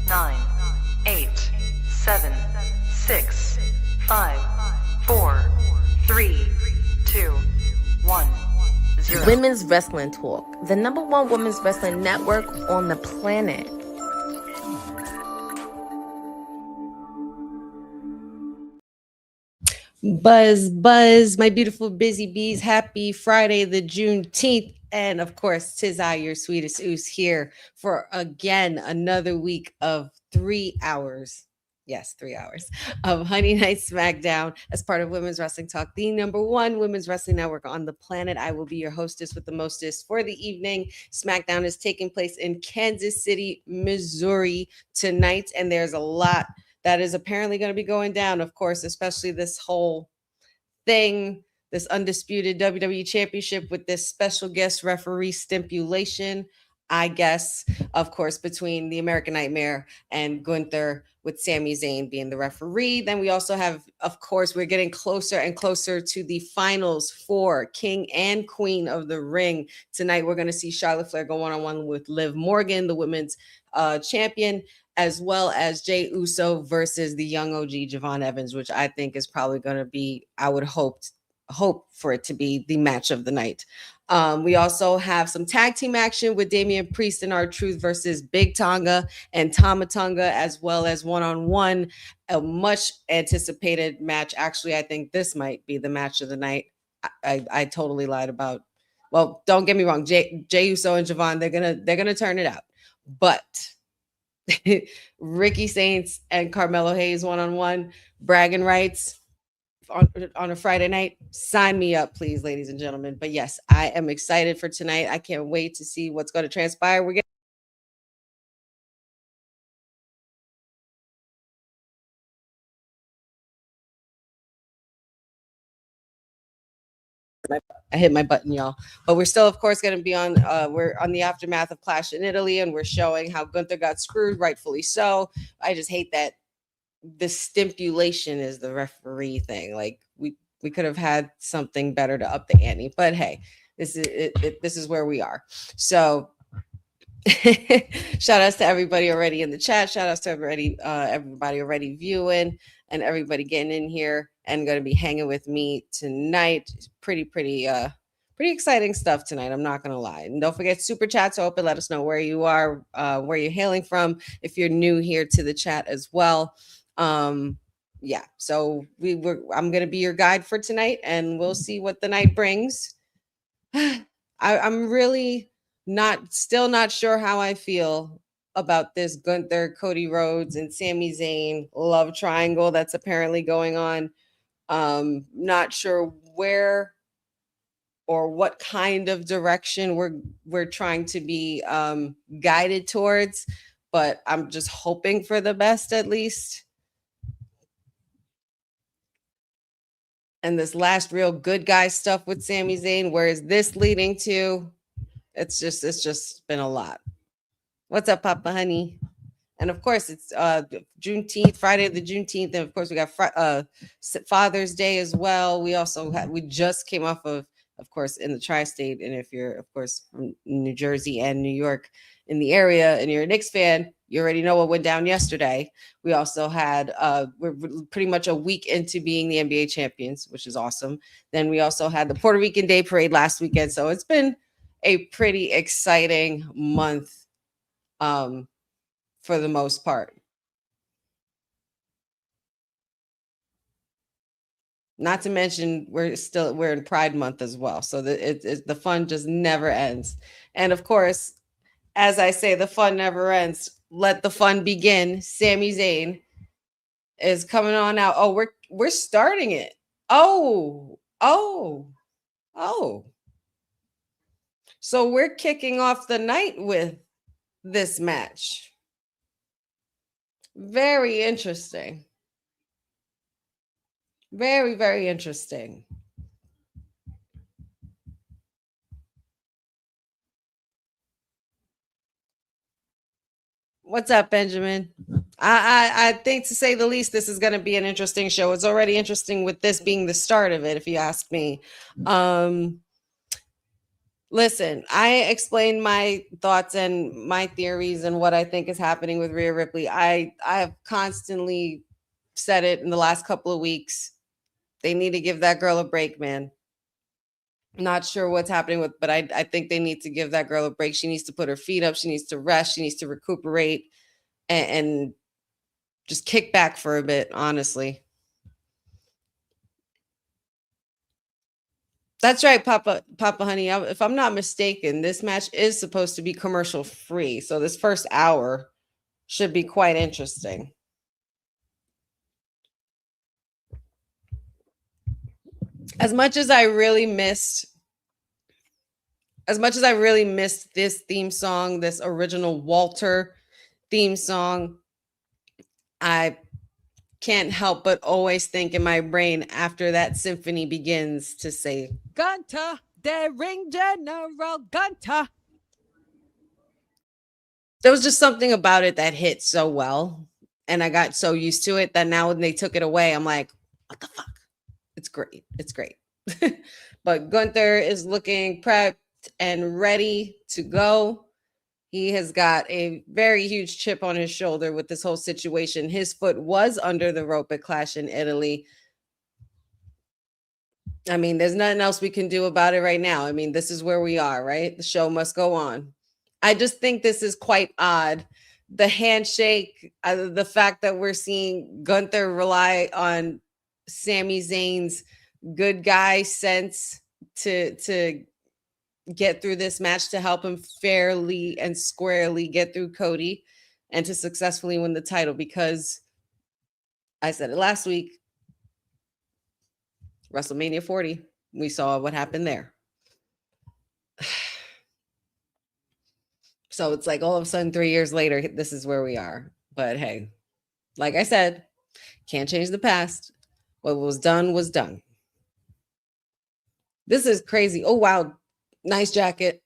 9, 8, 7, 6, 5, 4, 3, 2, 1, 0. Women's Wrestling Talk, the #1 women's wrestling network on the planet. Buzz, my beautiful busy bees. Happy Friday, the Juneteenth. And of course, 'tis I, your sweetest oos, here for again another week of 3 hours. Yes, 3 hours of Honey Night SmackDown as part of Women's Wrestling Talk, the #1 women's wrestling network on the planet. I will be your hostess with the mostest for the evening. SmackDown is taking place in Kansas City, Missouri tonight, and there's a lot that is apparently going to be going down, of course, especially this whole thing, this undisputed WWE championship with this special guest referee stipulation, I guess, of course, between the American Nightmare and Gunther, with Sami Zayn being the referee. Then we also have, of course, we're getting closer and closer to the finals for King and Queen of the Ring. Tonight, we're going to see Charlotte Flair go one-on-one with Liv Morgan, the women's champion, as well as Jey Uso versus the young OG Javon Evans, which I think is probably going to be, I would hope for it to be the match of the night. We also have some tag team action with Damian Priest and R-Truth versus Big Tonga and Tama Tonga, as well as one-on-one, a much anticipated match. Actually, I think this might be the match of the night. I totally lied about. Well, don't get me wrong, Jey Uso and Javon, they're gonna turn it out, but Ricky Saints and Carmelo Hayes one-on-one, bragging rights on a Friday night. Sign me up, please, ladies and gentlemen. But yes, I am excited for tonight. I can't wait to see what's going to transpire. We're getting I hit my button, y'all. But we're still, of course, going to be on. We're on the aftermath of Clash in Italy, and we're showing how Gunther got screwed, rightfully so. I just hate that the stipulation is the referee thing. Like we could have had something better to up the ante. But hey, this is it. This is where we are. So. Shout outs to everybody already in the chat. Shout outs to everybody already viewing and everybody getting in here and going to be hanging with me tonight. Pretty exciting stuff tonight. I'm not going to lie. And don't forget, super chats open. Let us know where you are, where you're hailing from. If you're new here to the chat as well. Yeah. So I'm going to be your guide for tonight, and we'll see what the night brings. I'm really still not sure how I feel about this Gunther, Cody Rhodes, and Sami Zayn love triangle that's apparently going on. Not sure where or what kind of direction we're trying to be guided towards, but I'm just hoping for the best at least. And this last real good guy stuff with Sami Zayn, where is this leading to? It's just been a lot. What's up, Papa Honey? And of course, it's Juneteenth, Friday the Juneteenth, and of course we got Father's Day as well. We just came off of course, in the tri-state, and if you're of course from New Jersey and New York in the area, and you're a Knicks fan, you already know what went down yesterday. We also had we're pretty much a week into being the NBA champions, which is awesome. Then we also had the Puerto Rican Day Parade last weekend, so it's been a pretty exciting month for the most part. Not to mention we're in Pride Month as well, so the fun just never ends. And of course, as I say, the fun never ends. Let the fun begin. Sami Zayn is coming on out. Oh, we're starting it. Oh. So we're kicking off the night with this match. Very interesting. Very, very interesting. What's up, Benjamin? I think, to say the least, this is going to be an interesting show. It's already interesting with this being the start of it, if you ask me. Listen, I explained my thoughts and my theories and what I think is happening with Rhea Ripley. I have constantly said it in the last couple of weeks. They need to give that girl a break, man. Not sure what's happening with, but I think they need to give that girl a break. She needs to put her feet up. She needs to rest. She needs to recuperate and just kick back for a bit, honestly. That's right, Papa Honey. If I'm not mistaken, this match is supposed to be commercial free. So this first hour should be quite interesting. As much as I really missed this theme song, this original Walter theme song, I can't help but always think in my brain after that symphony begins to say, Gunter, the ring general Gunter. There was just something about it that hit so well. And I got so used to it that now when they took it away, I'm like, what the fuck? It's great. It's great. But Gunther is looking prepped and ready to go. He has got a very huge chip on his shoulder with this whole situation. His foot was under the rope at Clash in Italy. I mean, there's nothing else we can do about it right now. I mean, this is where we are, right? The show must go on. I just think this is quite odd. The handshake, the fact that we're seeing Gunther rely on Sami Zayn's good guy sense to get through this match, to help him fairly and squarely get through Cody and to successfully win the title, because I said it last week, WrestleMania 40, we saw what happened there. So it's like all of a sudden 3 years later, this is where we are. But hey, like I said, can't change the past. What was done was done. This is crazy. Oh, wow. Nice jacket.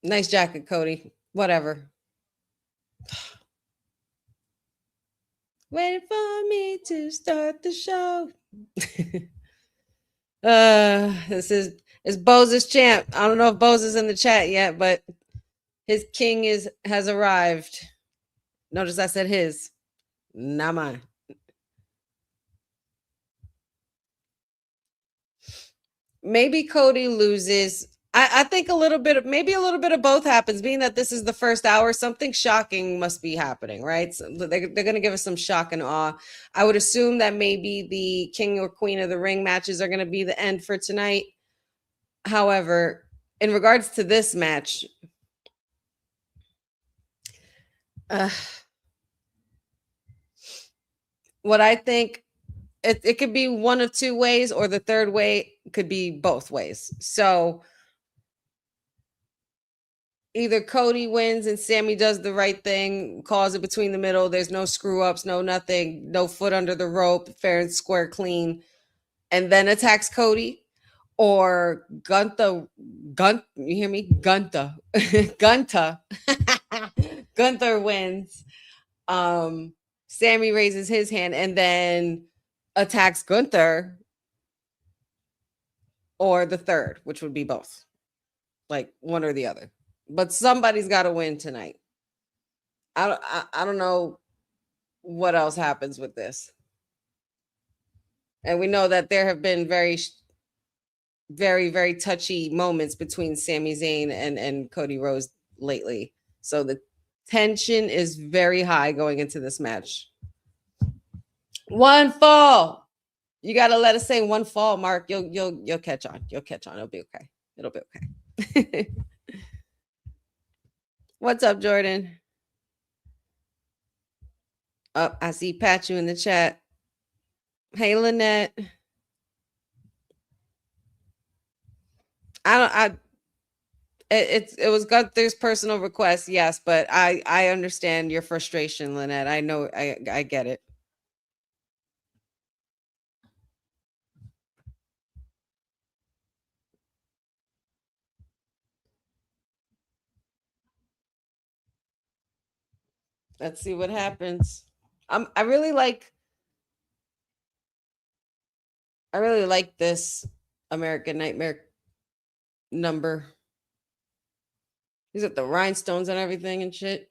Nice jacket, Cody. Whatever. Waiting for me to start the show. This is Boze's champ. I don't know if Bose is in the chat yet, but his king has arrived. Notice I said his, not mine. Maybe Cody loses. I think maybe a little bit of both happens, being that this is the first hour. Something shocking must be happening, right? So they're going to give us some shock and awe. I would assume that maybe the King or Queen of the Ring matches are going to be the end for tonight. However, in regards to this match, what I think, it could be one of two ways, or the third way could be both ways. So either Cody wins and Sami does the right thing, calls it between the middle. There's no screw ups, no nothing, no foot under the rope, fair and square, clean, and then attacks Cody. Or Gunther, you hear me? Gunther, Gunther, Gunther wins. Sami raises his hand and then attacks Gunther, or the third, which would be both, like one or the other. But somebody's got to win tonight. I don't know what else happens with this. And we know that there have been very, very touchy moments between Sami Zayn and Cody Rhodes lately. So the tension is very high going into this match. One fall. You got to let us say one fall, Mark. You'll catch on. You'll catch on. It'll be okay. It'll be okay. What's up, Jordan? Oh, I see Pat you in the chat. Hey, Lynette. It was Gunther's personal request, yes, but I understand your frustration, Lynette. I know, I get it. Let's see what happens. I really like this American Nightmare number. He's at the rhinestones and everything and shit.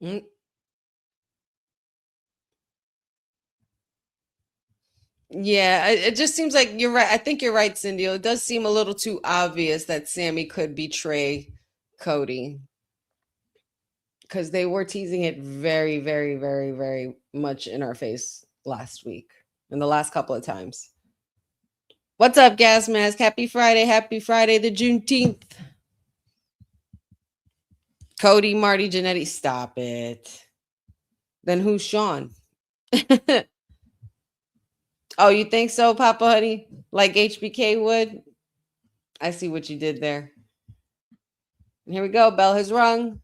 Mm. Yeah, it just seems like you're right. I think you're right, Cindy. It does seem a little too obvious that Sammy could betray Cody because they were teasing it very, very, very, very much in our face last week and the last couple of times. What's up, Gas Mask? Happy Friday. Happy Friday, the Juneteenth. Cody, Marty, Jannetty, stop it. Then who's Sean? Oh, you think so, Papa Honey? Like HBK would? I see what you did there. Here we go. Bell has rung.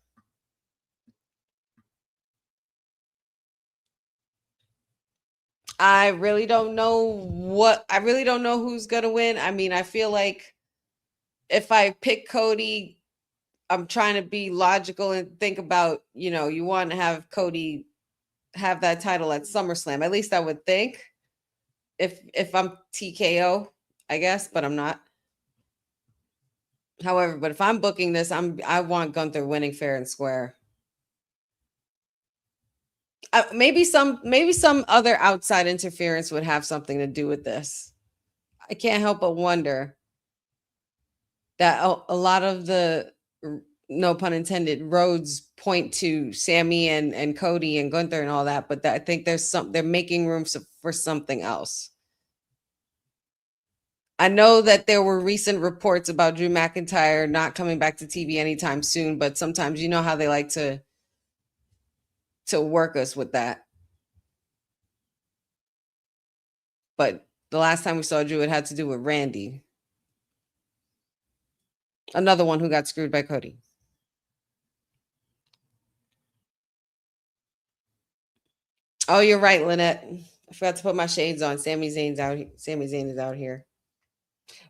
I really don't know who's going to win. I mean, I feel like if I pick Cody, I'm trying to be logical and think about, you want to have Cody have that title at SummerSlam. At least I would think. If I'm TKO, I guess, but I'm not. However, but if I'm booking this, I want Gunther winning fair and square. Maybe some other outside interference would have something to do with this. I can't help but wonder that a lot of the, no pun intended, roads point to Sammy and Cody and Gunther and all that, but I think they're making room for something else. I know that there were recent reports about Drew McIntyre not coming back to TV anytime soon, but sometimes you know how they like to work us with that. But the last time we saw Drew, it had to do with Randy. Another one who got screwed by Cody. Oh, you're right, Lynette. I forgot to put my shades on. Sami Zayn is out here.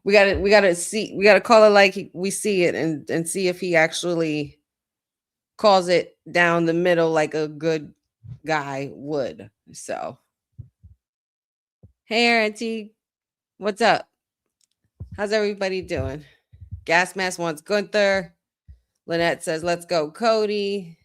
We gotta call it like we see it and see if he actually calls it down the middle like a good guy would. So, hey, Auntie, what's up? How's everybody doing? Gas Mask wants Gunther. Lynette says, let's go, Cody.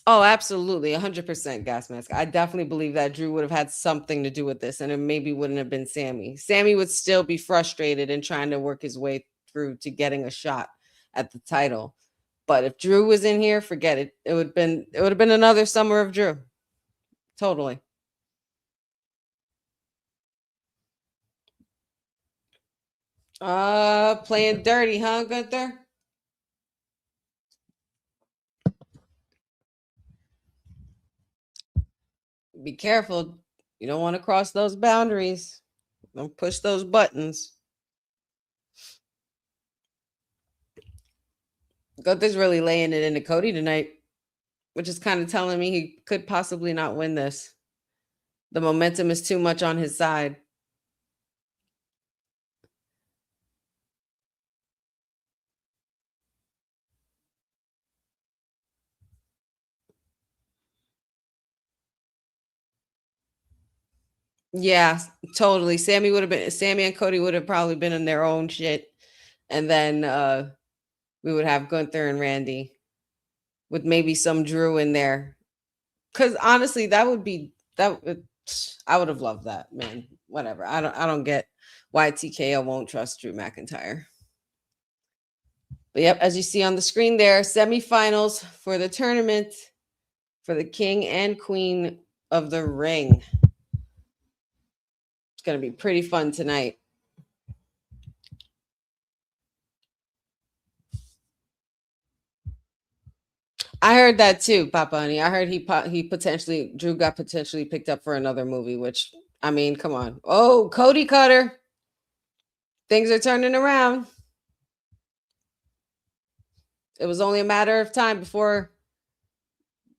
Oh, absolutely. 100% Gas Mask. I definitely believe that Drew would have had something to do with this, and it maybe wouldn't have been Sammy. Sammy would still be frustrated and trying to work his way through to getting a shot at the title. But if Drew was in here, forget it. It would have been another summer of Drew. Totally. Playing dirty, huh, Gunther? Be careful. You don't want to cross those boundaries. Don't push those buttons. Gunther's really laying it into Cody tonight, which is kind of telling me he could possibly not win this. The momentum is too much on his side. Yeah, totally. Sammy and Cody would have probably been in their own shit. And then we would have Gunther and Randy with maybe some Drew in there. Cause honestly, I would have loved that, man. Whatever. I don't get why TKO won't trust Drew McIntyre. But yep, as you see on the screen there, semifinals for the tournament for the king and queen of the ring. It's going to be pretty fun tonight. I heard that too, Papa Honey. I heard Drew got potentially picked up for another movie, which, I mean, come on. Oh, Cody Cutter. Things are turning around. It was only a matter of time before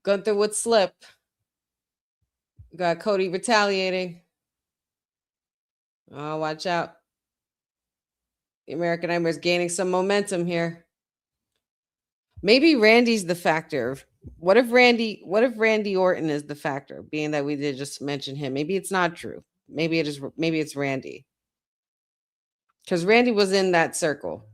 Gunther would slip. Got Cody retaliating. Oh, watch out. The American Nightmare is gaining some momentum here. Maybe Randy's the factor. What if Randy Orton is the factor, being that we did just mention him? Maybe it's not true. Maybe it's Randy. Because Randy was in that circle.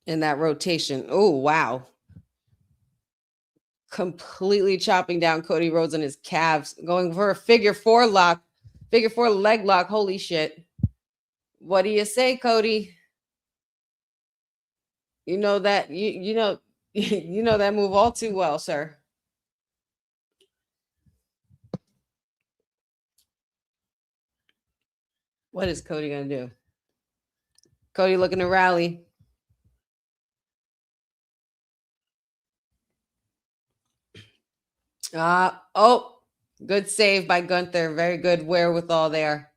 In that rotation. Oh, wow. Completely chopping down Cody Rhodes and his calves, going for a figure four leg lock. Holy shit. What do you say, Cody? You know that you know you know that move all too well, sir. What is Cody gonna do? Cody looking to rally. Oh, good save by Gunther. Very good wherewithal there.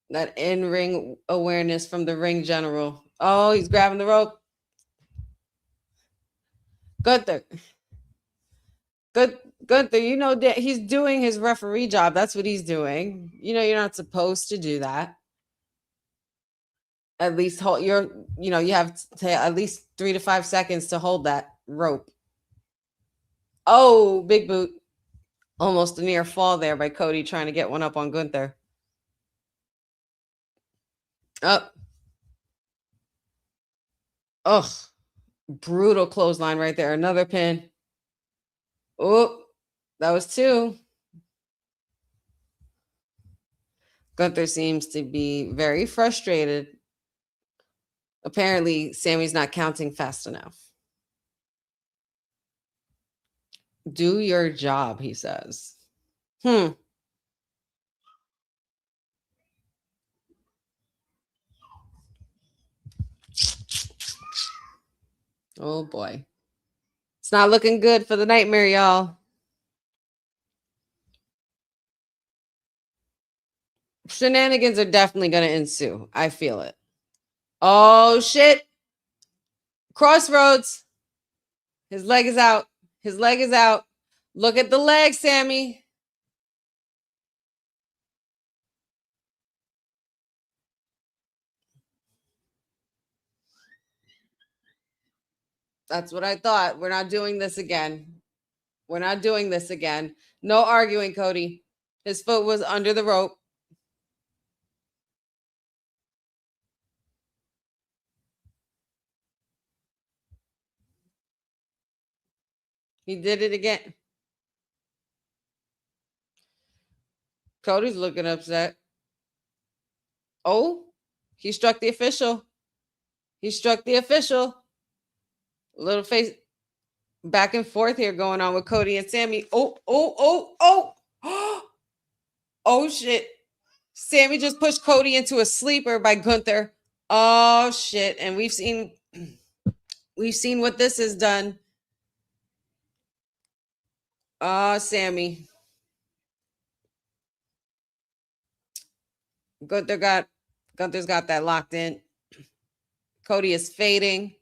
That in-ring awareness from the ring general. Oh, he's grabbing the rope. Gunther. Gunther, you know that he's doing his referee job. That's what he's doing. You know, you're not supposed to do that. At least hold you have to at least 3 to 5 seconds to hold that rope. Oh, big boot. Almost a near fall there by Cody trying to get one up on Gunther. Up. Ugh. Brutal clothesline right there. Another pin. Oh, that was 2. Gunther seems to be very frustrated. Apparently, Sammy's not counting fast enough. Do your job, he says. Oh boy. It's not looking good for the Nightmare, y'all. Shenanigans are definitely going to ensue. I feel it. Oh, shit. Crossroads. His leg is out. His leg is out. Look at the leg, Sammy. That's what I thought. We're not doing this again. We're not doing this again. No arguing, Cody. His foot was under the rope. He did it again. Cody's looking upset. Oh, he struck the official. He struck the official. Little face back and forth here going on with Cody and Sammy. Oh. Oh, shit. Sammy just pushed Cody into a sleeper by Gunther. Oh, shit. And we've seen what this has done. Oh, Sammy. Gunther's got that locked in. Cody is fading.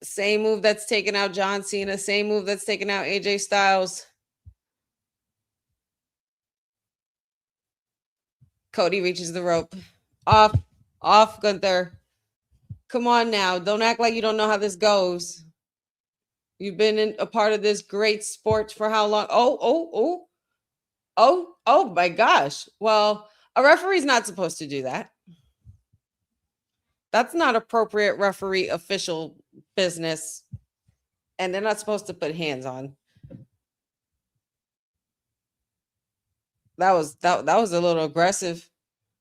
Same move that's taken out John Cena. Same move that's taken out AJ Styles. Cody reaches the rope. Off, Gunther. Come on now. Don't act like you don't know how this goes. You've been in a part of this great sport for how long? Oh my gosh. Well, a referee's not supposed to do that. That's not appropriate referee official business. And they're not supposed to put hands on. That was a little aggressive.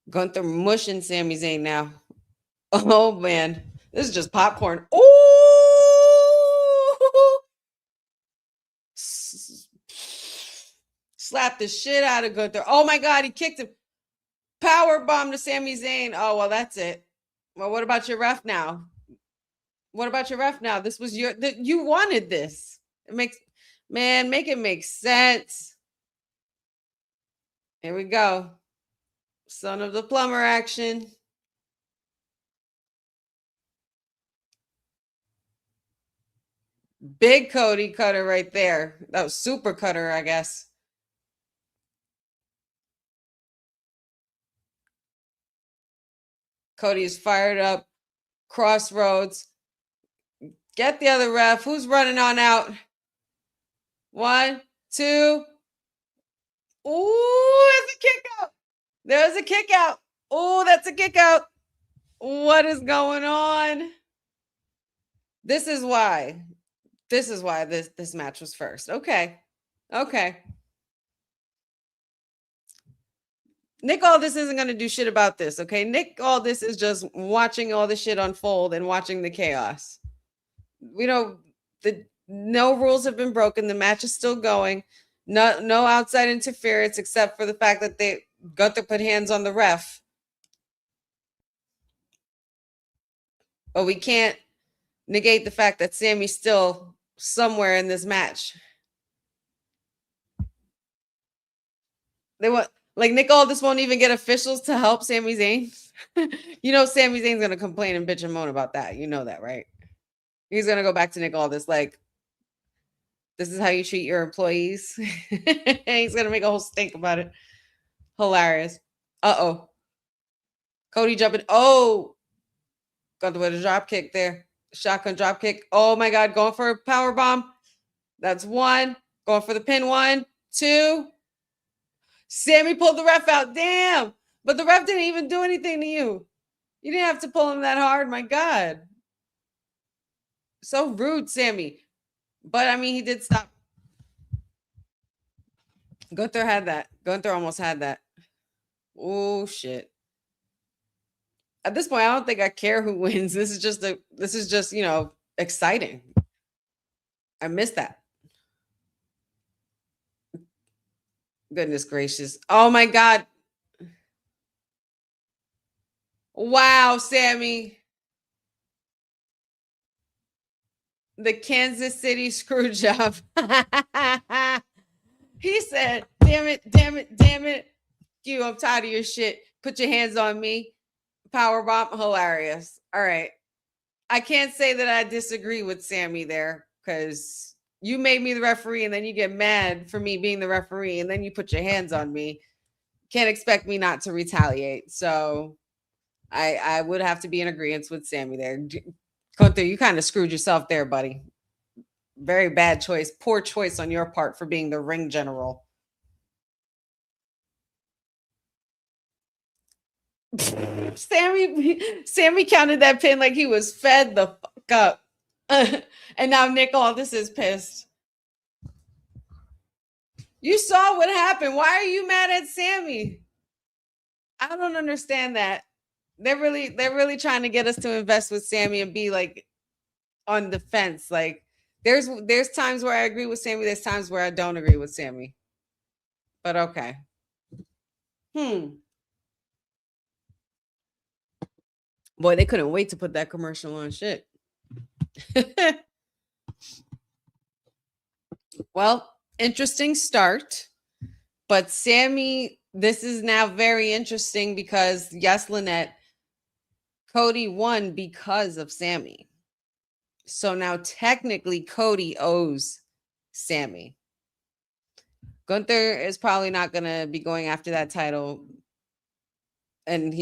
Gunther mushing Sami Zayn now. Oh man. This is just popcorn. Oh, slap the shit out of Gunther. Oh my god, he kicked him. Power bomb to Sami Zayn. Oh well, that's it. Well, what about your ref now? What about your ref now? This was you wanted this. Make it make sense. Here we go. Son of the plumber action. Big Cody cutter right there. That was super cutter, I guess. Cody is fired up. Crossroads. Get the other ref. Who's running on out? 1, 2. Ooh, there's a kick out. There's a kick out. Oh, that's a kick out. What is going on? This is why. This is why this match was first. Okay. Okay. Nick Aldis isn't going to do shit about this, okay? Nick Aldis is just watching all the shit unfold and watching the chaos. No rules have been broken. The match is still going. No outside interference except for the fact that they got to put hands on the ref. But we can't negate the fact that Sammy's still somewhere in this match. They want, like, Nick Aldis won't even get officials to help Sami Zayn. You know Sami Zayn's going to complain and bitch and moan about that. You know that, right? He's going to go back to Nick Aldis like, this is how you treat your employees. He's going to make a whole stink about it. Hilarious. Uh-oh. Cody jumping. Oh. Got the way to drop kick there. Shotgun drop kick. Oh, my God. Going for a power bomb. That's 1. Going for the pin. 1, 2. Sammy pulled the ref out. Damn. But the ref didn't even do anything to you. You didn't have to pull him that hard. My God. So rude, Sammy. But, I mean, he did stop. Gunther had that. Gunther almost had that. Oh, shit. At this point, I don't think I care who wins. This is just, you know, exciting. I miss that. Goodness gracious. Oh, my God. Wow, Sammy. The Kansas City screw job. He said, damn it, damn it, damn it. You, I'm tired of your shit. Put your hands on me. Power bomb. Hilarious. All right. I can't say that I disagree with Sammy there because you made me the referee and then you get mad for me being the referee and then you put your hands on me. Can't expect me not to retaliate. So I would have to be in agreement with Sammy there. Gunther, you kind of screwed yourself there, buddy. Very bad choice. Poor choice on your part for being the ring general. Sammy counted that pin like he was fed the fuck up. And now Nick Aldis is pissed. You saw what happened. Why are you mad at Sammy? I don't understand that. They're really trying to get us to invest with Sammy and be like on the fence. Like there's times where I agree with Sammy, there's times where I don't agree with Sammy. But okay. Boy, they couldn't wait to put that commercial on. Shit. Well, interesting start. But Sammy, this is now very interesting because, yes, Lynette, Cody won because of Sammy. So now technically Cody owes Sammy. Gunther is probably not going to be going after that title. And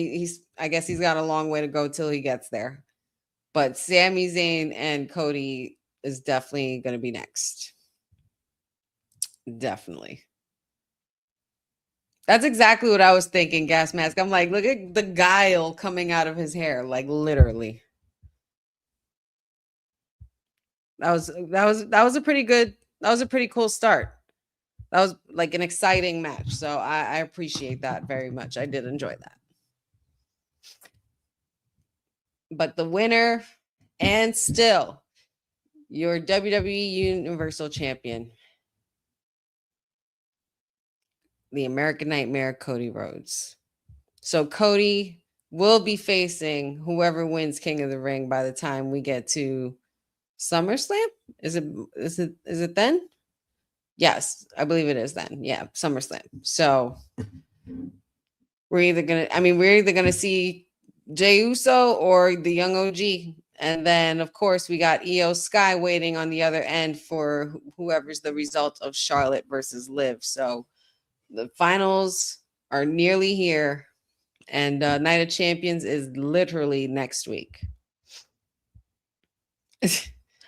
I guess he's got a long way to go till he gets there. But Sami Zayn and Cody is definitely going to be next. Definitely. That's exactly what I was thinking, Gas Mask. I'm like, look at the guile coming out of his hair, like literally. That was a pretty good, that was a pretty cool start. That was like an exciting match. So I appreciate that very much. I did enjoy that. But the winner and still your WWE Universal Champion, the American Nightmare, Cody Rhodes. So Cody will be facing whoever wins King of the Ring by the time we get to SummerSlam. Is it then? Yes, I believe it is then. Yeah, SummerSlam. So we're either gonna see Jey Uso or the young OG And then, of course, we got Io Sky waiting on the other end for whoever's the result of Charlotte versus Liv. So the finals are nearly here. And Night of Champions is literally next week.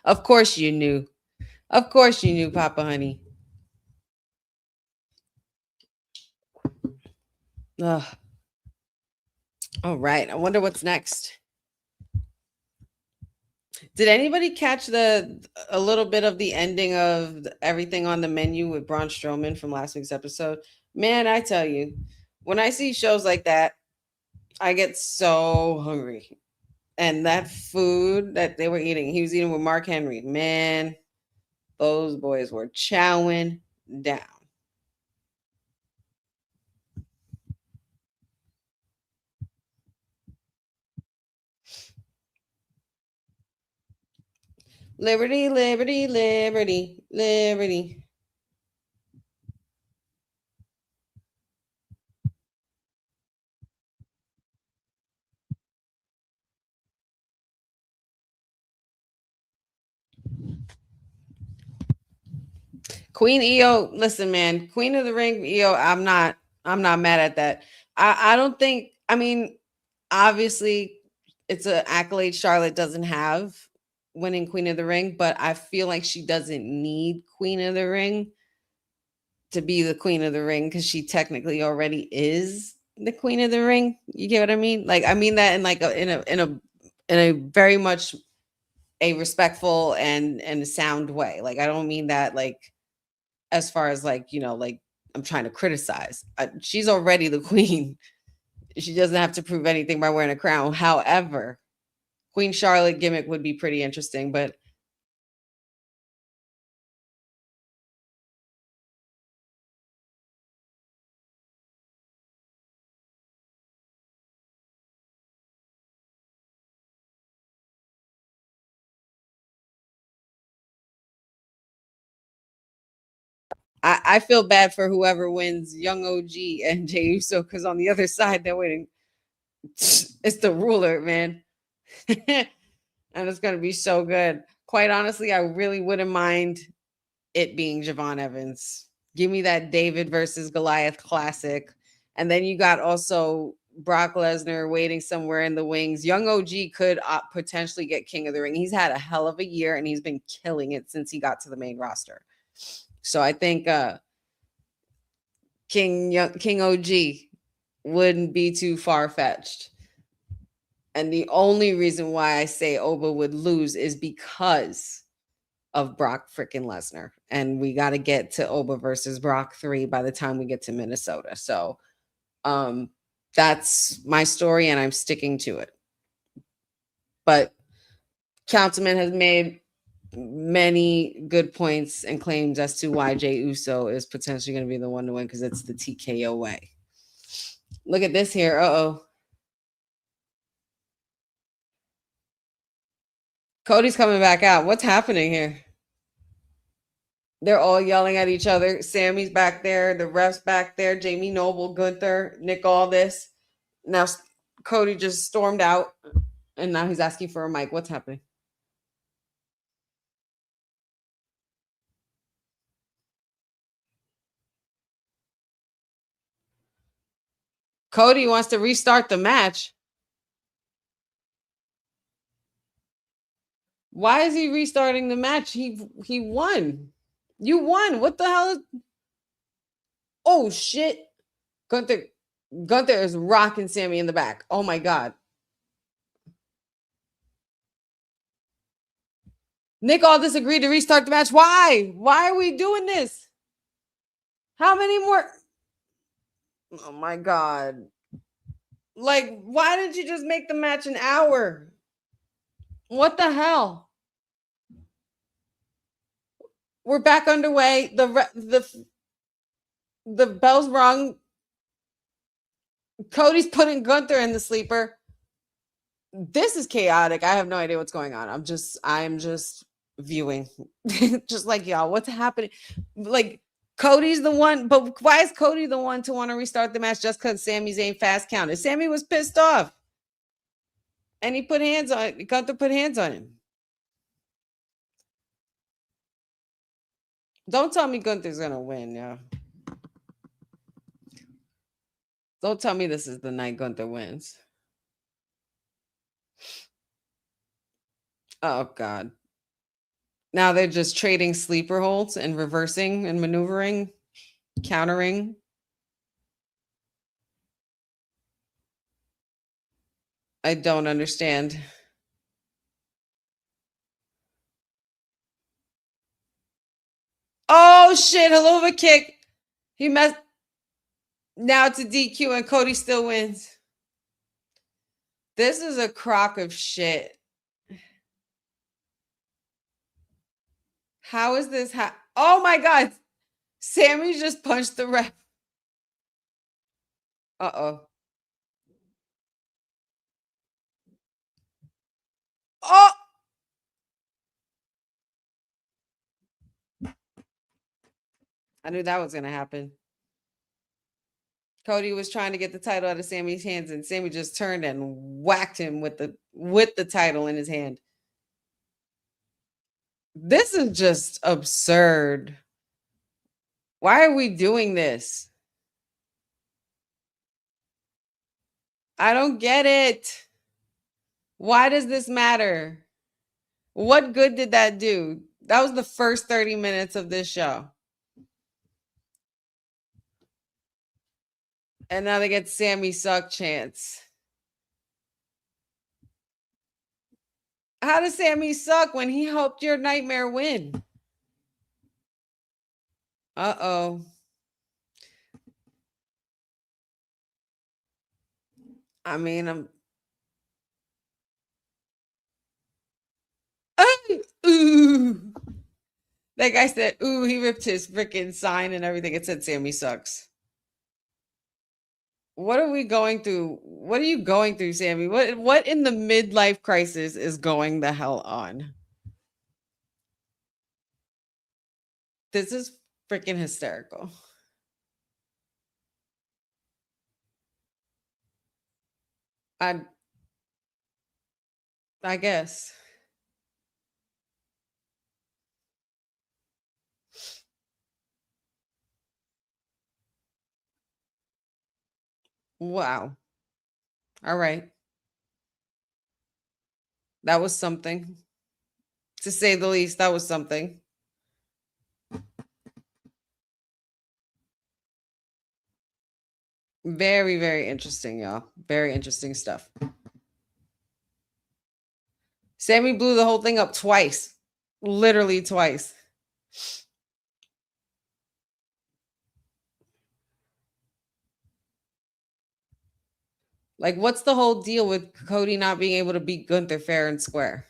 Of course you knew. Of course you knew, Papa Honey. Ugh. All right. I wonder what's next. Did anybody catch a little bit of the ending of everything on the menu with Braun Strowman from last week's episode? Man, I tell you, when I see shows like that, I get so hungry. And that food that they were eating, he was eating with Mark Henry. Man, those boys were chowing down. Liberty, liberty, liberty, liberty. Queen EO, listen, man, Queen of the Ring EO, I'm not mad at that. I don't think, I mean, obviously it's an accolade Charlotte doesn't have, winning Queen of the Ring, but I feel like she doesn't need Queen of the Ring to be the Queen of the Ring because she technically already is the Queen of the Ring. You get what I mean? Like, I mean that in like in a very much a respectful and a sound way. Like, I don't mean that like as far as like, you know, like I'm trying to criticize. She's already the queen. She doesn't have to prove anything by wearing a crown. However, Queen Charlotte gimmick would be pretty interesting, but I feel bad for whoever wins, Young OG and Jey Uso, because on the other side they're waiting. It's the ruler, man. And it's going to be so good. Quite honestly, I really wouldn't mind it being Javon Evans. Give me that David versus Goliath classic. And then you got also Brock Lesnar waiting somewhere in the wings. Young OG could potentially get King of the Ring. He's had a hell of a year and he's been killing it since he got to the main roster. So I think King OG wouldn't be too far-fetched. And the only reason why I say Oba would lose is because of Brock freaking Lesnar. And we got to get to Oba versus Brock 3 by the time we get to Minnesota. So that's my story and I'm sticking to it. But Councilman has made many good points and claims as to why Jey Uso is potentially going to be the one to win because it's the TKO way. Look at this here. Uh-oh. Cody's coming back out. What's happening here? They're all yelling at each other. Sammy's back there. The ref's back there. Jamie Noble, Gunther, Nick Aldis. Now Cody just stormed out, and now he's asking for a mic. What's happening? Cody wants to restart the match. Why is he restarting the match? He won. You won. What the hell? Oh, shit. Gunther is rocking Sammy in the back. Oh, my God. Nick Aldis agreed to restart the match. Why? Why are we doing this? How many more? Oh, my God. Like, why didn't you just make the match an hour? What the hell? We're back underway. The bell's rung. Cody's putting Gunther in the sleeper. This is chaotic. I have no idea what's going on. I'm just viewing. Just like y'all. What's happening? Like, Cody's the one, but why is Cody the one to want to restart the match just because Sami Zayn fast counted? Sammy was pissed off. And he put hands on, Gunther put hands on him. Don't tell me Gunther's gonna win, yeah. Don't tell me this is the night Gunther wins. Oh God. Now they're just trading sleeper holds and reversing and maneuvering, countering. I don't understand. Oh shit, Helova kick. He messed. Now it's a DQ and Cody still wins. This is a crock of shit. How is this? Oh my God. Sammy just punched the ref. Uh-oh. Oh! I knew that was going to happen. Cody was trying to get the title out of Sammy's hands, and Sammy just turned and whacked him with the title in his hand. This is just absurd. Why are we doing this? I don't get it. Why does this matter? What good did that do? That was the first 30 minutes of this show. And now they get Sammy suck chance. How does Sammy suck when he helped your nightmare win? Uh-oh. I mean, ooh. That guy said, ooh, he ripped his freaking sign and everything. It said Sammy sucks. What are we going through? What are you going through, Sammy? What in the midlife crisis is going the hell on? This is freaking hysterical. I guess. Wow. All right. That was something. To say the least, that was something. Very, very interesting, y'all. Very interesting stuff. Sammy blew the whole thing up twice. Literally twice. Like, what's the whole deal with Cody not being able to beat Gunther fair and square?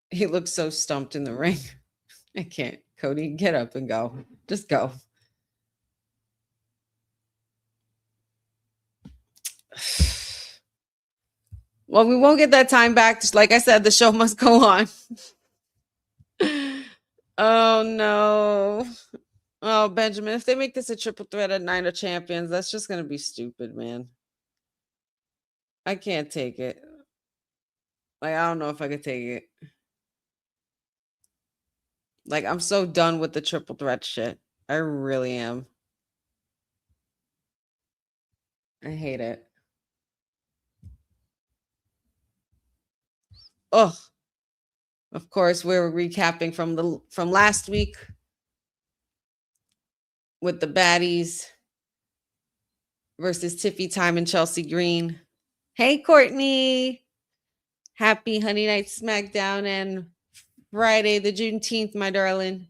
He looks so stumped in the ring. I can't. Cody, get up and go. Just go. Well, we won't get that time back. Just like I said, the show must go on. Oh, no. Oh, Benjamin, if they make this a triple threat at Night of Champions, that's just going to be stupid, man. I can't take it. Like, I don't know if I could take it. Like, I'm so done with the triple threat shit. I really am. I hate it. Oh, of course, we're recapping from last week with the baddies versus Tiffy Time and Chelsea Green. Hey, Courtney. Happy Honey Night SmackDown and Friday the Juneteenth, my darling.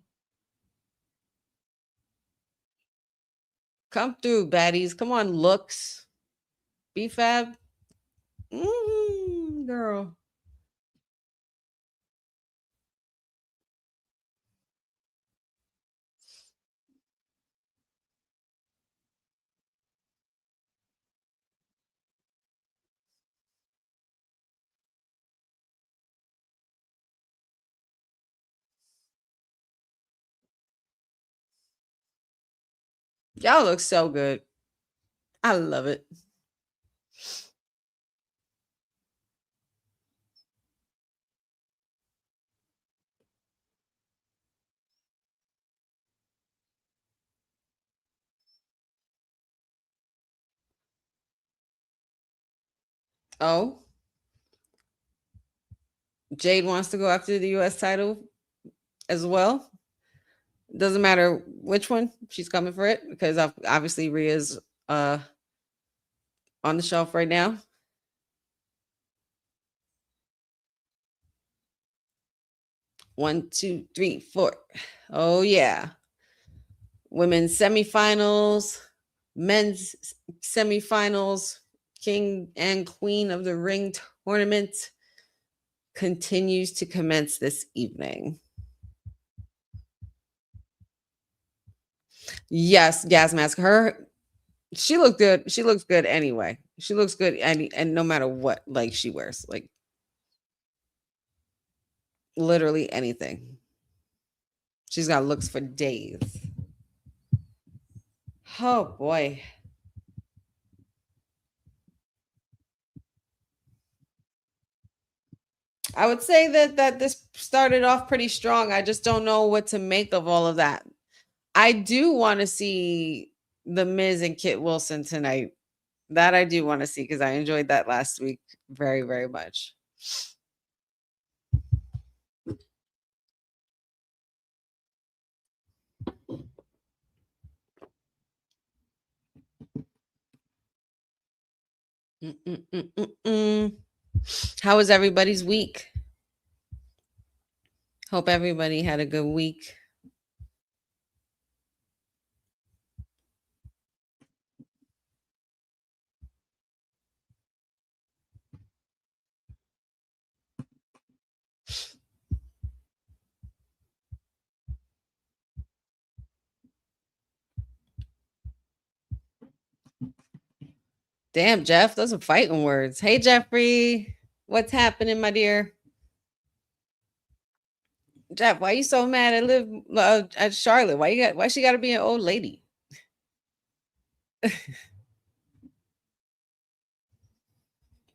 Come through, baddies. Come on, looks. B-Fab. Girl. Y'all look so good. I love it. Oh, Jade wants to go after the US title as well. Doesn't matter which one, she's coming for it because obviously Rhea's on the shelf right now. One, two, three, four. Oh yeah. Women's semifinals, men's semifinals, king and queen of the ring tournament continues to commence this evening. Yes, Gas Mask. She looked good. She looks good anyway. She looks good and no matter what like she wears, like literally anything. She's got looks for days. Oh boy. I would say that this started off pretty strong. I just don't know what to make of all of that. I do want to see The Miz and Kit Wilson tonight. That I do want to see because I enjoyed that last week very, very much. How was everybody's week? Hope everybody had a good week. Damn, Jeff, those are fighting words. Hey, Jeffrey, what's happening, my dear? Jeff, why you so mad at Liv at Charlotte? Why she got to be an old lady?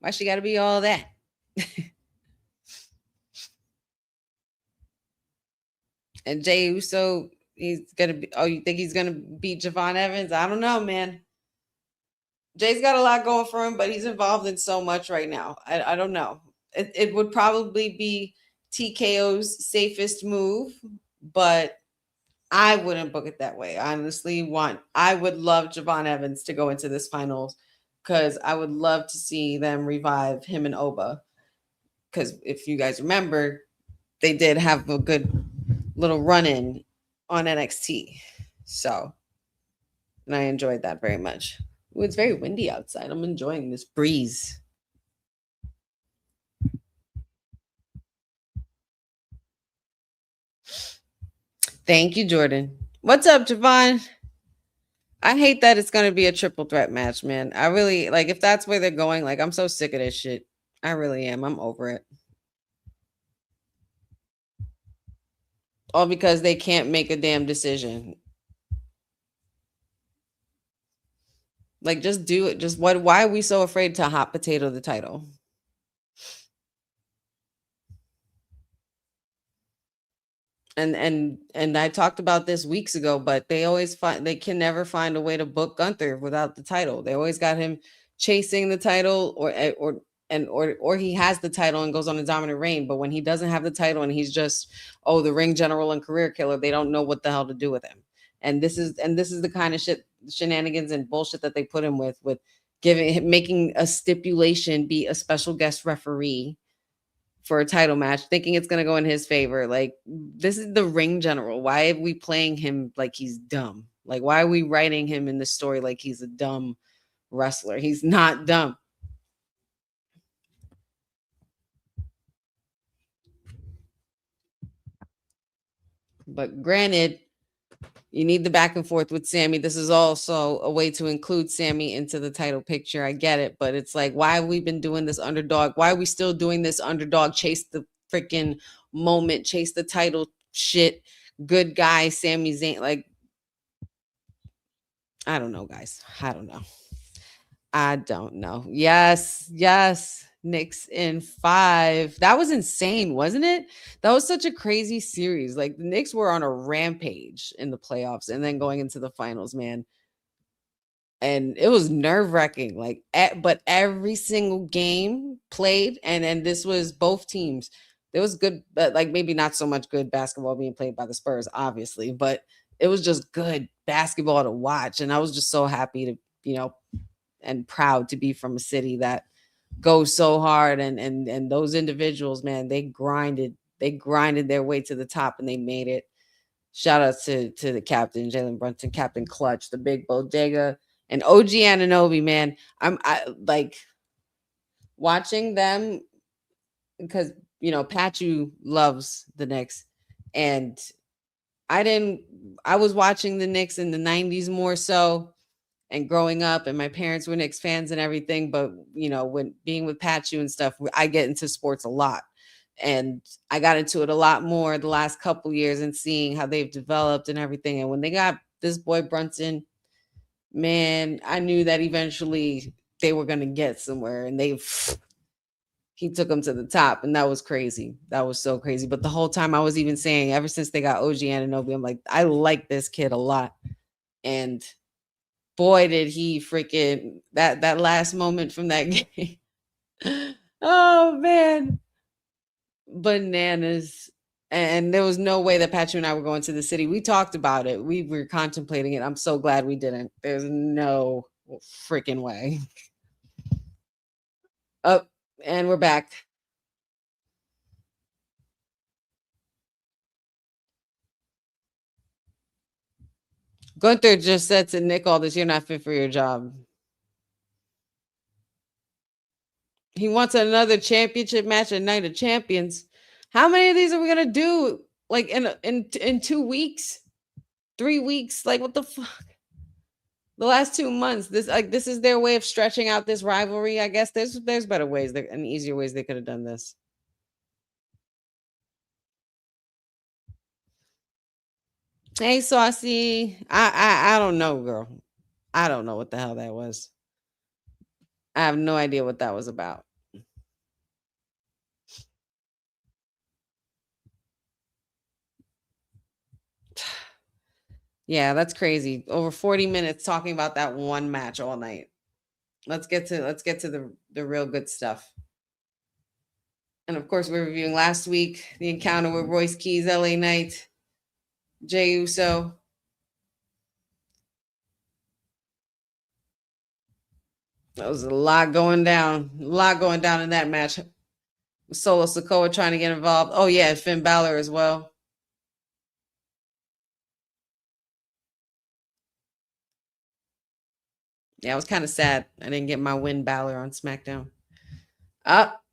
Why she got to be all that? And Jey Uso, he's gonna be. Oh, you think he's gonna beat Javon Evans? I don't know, man. Jay's got a lot going for him, but he's involved in so much right now. I don't know. It would probably be TKO's safest move, but I wouldn't book it that way. I honestly I would love Javon Evans to go into this finals because I would love to see them revive him and Oba. Because if you guys remember, they did have a good little run in on NXT. So, and I enjoyed that very much. Ooh, it's very windy outside. I'm enjoying this breeze. Thank you, Jordan. What's up, Javon? I hate that it's going to be a triple threat match, man. I really like if that's where they're going. Like, I'm so sick of this shit. I really am. I'm over it. All because they can't make a damn decision. Like, just do it. Just what? Why are we so afraid to hot potato the title? And I talked about this weeks ago, but they can never find a way to book Gunther without the title. They always got him chasing the title or he has the title and goes on a dominant reign. But when he doesn't have the title and he's just the ring general and career killer, they don't know what the hell to do with him. And this is the kind of shenanigans and bullshit that they put him with making a stipulation be a special guest referee for a title match, thinking it's going to go in his favor. Like, this is the ring general. Why are we playing him like he's dumb? Like, why are we writing him in the story like he's a dumb wrestler? He's not dumb. But granted, you need the back and forth with Sammy. This is also a way to include Sammy into the title picture. I get it, but it's like, why have we been doing this underdog? Why are we still doing this underdog chase the freaking moment, chase the title shit, good guy Sami Zayn? Like, I don't know, guys. I don't know. I don't know. Yes, yes. Knicks in 5. That was insane, wasn't it? That was such a crazy series. Like the Knicks were on a rampage in the playoffs and then going into the finals, man. And it was nerve-wracking. Like but every single game played, and this was both teams. There was good, but like maybe not so much good basketball being played by the Spurs, obviously, but it was just good basketball to watch. And I was just so happy to, and proud to be from a city that goes so hard, and those individuals, man, they grinded their way to the top and they made it. Shout out to the captain, Jalen Brunson, Captain Clutch, the big bodega, and OG Anunoby, man. I like watching them because Pachu loves the Knicks, and I was watching the Knicks in the 90s more so, and growing up, and my parents were Knicks fans and everything. But when being with Pachu and stuff, I get into sports a lot, and I got into it a lot more the last couple years, and seeing how they've developed and everything. And when they got this boy Brunson, man, I knew that eventually they were going to get somewhere, and he took them to the top, and that was crazy. That was so crazy. But the whole time I was even saying, ever since they got OG Anunoby, I'm like, I like this kid a lot. And boy, did he freaking that last moment from that game. Oh man, bananas. And there was no way that Patrick and I were going to the city. We talked about it. We were contemplating it. I'm so glad we didn't. There's no freaking way. Oh, and we're back. Gunther just said to Nick all this, "You're not fit for your job." He wants another championship match at Night of Champions. How many of these are we gonna do? Like in 2 weeks, 3 weeks? Like what the fuck? The last 2 months. This is their way of stretching out this rivalry. I guess there's better ways and easier ways they could have done this. Hey, Saucy. I don't know, girl. I don't know what the hell that was. I have no idea what that was about. Yeah, that's crazy. Over 40 minutes talking about that one match all night. Let's get to the real good stuff. And of course, we're reviewing last week the encounter with Royce Keys, LA Knight, Jey Uso. There was a lot going down. A lot going down in that match. Solo Sikoa trying to get involved. Oh yeah, Finn Balor as well. Yeah, I was kind of sad I didn't get my win Balor on SmackDown. Up,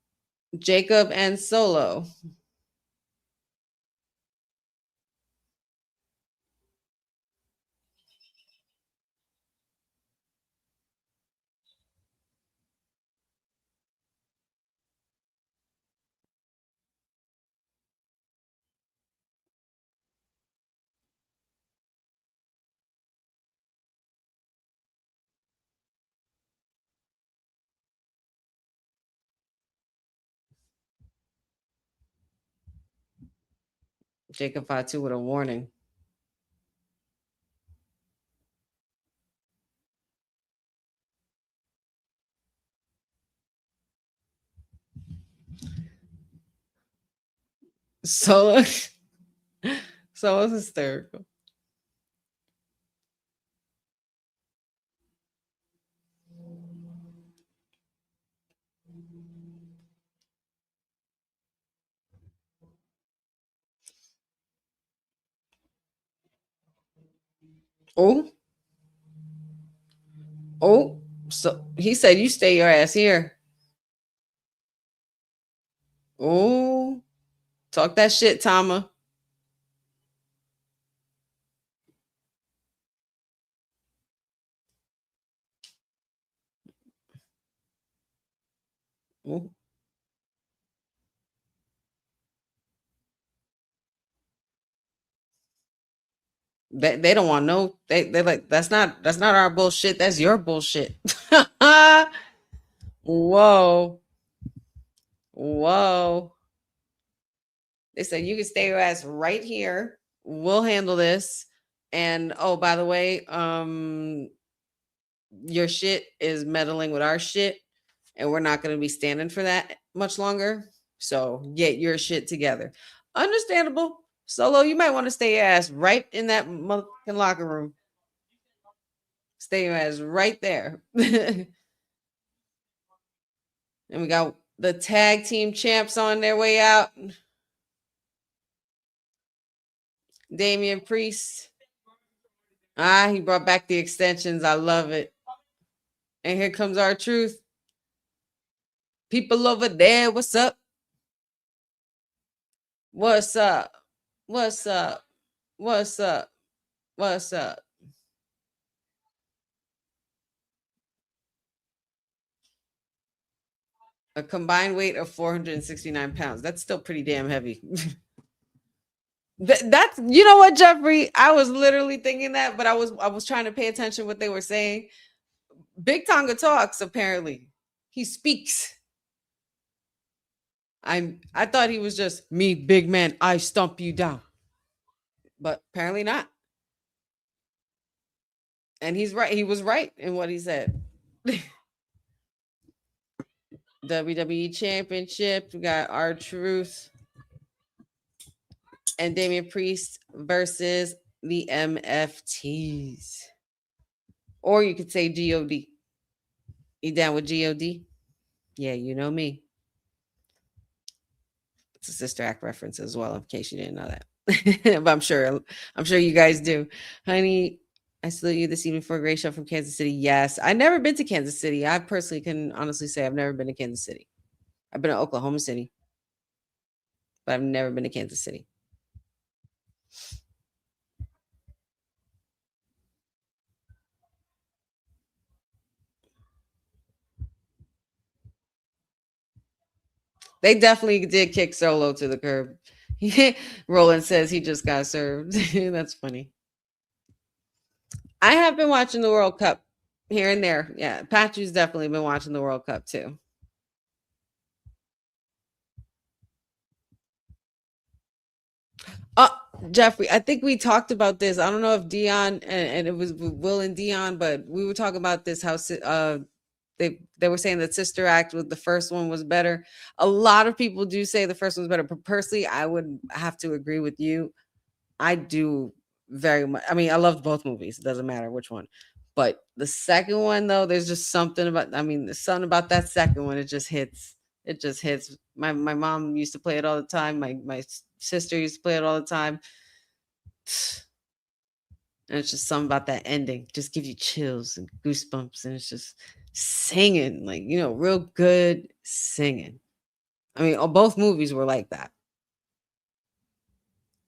Jacob and Solo. Jacob Fatu with a warning. Solo's hysterical. Oh, so he said, "You stay your ass here." Oh, talk that shit, Tama. Ooh. They don't want no. They like that's not our bullshit. That's your bullshit. Whoa. Whoa. They said you can stay your ass right here. We'll handle this. And oh, by the way, your shit is meddling with our shit, and we're not going to be standing for that much longer. So get your shit together. Understandable. Solo, you might want to stay your ass right in that motherfucking locker room. Stay your ass right there. And we got the tag team champs on their way out. Damian Priest. He brought back the extensions. I love it. And here comes our truth. People over there, what's up? What's up? What's up? What's up? What's up? A combined weight of 469 pounds. That's still pretty damn heavy. That's, you know what, Jeffrey? I was literally thinking that, but I was trying to pay attention to what they were saying. Big Tonga talks, apparently. He speaks. I thought he was just me, big man, I stomp you down. But apparently not. And he's right. He was right in what he said. WWE Championship. We got R-Truth and Damian Priest versus the MFTs. Or you could say GOD. You down with GOD? Yeah, you know me. It's a Sister Act reference as well, in case you didn't know that. But I'm sure you guys do. Honey, I salute you this evening for a great show from Kansas City. Yes. I've never been to Kansas City. I personally can honestly say I've never been to Kansas City. I've been to Oklahoma City, but I've never been to Kansas City. They definitely did kick Solo to the curb. Roland says he just got served. That's funny. I have been watching the World Cup here and there. Yeah, Patrick's definitely been watching the World Cup too. Jeffrey, I think we talked about this. I don't know if Dion and it was Will and Dion, but we were talking about this. How they were saying that Sister Act with the first one was better. A lot of people do say the first one's better, but personally, I would have to agree with you. I do very much. I mean, I loved both movies. It doesn't matter which one. But the second one, though, there's just something about. I mean, there's something about that second one. It just hits. It just hits. My mom used to play it all the time. My sister used to play it all the time. And it's just something about that ending. Just gives you chills and goosebumps, and it's just singing, like, you know, real good singing. I mean, both movies were like that.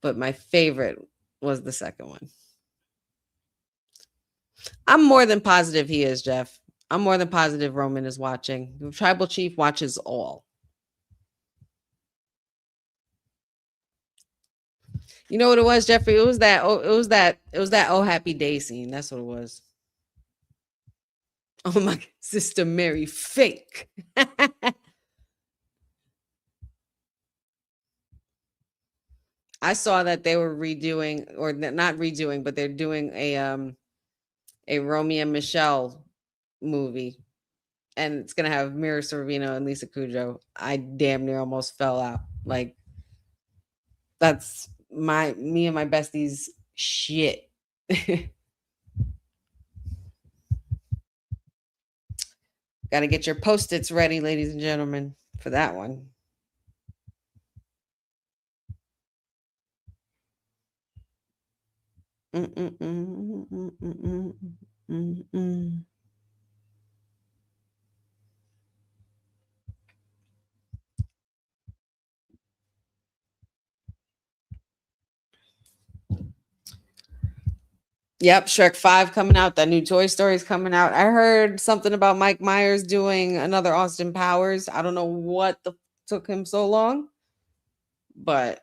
But my favorite was the second one. I'm more than positive he is, Jeff. I'm more than positive Roman is watching. The tribal chief watches all. You know what it was, Jeffrey? It was that oh happy day scene. That's what it was. Oh my sister Mary fake. I saw that they were redoing, or not redoing, but they're doing a Romeo and Michelle movie, and it's gonna have Mira Sorvino and Lisa Kudrow. I damn near almost fell out. Like, that's me and my besties shit. Got to get your Post-its ready, ladies and gentlemen, for that one. Yep, Shrek 5 coming out. That new Toy Story is coming out. I heard something about Mike Myers doing another Austin Powers. I don't know what took him so long, but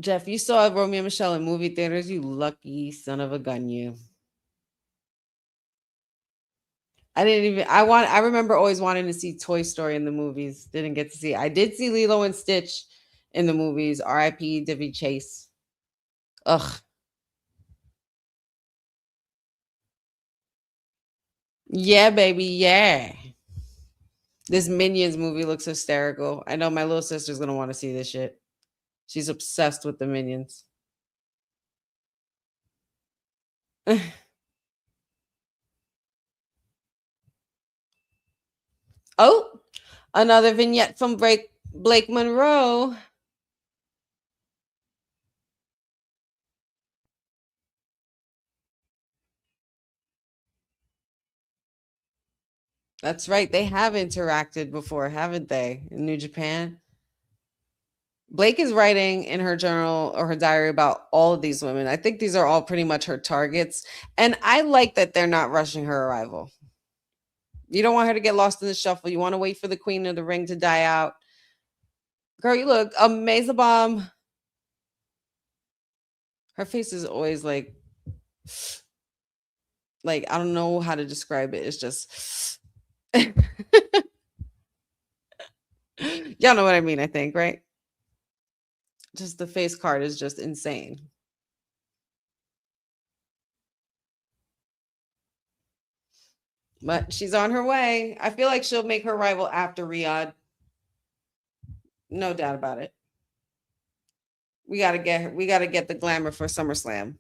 Jeff, you saw Romeo and Michelle in movie theaters. You lucky son of a gun, you. I didn't even. I remember always wanting to see Toy Story in the movies. Didn't get to see. I did see Lilo and Stitch in the movies. R.I.P. Davy Chase. Ugh. Yeah, baby. Yeah. This Minions movie looks hysterical. I know my little sister's gonna want to see this shit. She's obsessed with the Minions. Oh, another vignette from Blake Monroe. That's right. They have interacted before, haven't they? In New Japan. Blake is writing in her journal or her diary about all of these women. I think these are all pretty much her targets. And I like that they're not rushing her arrival. You don't want her to get lost in the shuffle. You want to wait for the queen of the ring to die out. Girl, you look amazing bomb. Her face is always like I don't know how to describe it. It's just y'all know what I mean, I think, right? Just the face card is just insane. But she's on her way. I feel like she'll make her arrival after Riyadh. No doubt about it. We gotta get her. We gotta get the glamour for SummerSlam.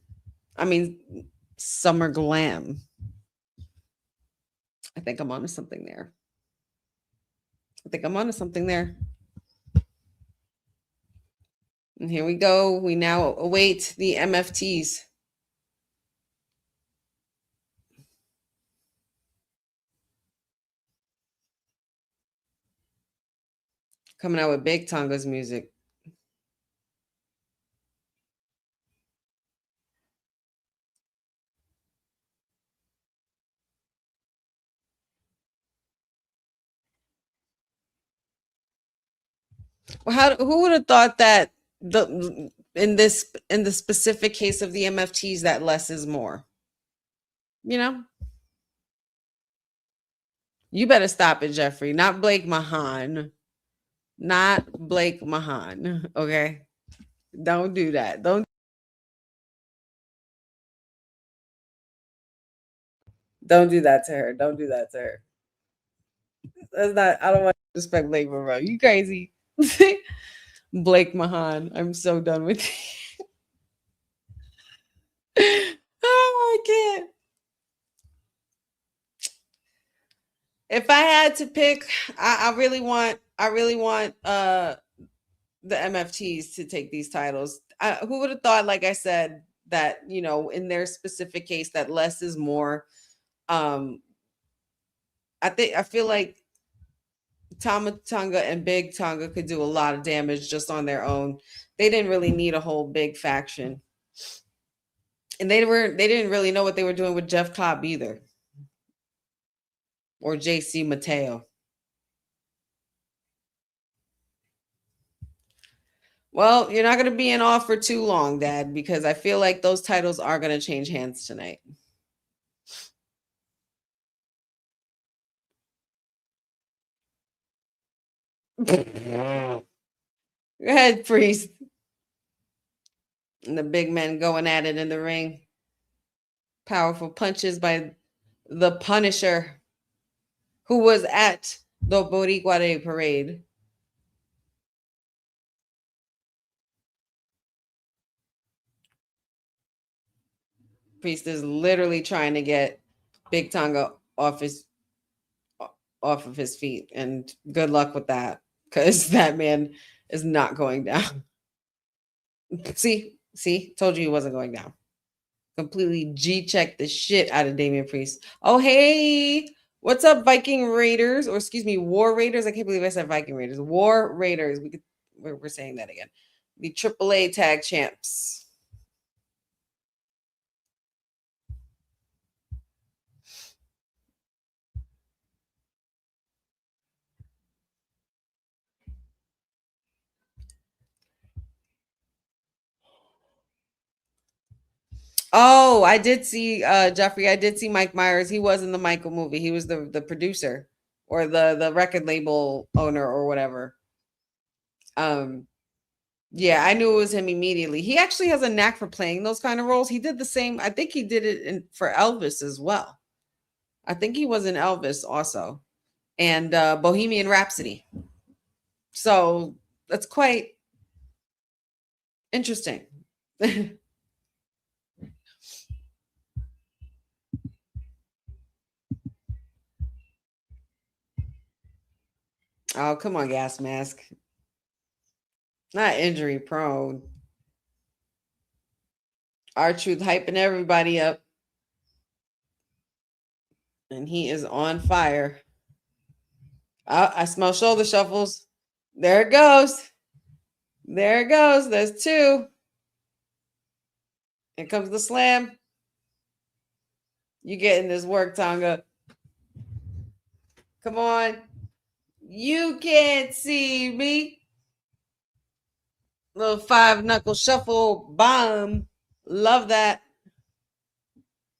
I mean, Summer Glam. I think I'm onto something there. And here we go. We now await the MFTs. Coming out with Big Tonga's music. Well, who would have thought that in the specific case of the MFTs that less is more? You know? You better stop it, Jeffrey. Not Blake Mahan. Not Blake Mahan. Okay? Don't do that. Don't do that to her. Don't do that to her. That's not. I don't want to respect Blake Monroe. You crazy? Blake Mahan. I'm so done with you. Oh, I can't. If I had to pick, I really want the MFTs to take these titles. Who would have thought, like I said, that in their specific case that less is more. I feel like Tama Tonga and Big Tonga could do a lot of damage just on their own. They didn't really need a whole big faction. And they didn't really know what they were doing with Jeff Cobb either. Or JC Mateo. Well, you're not going to be in off for too long, Dad, because I feel like those titles are going to change hands tonight. Go ahead, Priest. And the big men going at it in the ring. Powerful punches by the Punisher, who was at the Boricua Day parade. Priest is literally trying to get Big Tonga off of his feet, and good luck with that, because that man is not going down. See, told you he wasn't going down. Completely G-checked the shit out of Damian Priest. Oh, hey, what's up, Viking Raiders? Or excuse me, War Raiders. I can't believe I said Viking Raiders. War Raiders. We're saying that again. The AAA tag champs. Oh, I did see Jeffrey. I did see Mike Myers. He was in the Michael movie. He was the producer or the record label owner or whatever. Um, yeah, I knew it was him immediately. He actually has a knack for playing those kind of roles. He did the same. I think he did it for Elvis as well. I think he was in Elvis also, and Bohemian Rhapsody. So that's quite interesting. Oh, come on, gas mask. Not injury prone. R-Truth hyping everybody up. And he is on fire. I smell shoulder shuffles. There it goes. There it goes. There's two. Here comes the slam. You getting this work, Tonga. Come on. You can't see me. Little 5-knuckle shuffle bomb. Love that.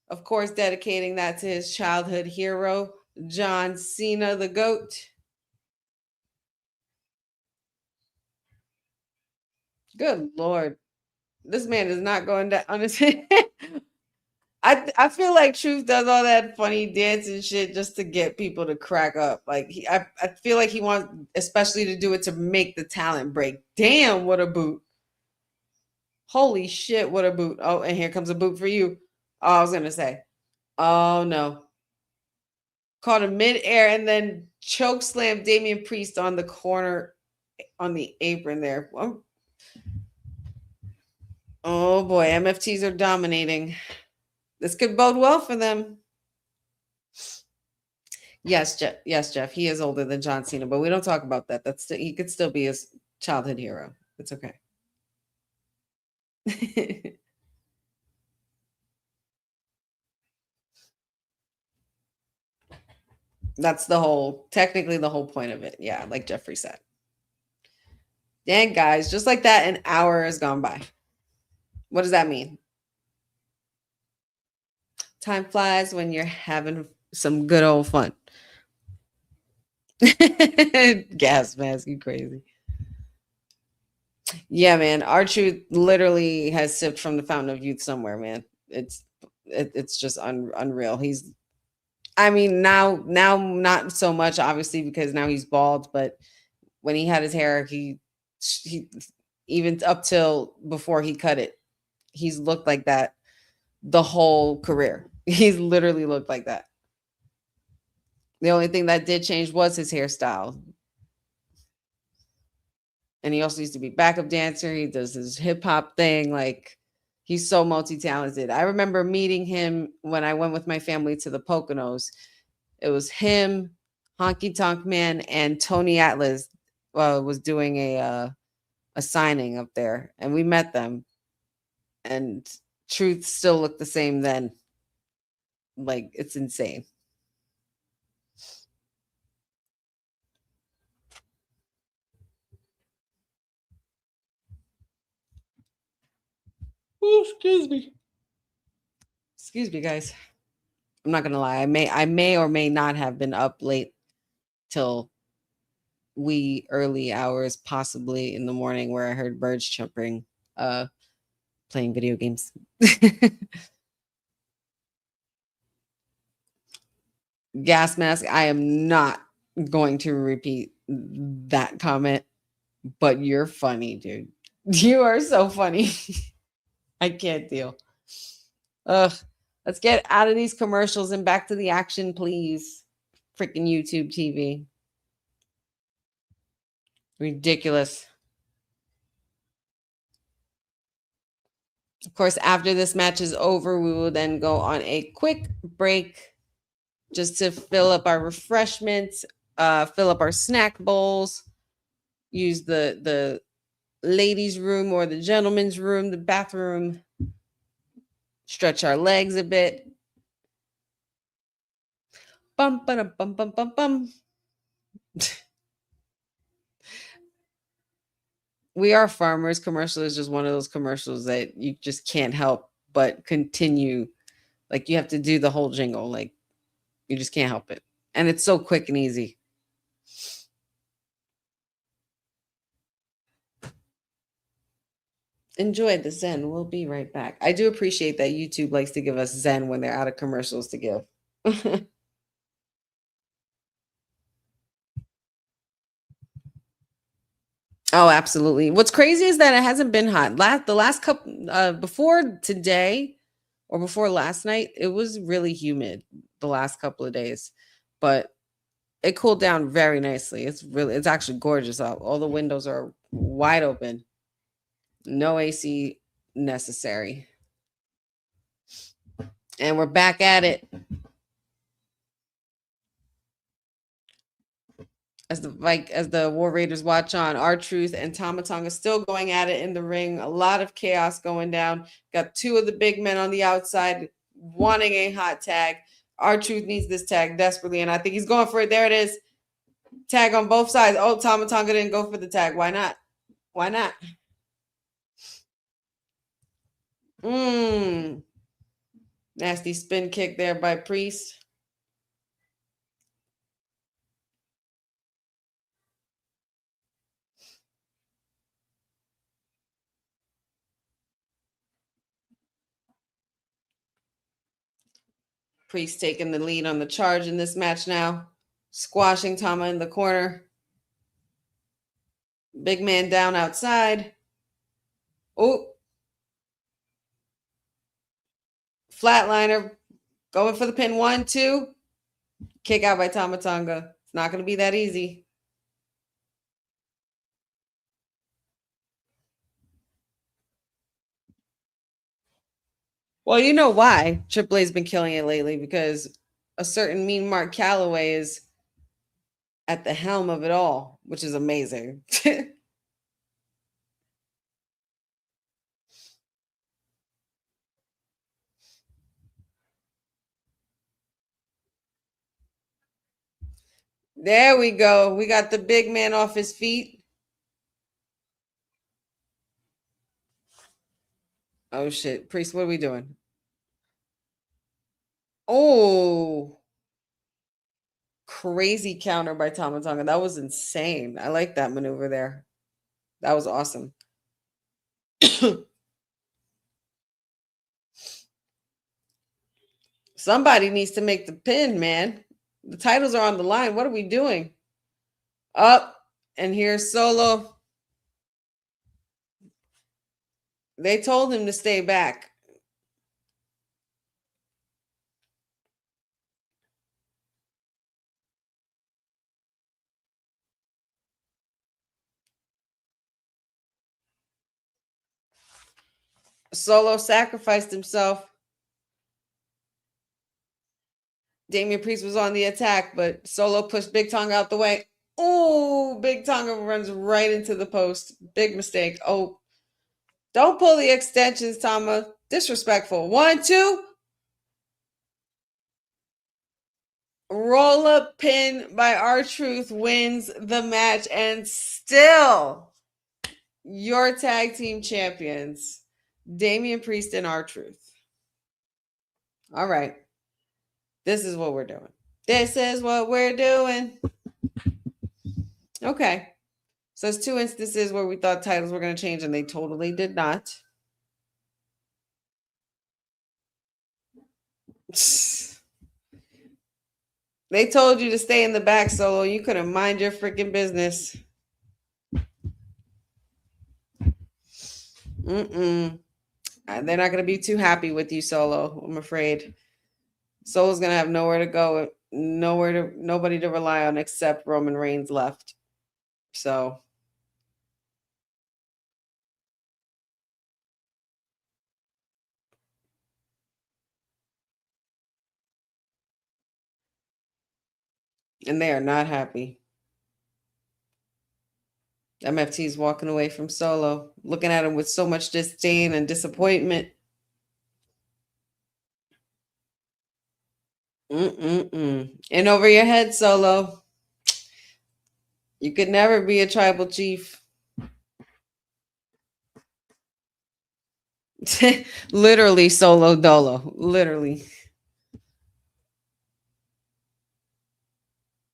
Of course, dedicating that to his childhood hero, John Cena, the GOAT. Good Lord. This man is not going down on his head. I feel like Truth does all that funny dancing shit just to get people to crack up. Like I feel like he wants especially to do it to make the talent break. Damn, what a boot. Holy shit, what a boot. Oh, and here comes a boot for you. Oh, I was gonna say. Oh no. Caught him mid-air and then choke slam Damian Priest on the corner on the apron there. Oh boy, MFTs are dominating. This could bode well for them. Yes, Jeff. Yes, Jeff. He is older than John Cena, but we don't talk about that. He could still be his childhood hero. It's okay. That's technically the whole point of it. Yeah, like Jeffrey said. Dang, guys, just like that, an hour has gone by. What does that mean? Time flies when you're having some good old fun. Gas mask, you crazy. Yeah, man. R-Truth literally has sipped from the fountain of youth somewhere, man. It's just unreal. I mean, now not so much, obviously, because now he's bald, but when he had his hair, he even up till before he cut it, he's looked like that the whole career. He's literally looked like that. The only thing that did change was his hairstyle. And he also used to be backup dancer. He does his hip hop thing. Like, he's so multi-talented. I remember meeting him when I went with my family to the Poconos. It was him, Honky Tonk Man, and Tony Atlas was doing a signing up there, and we met them. And Truth still looked the same then. Like, it's insane. Oh, excuse me. Excuse me, guys. I'm not gonna lie. I may or may not have been up late till wee early hours, possibly in the morning, where I heard birds chirping, playing video games. Gas mask. I am not going to repeat that comment, but you're funny, dude. You are so funny. I can't deal. Ugh. Let's get out of these commercials and back to the action, please. Freaking YouTube TV. Ridiculous. Of course, after this match is over, we will then go on a quick break just to fill up our refreshments, fill up our snack bowls, use the ladies' room or the gentleman's room, the bathroom, stretch our legs a bit. Bum, bum, bum, bum, bum, bum. We are farmers. Commercial is just one of those commercials that you just can't help but continue. Like you have to do the whole jingle. Like you just can't help it. And it's so quick and easy. Enjoy the Zen. We'll be right back. I do appreciate that YouTube likes to give us Zen when they're out of commercials to give. Oh, absolutely. What's crazy is that it hasn't been hot. The last couple before today or before last night, it was really humid the last couple of days. But it cooled down very nicely. It's actually gorgeous out. All the windows are wide open. No AC necessary. And we're back at it. As the War Raiders watch on, R-Truth and Tama Tonga still going at it in the ring. A lot of chaos going down. Got two of the big men on the outside wanting a hot tag. R-Truth needs this tag desperately, and I think he's going for it. There it is. Tag on both sides. Oh, Tama Tonga didn't go for the tag. Why not? Why not? Nasty spin kick there by Priest. Priest taking the lead on the charge in this match now. Squashing Tama in the corner. Big man down outside. Oh. Flatliner. Going for the pin. 1, 2. Kick out by Tama Tonga. It's not going to be that easy. Well, you know why Triple A's been killing it lately, because a certain mean Mark Calloway is at the helm of it all, which is amazing. There we go. We got the big man off his feet. Oh, shit. Priest, what are we doing? Oh. Crazy counter by Tama Tonga. That was insane. I like that maneuver there. That was awesome. Somebody needs to make the pin, man. The titles are on the line. What are we doing? Up, and here's Solo. They told him to stay back. Solo sacrificed himself. Damian Priest was on the attack, but Solo pushed Big Tonga out the way. Oh, Big Tonga runs right into the post. Big mistake. Oh, don't pull the extensions, Tama. Disrespectful. 1, 2. Roll up pin by R-Truth wins the match, and still your tag team champions, Damian Priest and R-Truth. All right. This is what we're doing. This is what we're doing. Okay. So it's 2 instances where we thought titles were going to change, and they totally did not. They told you to stay in the back, Solo. You couldn't mind your freaking business. They're not going to be too happy with you, Solo, I'm afraid. Solo's going to have nowhere to go, nobody to rely on except Roman Reigns left. So and they are not happy. MFT is walking away from Solo, looking at him with so much disdain and disappointment. In over your head, Solo. You could never be a tribal chief. Literally solo dolo. Literally.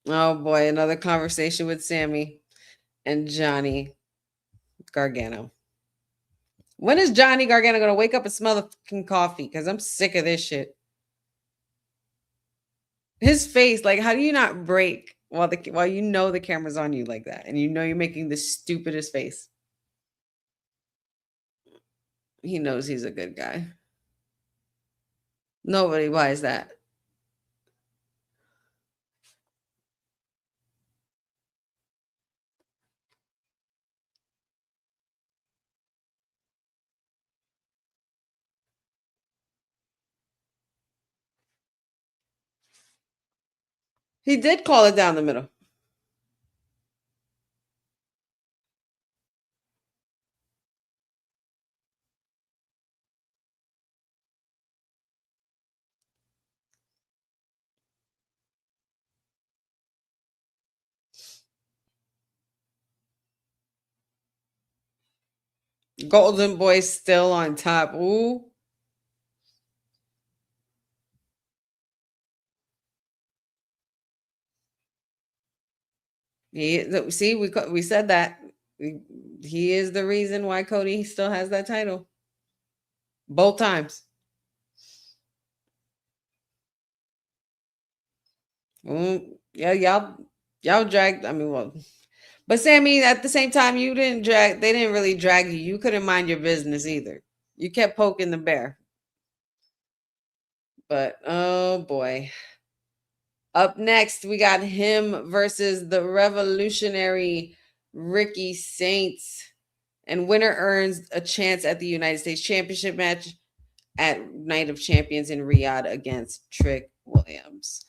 Oh boy, another conversation with Sammy and Johnny Gargano. When is Johnny Gargano going to wake up and smell the fucking coffee? Because I'm sick of this shit. His face, like, how do you not break while you know the camera's on you like that, and you know you're making the stupidest face? He knows he's a good guy. Nobody buys that. He did call it down the middle. Golden Boy still on top. Ooh. See, we said that. He is the reason why Cody still has that title. Both times. Yeah, y'all dragged. I mean, well, but Sammy, at the same time, you didn't drag. They didn't really drag you. You couldn't mind your business either. You kept poking the bear. But oh boy. Up next, we got him versus the revolutionary Ricky Saints. And winner earns a chance at the United States Championship match at Night of Champions in Riyadh against Trick Williams.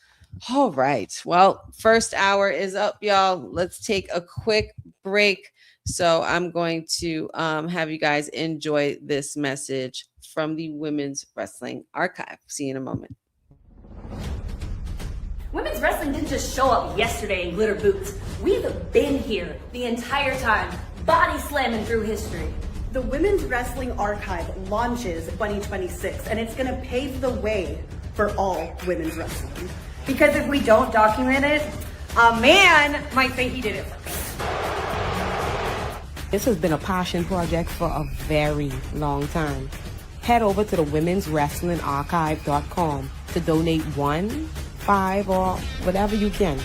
All right. Well, first hour is up, y'all. Let's take a quick break. So I'm going to have you guys enjoy this message from the Women's Wrestling Archive. See you in a moment. Women's wrestling didn't just show up yesterday in glitter boots. We've been here the entire time, body slamming through history. The Women's Wrestling Archive launches 2026, and it's going to pave the way for all women's wrestling. Because if we don't document it, a man might think he did it first. This has been a passion project for a very long time. Head over to the womenswrestlingarchive.com to donate 1, 5, or whatever you can.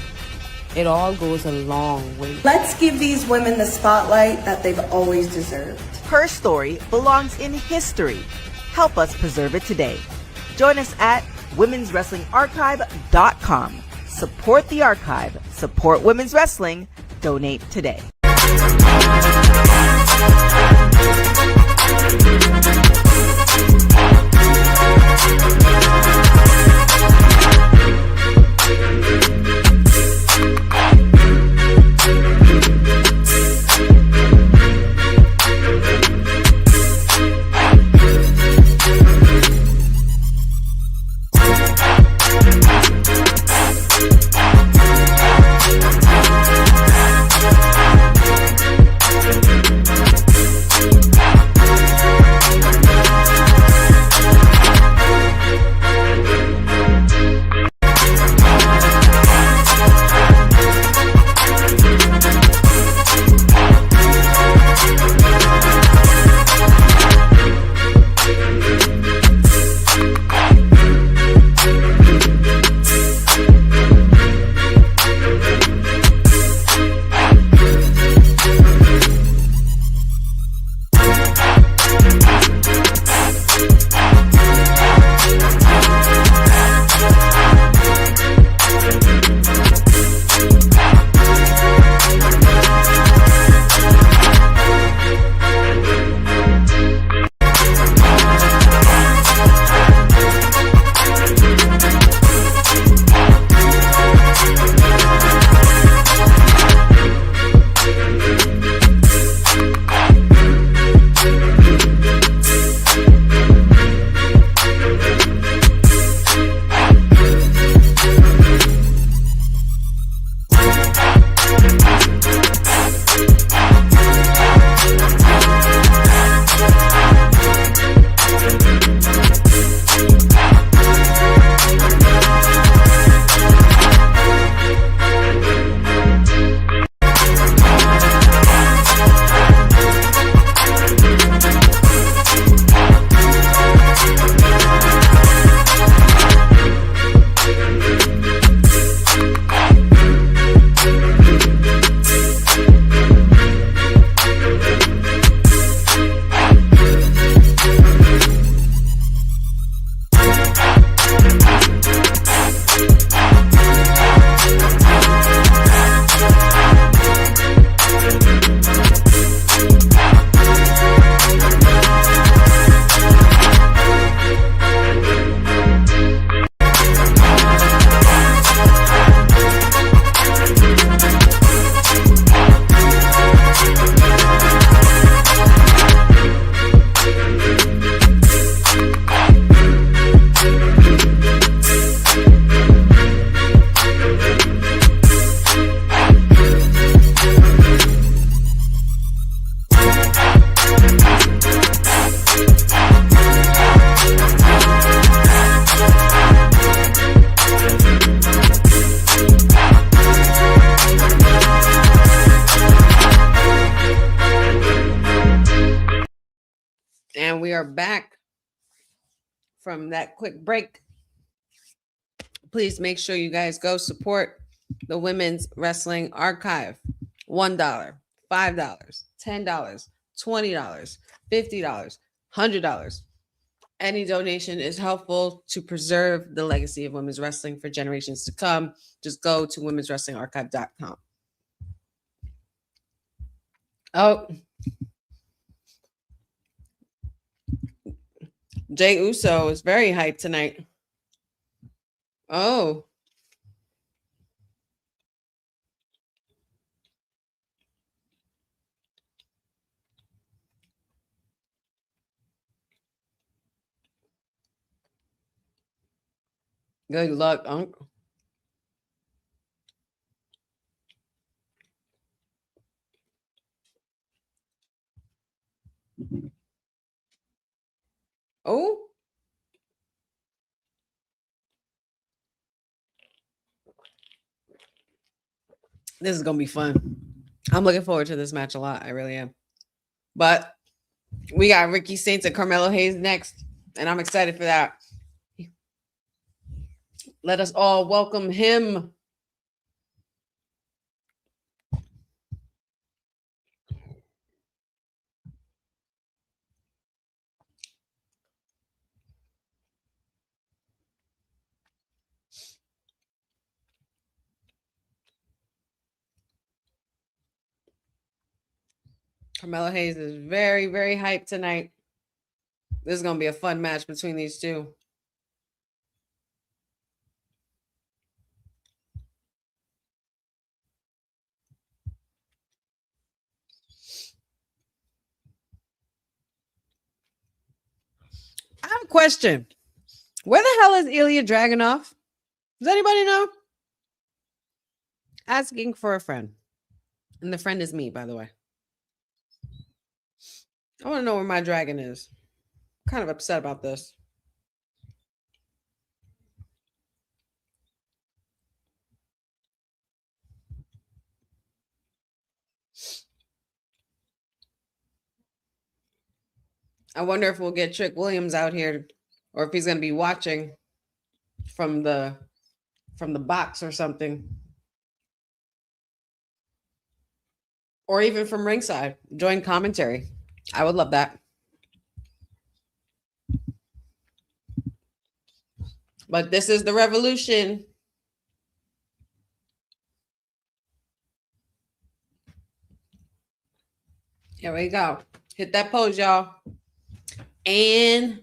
It all goes a long way. Let's give these women the spotlight that they've always deserved. Her story belongs in history. Help us preserve it today. Join us at womenswrestlingarchive.com. Support the archive. Support women's wrestling. Donate today. are back from that quick break. Please make sure you guys go support the Women's Wrestling Archive. $1, $5, $10, $20, $50, $100. Any donation is helpful to preserve the legacy of women's wrestling for generations to come. Just go to womenswrestlingarchive.com. Oh, Jay Uso is very hyped tonight. Oh. Good luck, Uncle. Oh. This is going to be fun. I'm looking forward to this match a lot. I really am. But we got Ricky Saints and Carmelo Hayes next, and I'm excited for that. Let us all welcome him. Carmelo Hayes is very, very hyped tonight. This is going to be a fun match between these two. I have a question. Where the hell is Ilya Dragunov? Does anybody know? Asking for a friend. And the friend is me, by the way. I want to know where my dragon is. I'm kind of upset about this. I wonder if we'll get Trick Williams out here, or if he's going to be watching from the box or something, or even from ringside. Join commentary. I would love that. But this is the revolution. Here we go. Hit that pose, y'all. And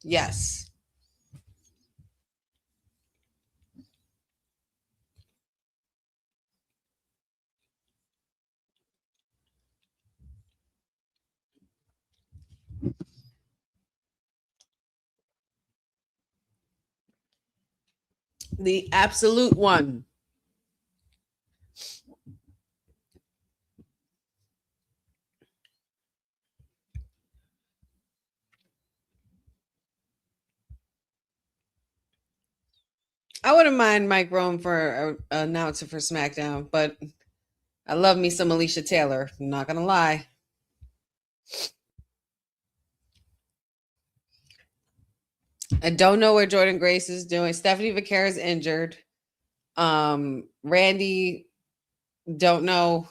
yes. The absolute one. I wouldn't mind Mike Rome for an announcer for SmackDown, but I love me some Alicia Taylor. I'm not gonna lie. I don't know where Jordan Grace is doing. Stephanie Vaquera is injured. Randy, don't know.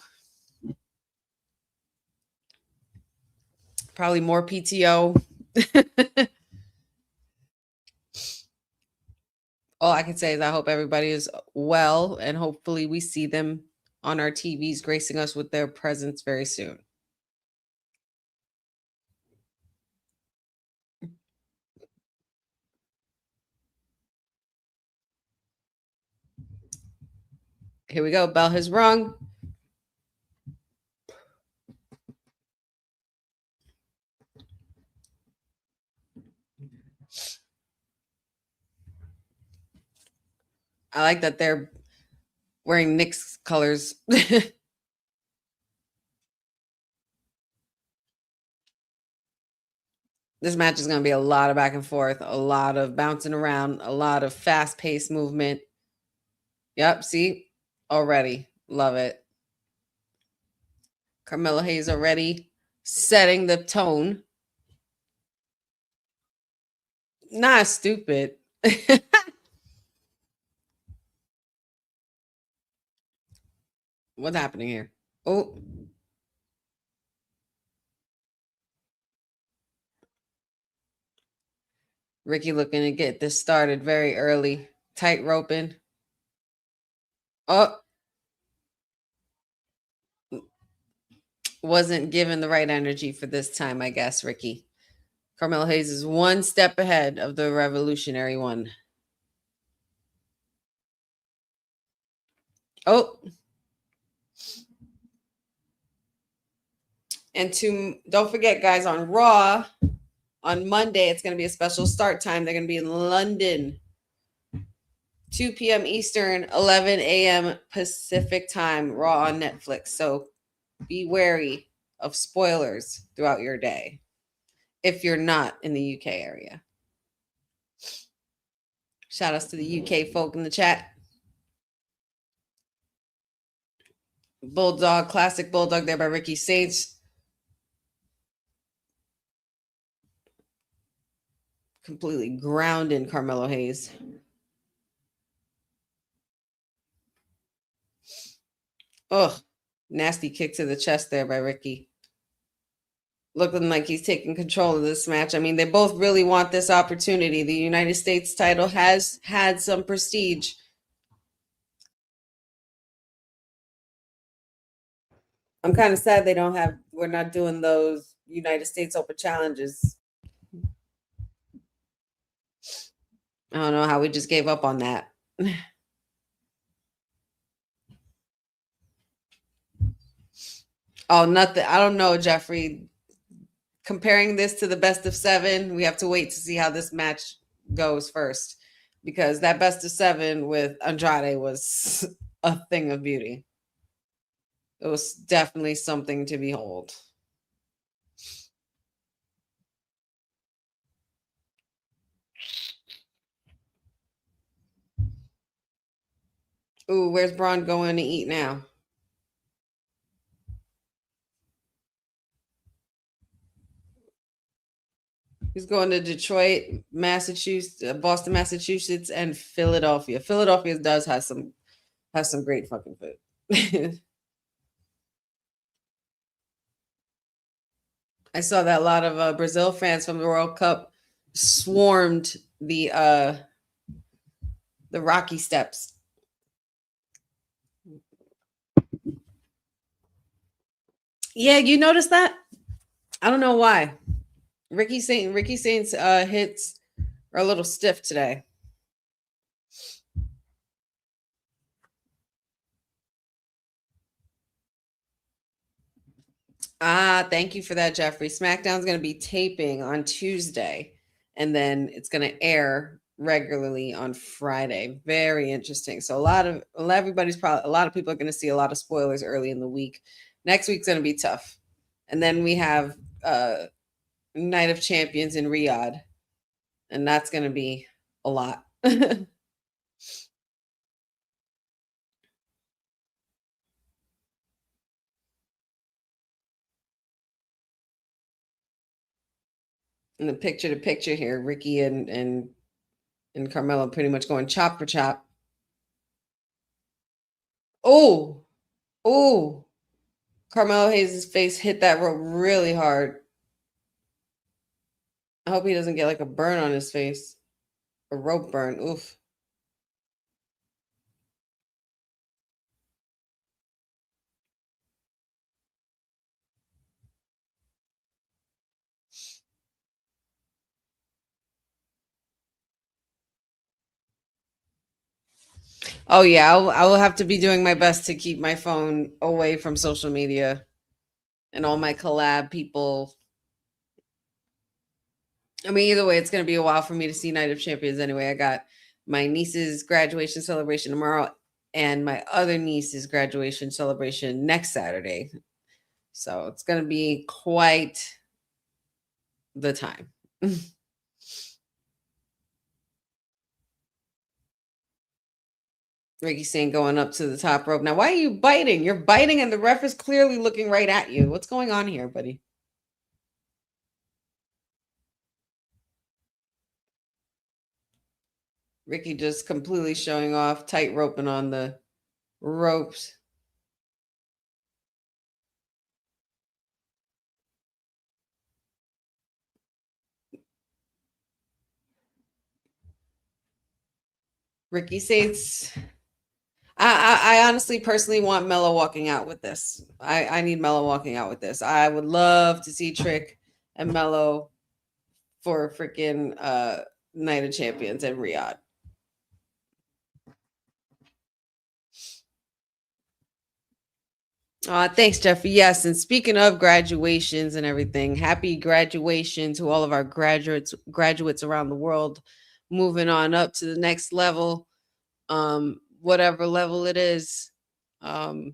Probably more PTO. All I can say is I hope everybody is well, and hopefully we see them on our TVs gracing us with their presence very soon. Here we go. Bell has rung. I like that they're wearing Knicks colors. This match is going to be a lot of back and forth, a lot of bouncing around, a lot of fast-paced movement. Yep, see? Already. Love it. Carmelo Hayes already setting the tone. Not stupid. What's happening here? Oh. Ricky looking to get this started very early. Tight roping. Oh. Wasn't given the right energy for this time, I guess, Ricky. Carmelo Hayes is one step ahead of the Revolutionary One. Oh. And don't forget, guys, on Raw, on Monday, it's going to be a special start time. They're going to be in London. 2 p.m. Eastern, 11 a.m. Pacific time, Raw on Netflix. So be wary of spoilers throughout your day if you're not in the UK area. Shout outs to the UK folk in the chat. Bulldog, classic Bulldog there by Ricky Saints. Completely grounded Carmelo Hayes. Oh, nasty kick to the chest there by Ricky. Looking like he's taking control of this match. I mean, they both really want this opportunity. The United States title has had some prestige. I'm kind of sad we're not doing those United States Open challenges. I don't know how we just gave up on that. Oh, nothing. I don't know, Jeffrey. Comparing this to the best of 7, we have to wait to see how this match goes first, because that best of 7 with Andrade was a thing of beauty. It was definitely something to behold. Ooh, where's Braun going to eat now? He's going to Detroit, Massachusetts, Boston, Massachusetts, and Philadelphia. Philadelphia does have some great fucking food. I saw that a lot of Brazil fans from the World Cup swarmed the Rocky Steps. Yeah, you noticed that? I don't know why. Ricky Saints hits are a little stiff today. Thank you for that, Jeffrey. SmackDown's going to be taping on Tuesday, and then it's going to air regularly on Friday. Very interesting. So a lot of people are going to see a lot of spoilers early in the week. Next week's going to be tough. And then we have Night of Champions in Riyadh, and that's going to be a lot. In the picture here, Ricky and Carmelo pretty much going chop for chop. Oh, Carmelo Hayes' face hit that rope really hard. I hope he doesn't get like a burn on his face. A rope burn. Oof. Oh yeah, I will have to be doing my best to keep my phone away from social media and all my collab people. I mean, either way, it's going to be a while for me to see Night of Champions anyway. I got my niece's graduation celebration tomorrow and my other niece's graduation celebration next Saturday. So it's going to be quite the time. Ricky saying going up to the top rope. Now, why are you biting? You're biting and the ref is clearly looking right at you. What's going on here, buddy? Ricky just completely showing off, tight roping on the ropes. Ricky Saints. I honestly personally want Mello walking out with this. I need Mello walking out with this. I would love to see Trick and Mello for freaking Night of Champions in Riyadh. Thanks, Jeffrey. Yes, and speaking of graduations and everything, happy graduation to all of our graduates around the world, moving on up to the next level, whatever level it is, because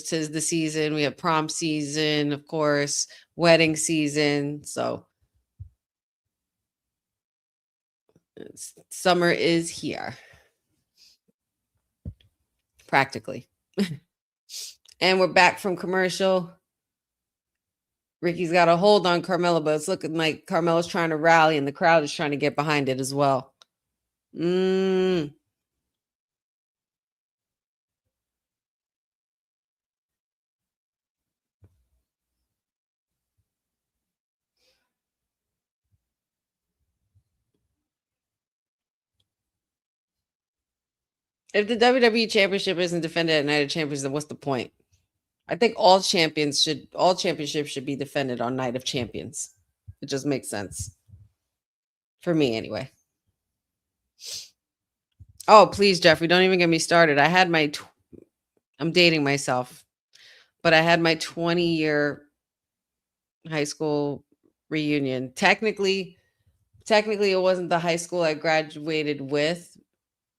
'tis the season. We have prom season, of course, wedding season. So summer is here, practically. And we're back from commercial. Ricky's got a hold on Carmella, but it's looking like Carmella's trying to rally and the crowd is trying to get behind it as well. If the WWE Championship isn't defended at Night of Champions, then what's the point? I think all championships should be defended on Night of Champions. It just makes sense. For me, anyway. Oh, please, Jeffrey, don't even get me started. I had my, I'm dating myself, but I had my 20-year high school reunion. Technically, it wasn't the high school I graduated with.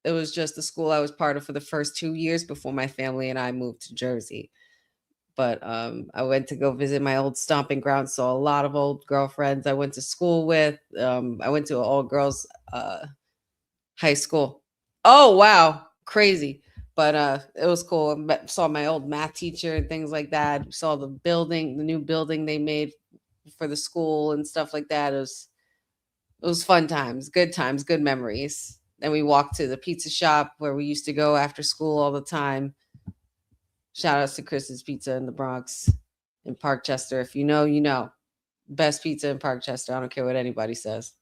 It was just the school I was part of for the first 2 years before my family and I moved to Jersey. But I went to go visit my old stomping ground, saw a lot of old girlfriends I went to school with. I went to an all-girls high school. Oh, wow. Crazy. But it was cool. I saw my old math teacher and things like that. Saw the building, the new building they made for the school and stuff like that. It was fun times, good memories. Then we walked to the pizza shop where we used to go after school all the time. Shout outs to Chris's Pizza in the Bronx, in Parkchester. If you know, you know. Best pizza in Parkchester. I don't care what anybody says.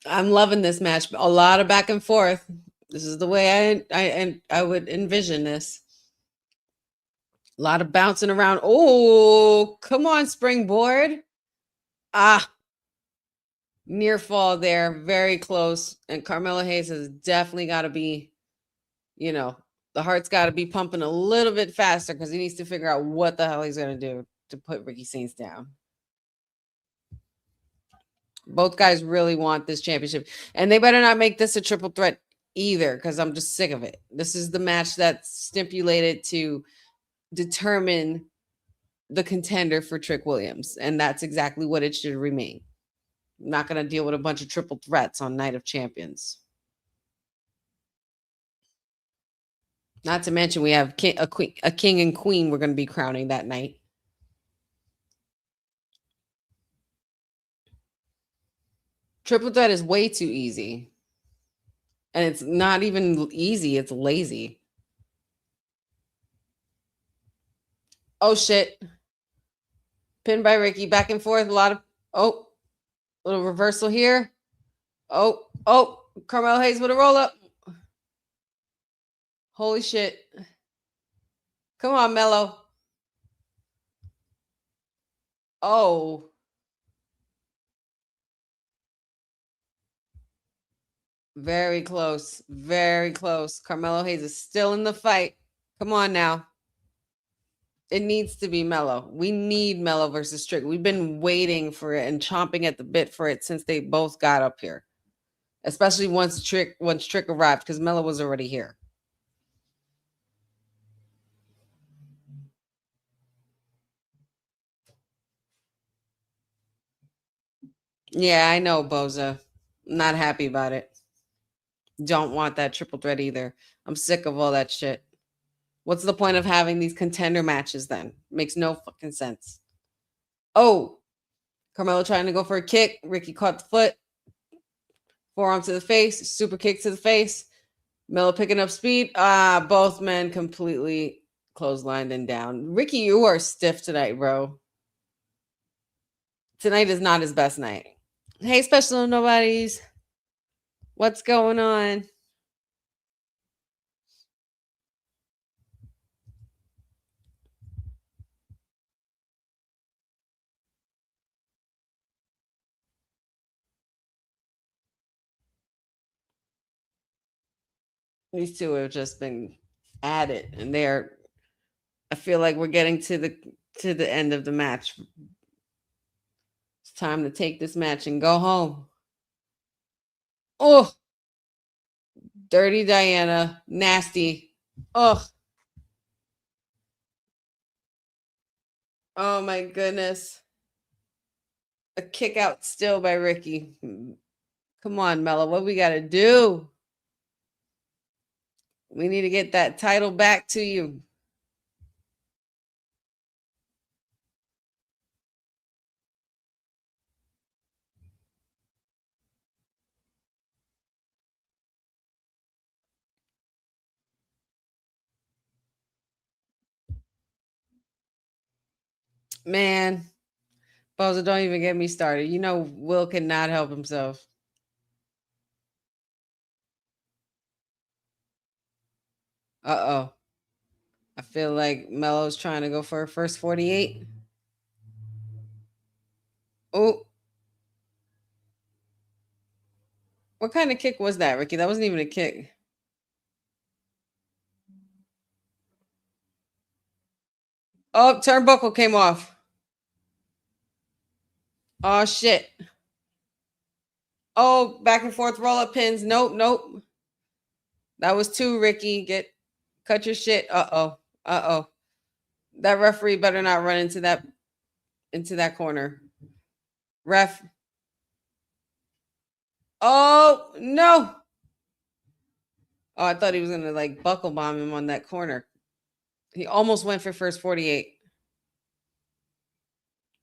I'm loving this match. A lot of back and forth. This is the way I would envision this. A lot of bouncing around. Oh, come on, springboard. Near fall there. Very close. And Carmelo Hayes has definitely got to be, the heart's got to be pumping a little bit faster because he needs to figure out what the hell he's going to do to put Ricky Saints down. Both guys really want this championship. And they better not make this a triple threat either because I'm just sick of it. This is the match that's stipulated to determine the contender for Trick Williams. And that's exactly what it should remain. I'm not going to deal with a bunch of triple threats on Night of Champions. Not to mention we have a king and queen we're going to be crowning that night. Triple threat is way too easy. And it's not even easy, it's lazy. Oh, shit. Pinned by Ricky. Back and forth. A lot of... little reversal here. Carmelo Hayes with a roll up. Holy shit. Come on, Mello. Oh. Very close. Very close. Carmelo Hayes is still in the fight. Come on now. It needs to be Mello. We need Mello versus Trick. We've been waiting for it and chomping at the bit for it since they both got up here. Especially once Trick arrived, because Mello was already here. Yeah, I know, Boza. Not happy about it. Don't want that triple threat either. I'm sick of all that shit. What's the point of having these contender matches then? Makes no fucking sense. Oh, Carmelo trying to go for a kick. Ricky caught the foot. Forearm to the face. Super kick to the face. Melo picking up speed. Both men completely clotheslined and down. Ricky, you are stiff tonight, bro. Tonight is not his best night. Hey, special nobodies. What's going on? These two have just been at it, and I feel like we're getting to the end of the match. It's time to take this match and go home. Oh, Dirty Diana, nasty. Oh, oh my goodness. A kick out still by Ricky. Come on, Melo. What we got to do? We need to get that title back to you. Man, Boza, don't even get me started. You know Will cannot help himself. Uh-oh. I feel like Melo's trying to go for a first 48. Oh. What kind of kick was that, Ricky? That wasn't even a kick. Oh, turnbuckle came off. Oh, shit. Oh, back and forth roll-up pins. Nope, nope. That was two, Ricky. Cut your shit. Uh-oh. Uh-oh. That referee better not run into that corner. Ref. Oh, no. Oh, I thought he was going to like buckle bomb him on that corner. He almost went for first 48.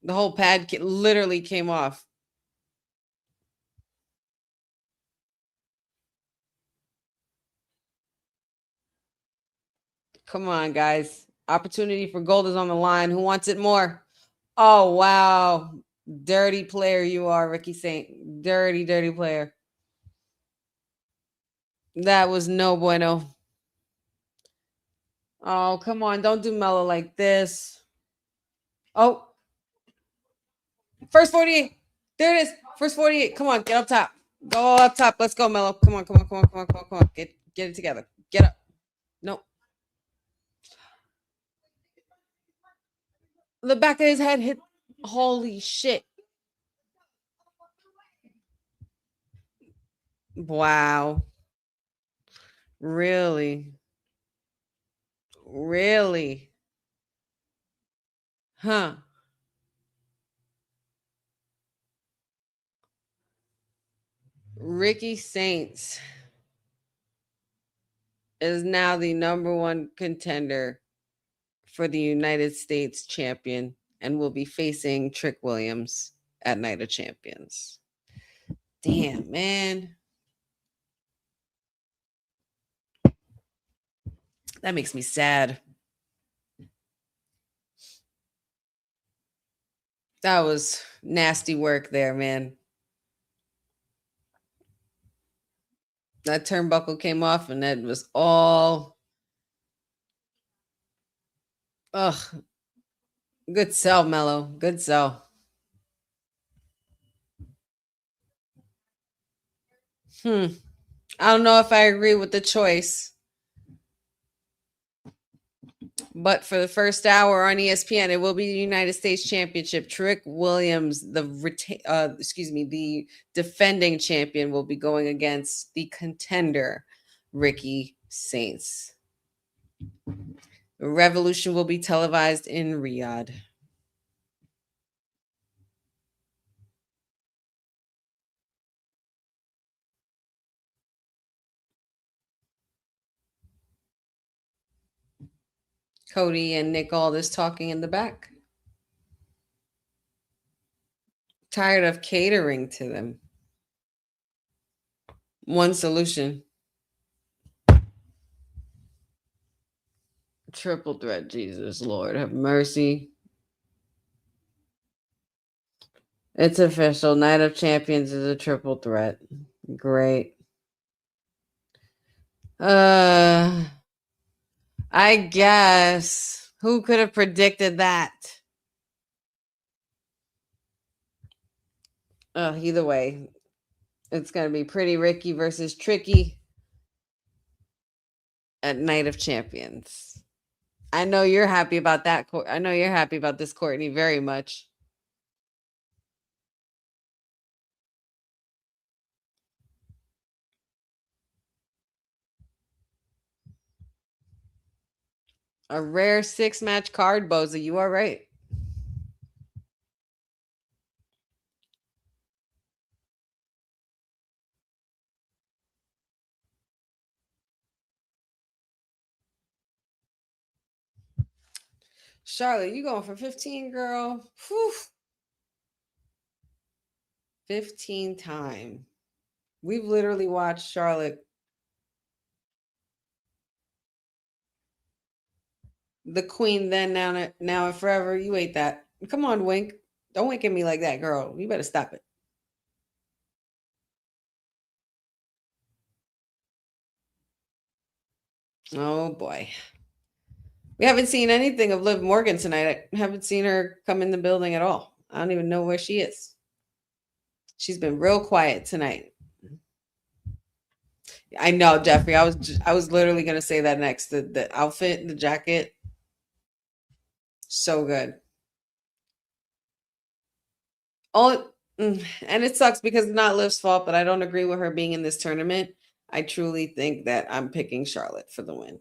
The whole pad literally came off. Come on, guys. Opportunity for gold is on the line. Who wants it more? Oh, wow. Dirty player you are, Ricky Saint. Dirty, dirty player. That was no bueno. Oh, come on. Don't do Melo like this. Oh. First 48. There it is. First 48. Come on. Get up top. Go up top. Let's go, Melo. Come on, come on, come on, come on, come on, come on. Get it together. Get up. Nope. The back of his head hit. Holy shit. Wow. Really? Really? Huh. Ricky Saints is now the number one contender for the United States champion and will be facing Trick Williams at Night of Champions. Damn, man. That makes me sad. That was nasty work there, man. That turnbuckle came off and that was all. Ugh. Good sell, Melo. Good sell. I don't know if I agree with the choice. But for the first hour on ESPN, it will be the United States Championship. Trick Williams, the defending champion, will be going against the contender, Ricky Saints. The Revolution will be televised in Riyadh. Cody and Nick all this talking in the back. Tired of catering to them. One solution. Triple threat, Jesus, Lord, have mercy. It's official. Night of Champions is a triple threat. Great. I guess. Who could have predicted that? Either way, it's going to be Pretty Ricky versus Tricky at Night of Champions. I know you're happy about that. I know you're happy about this, Courtney, very much. A rare 6-match card, Boza. You are right. Charlotte, you going for 15, girl? Whew. 15 time. We've literally watched Charlotte, the queen, then, now and forever. You ate that. Come on, Wink. Don't wink at me like that, girl. You better stop it. Oh, boy. We haven't seen anything of Liv Morgan tonight. I haven't seen her come in the building at all. I don't even know where she is. She's been real quiet tonight. I know, Jeffrey. I was literally going to say that next. The outfit, the jacket, so good. And it sucks because it's not Liv's fault, but I don't agree with her being in this tournament. I truly think that I'm picking Charlotte for the win.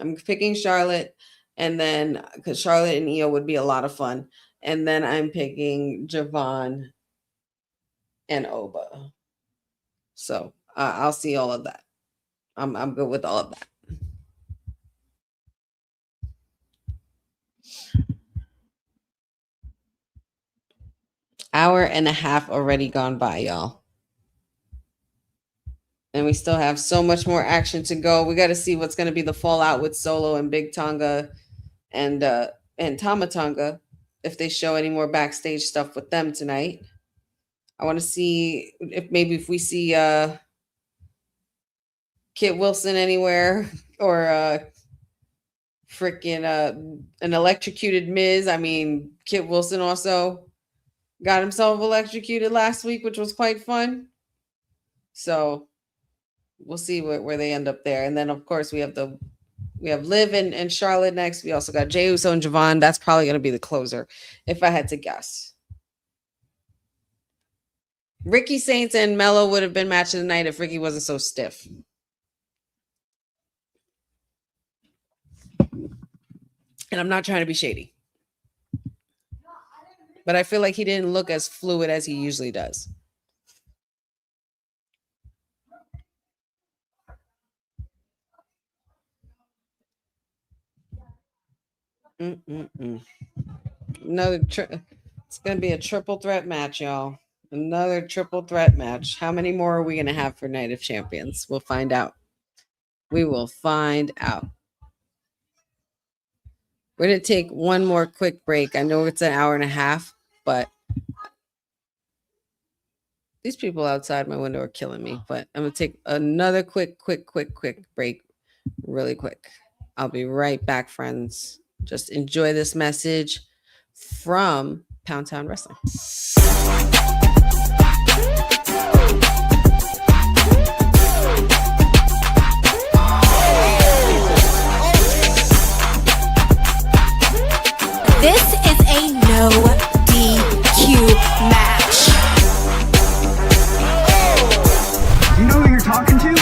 I'm picking Charlotte, and then because Charlotte and Io would be a lot of fun, and then I'm picking Javon and Oba. So I'll see all of that. I'm good with all of that. Hour and a half already gone by, y'all. And we still have so much more action to go. We got to see what's going to be the fallout with Solo and Big Tonga and Tama Tonga, if they show any more backstage stuff with them tonight. I want to see if we see Kit Wilson anywhere, or freaking an electrocuted Miz. I mean, Kit Wilson also got himself electrocuted last week, which was quite fun. So we'll see where they end up there. And then, of course, we have Liv and Charlotte next. We also got Jey Uso and Javon. That's probably going to be the closer, if I had to guess. Ricky Saints and Mello would have been match of the night if Ricky wasn't so stiff. And I'm not trying to be shady, but I feel like he didn't look as fluid as he usually does. It's going to be a triple threat match, y'all. Another triple threat match. How many more are we going to have for Night of Champions? We'll find out. We will find out. We're going to take one more quick break. I know it's an hour and a half, but these people outside my window are killing me. But I'm going to take another quick break really quick. I'll be right back, friends. Just enjoy this message from Pound Town Wrestling. This is a no DQ match. You know who you're talking to?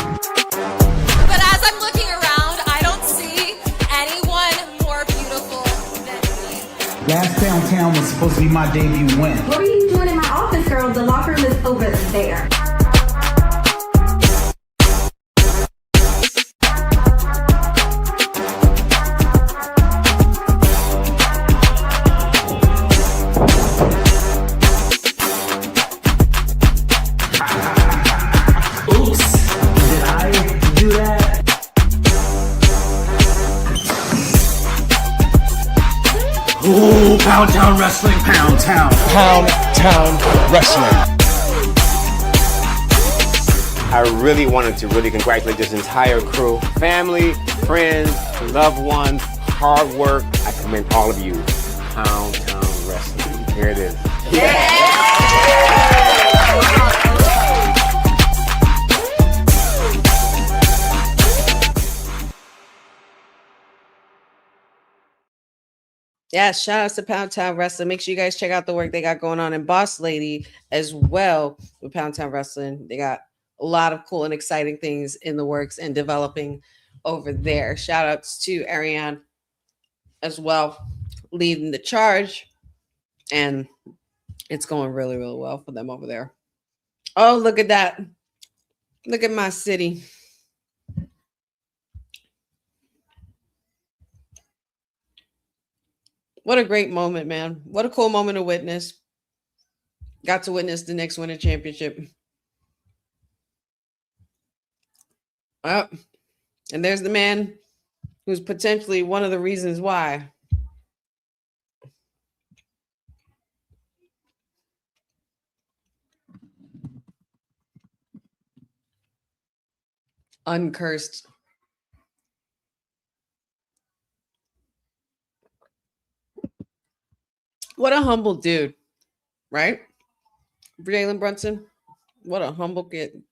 But as I'm looking around, I don't see anyone more beautiful than me. Last Downtown was supposed to be my debut win. What are you doing in my office, girl? The locker room is over there. Pound Town Wrestling. Pound Town. Pound Town Wrestling. I really wanted to congratulate this entire crew, family, friends, loved ones, hard work. I commend all of you. Pound Town Wrestling. Here it is. Yeah, shout out to Pound Town Wrestling. Make sure you guys check out the work they got going on in Boss Lady as well with Pound Town Wrestling. They got a lot of cool and exciting things in the works and developing over there. Shout outs to Ariane as well, leading the charge. And it's going really, really well for them over there. Oh, look at that. Look at my city. What a great moment, man. What a cool moment to witness. Got to witness the Knicks win a championship. Oh, and there's the man who's potentially one of the reasons why. Uncursed. What a humble dude, right? Jalen Brunson. What a humble kid.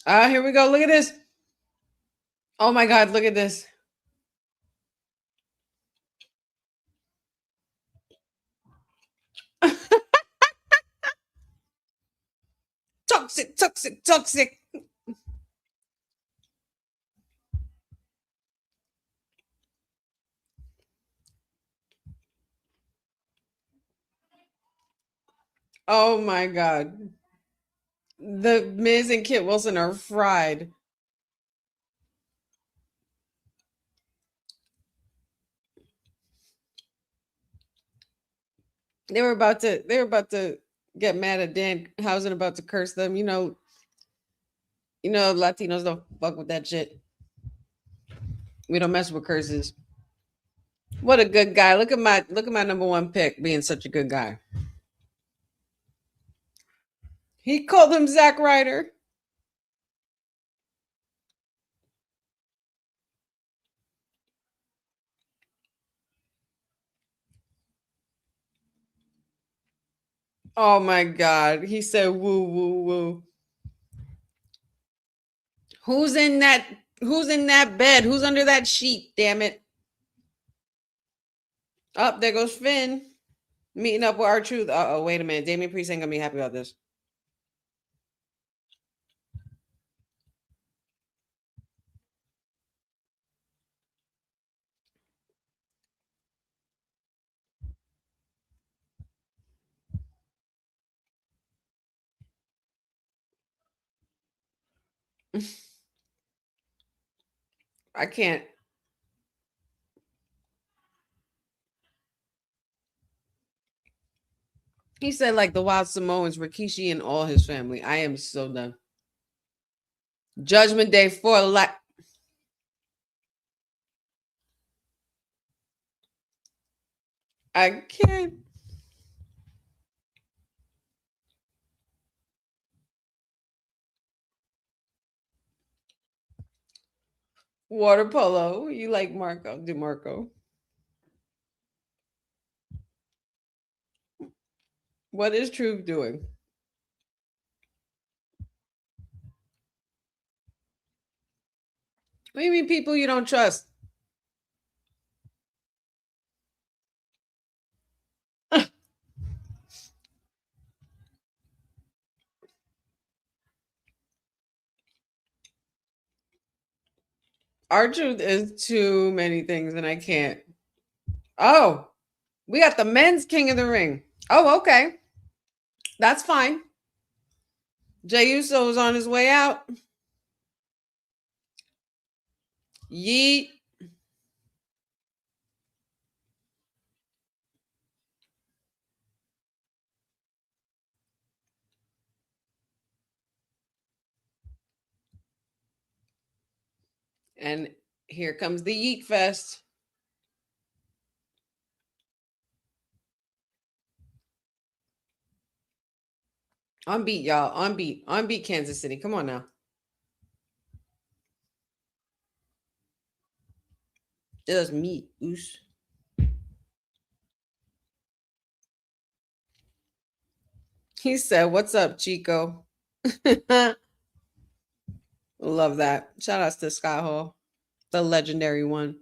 Here we go. Look at this. Oh my God, look at this. Toxic, toxic, toxic. Oh my God. The Miz and Kit Wilson are fried. They were about to get mad at Danhausen, about to curse them. You know, Latinos don't fuck with that shit. We don't mess with curses. What a good guy. Look at my number one pick being such a good guy. He called him Zack Ryder. Oh my God. He said woo woo woo. Who's in that bed? Who's under that sheet? Damn it. Oh, there goes Finn. Meeting up with R-Truth. Uh-oh, wait a minute. Damian Priest ain't gonna be happy about this. I can't. He said like the Wild Samoans, Rikishi and all his family. I am so done. Judgment Day for I can't. Water polo. You like Marco DeMarco. What is Truth doing? What do you mean people you don't trust? R-Truth is too many things and I can't. Oh, we got the men's King of the Ring. Oh, okay. That's fine. Jey Uso is on his way out. Yeet. And Here comes the Yeet Fest. On beat, y'all. On beat. On beat, Kansas City. Come on now. It was me. Oosh. He said, "What's up, Chico?" Love that. Shout outs to Scott Hall, the legendary one.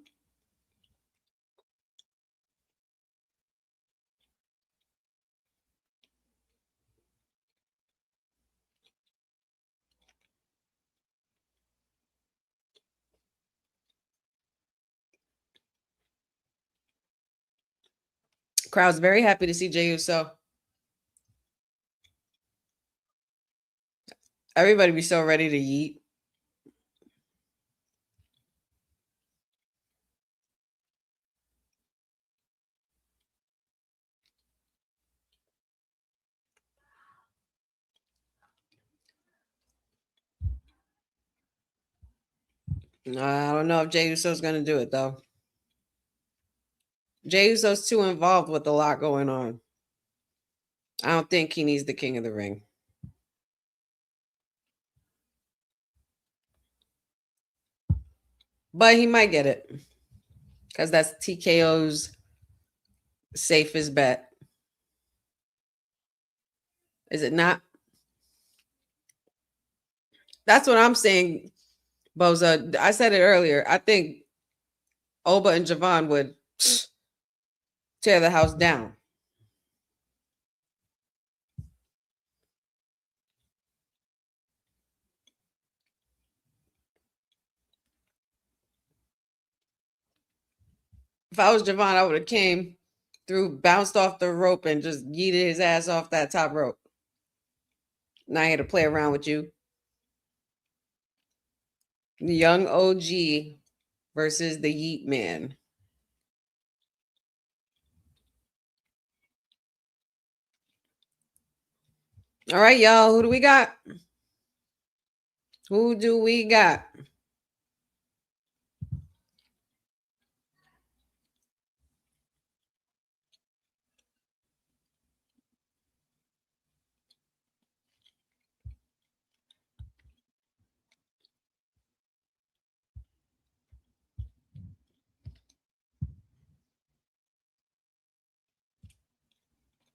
Crowd's very happy to see Jey Uso. Everybody be so ready to yeet. I don't know if Jey Uso's going to do it, though. Jey Uso's too involved with a lot going on. I don't think he needs the King of the Ring. But he might get it. Because that's TKO's safest bet. Is it not? That's what I'm saying, Boza. I said it earlier. I think Oba and Javon would tear the house down. If I was Javon, I would have came through, bounced off the rope, and just yeeted his ass off that top rope. Now I had to play around with you. Young OG versus the Yeet Man. All right, y'all. Who do we got? Who do we got?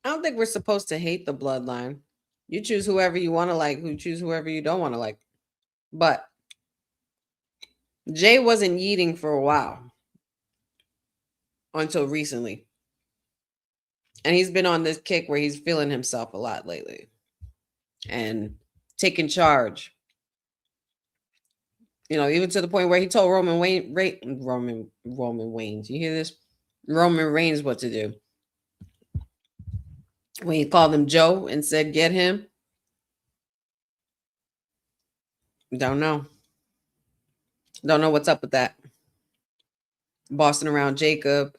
I don't think we're supposed to hate the bloodline. You choose whoever you want to like, who choose whoever you don't want to like. But Jay wasn't yeeting for a while until recently. And he's been on this kick where he's feeling himself a lot lately and taking charge. You know, even to the point where he told Roman Reigns, you hear this? Roman Reigns what to do. When he called him Joe and said, "Get him." Don't know. Don't know what's up with that. Bossing around Jacob.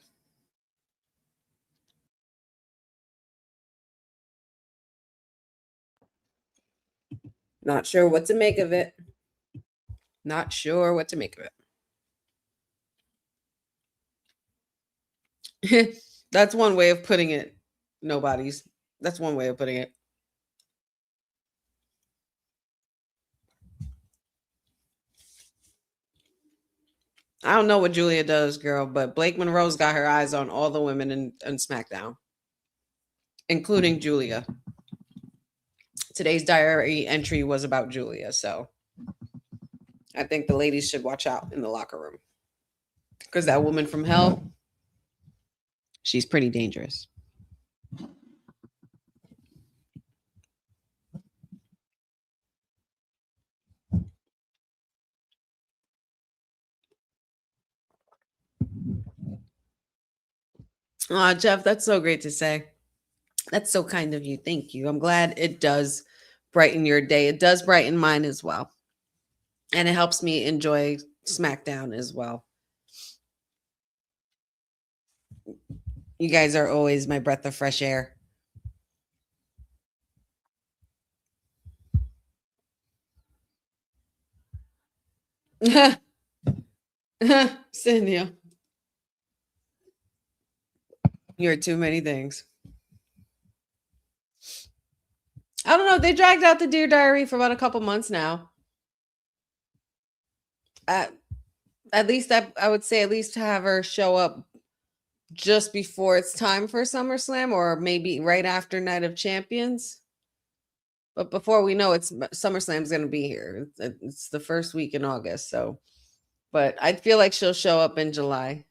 Not sure what to make of it. Not sure what to make of it. That's one way of putting it. Nobody's. That's one way of putting it. I don't know what Julia does, girl, but Blake Monroe's got her eyes on all the women in SmackDown, including Julia. Today's diary entry was about Julia, so I think the ladies should watch out in the locker room. Because that woman from hell, she's pretty dangerous. Jeff, that's so great to say. That's so kind of you. Thank you. I'm glad it does brighten your day. It does brighten mine as well. And it helps me enjoy SmackDown as well. You guys are always my breath of fresh air. Cynthia, you're too many things. I don't know. They dragged out the Dear Diary for about a couple months now. At least I would say at least have her show up just before it's time for SummerSlam, or maybe right after Night of Champions. But before we know, it's SummerSlam's going to be here. It's the first week in August. So, but I feel like she'll show up in July,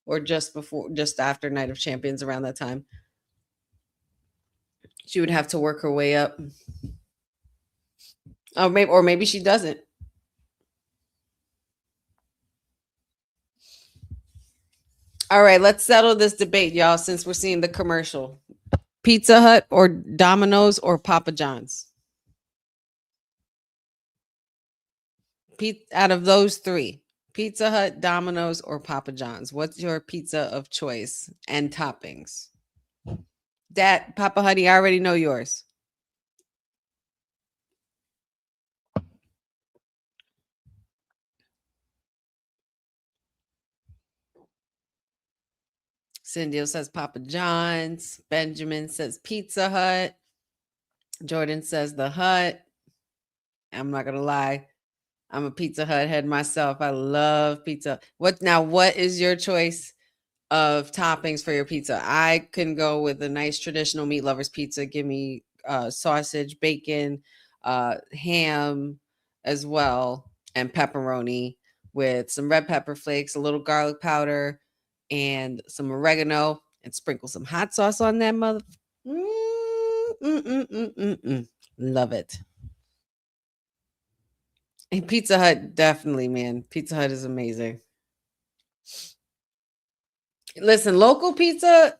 or just after Night of Champions, around that time. She would have to work her way up. Oh, maybe she doesn't. All right, let's settle this debate, y'all, since we're seeing the commercial. Pizza Hut or Domino's or Papa John's? Out of those three, Pizza Hut, Domino's, or Papa John's, what's your pizza of choice and toppings? That Papa Honey, I already know yours. Cindy says Papa John's. Benjamin says Pizza Hut. Jordan says the Hut. I'm not gonna lie, I'm a Pizza Hut head myself. I love pizza. What is your choice of toppings for your pizza? I can go with a nice traditional meat lovers pizza. Give me sausage, bacon, ham as well, and pepperoni with some red pepper flakes, a little garlic powder, and some oregano, and sprinkle some hot sauce on that mother. Love it. And Pizza Hut, definitely, man. Pizza Hut is amazing. Listen, local pizza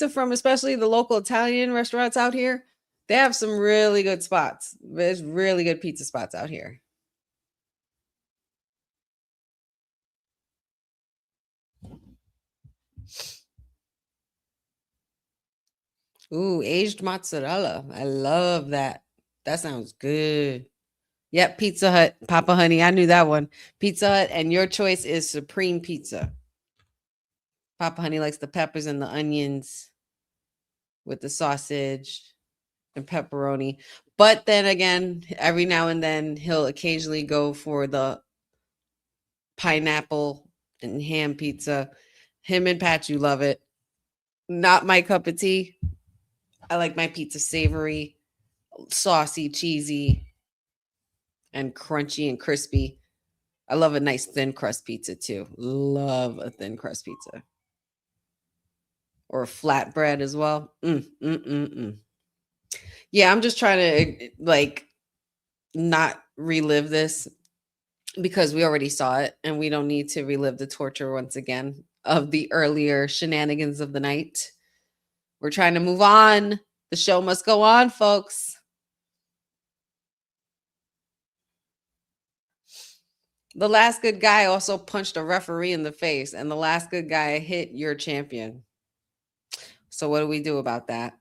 from especially the local Italian restaurants out here, they have some really good spots. There's really good pizza spots out here. Ooh, aged mozzarella. I love that. That sounds good. Yep, Pizza Hut. Papa Honey, I knew that one. Pizza Hut, and your choice is Supreme Pizza. Papa Honey likes the peppers and the onions with the sausage and pepperoni. But then again, every now and then he'll occasionally go for the pineapple and ham pizza. Him and Pat, you love it. Not my cup of tea. I like my pizza savory, saucy, cheesy, and crunchy and crispy. I love a nice thin crust pizza too. Love a thin crust pizza. Or a flatbread as well. Yeah, I'm just trying to not relive this because we already saw it and we don't need to relive the torture once again of the earlier shenanigans of the night. We're trying to move on. The show must go on, folks. The last good guy also punched a referee in the face, and the last good guy hit your champion. So what do we do about that?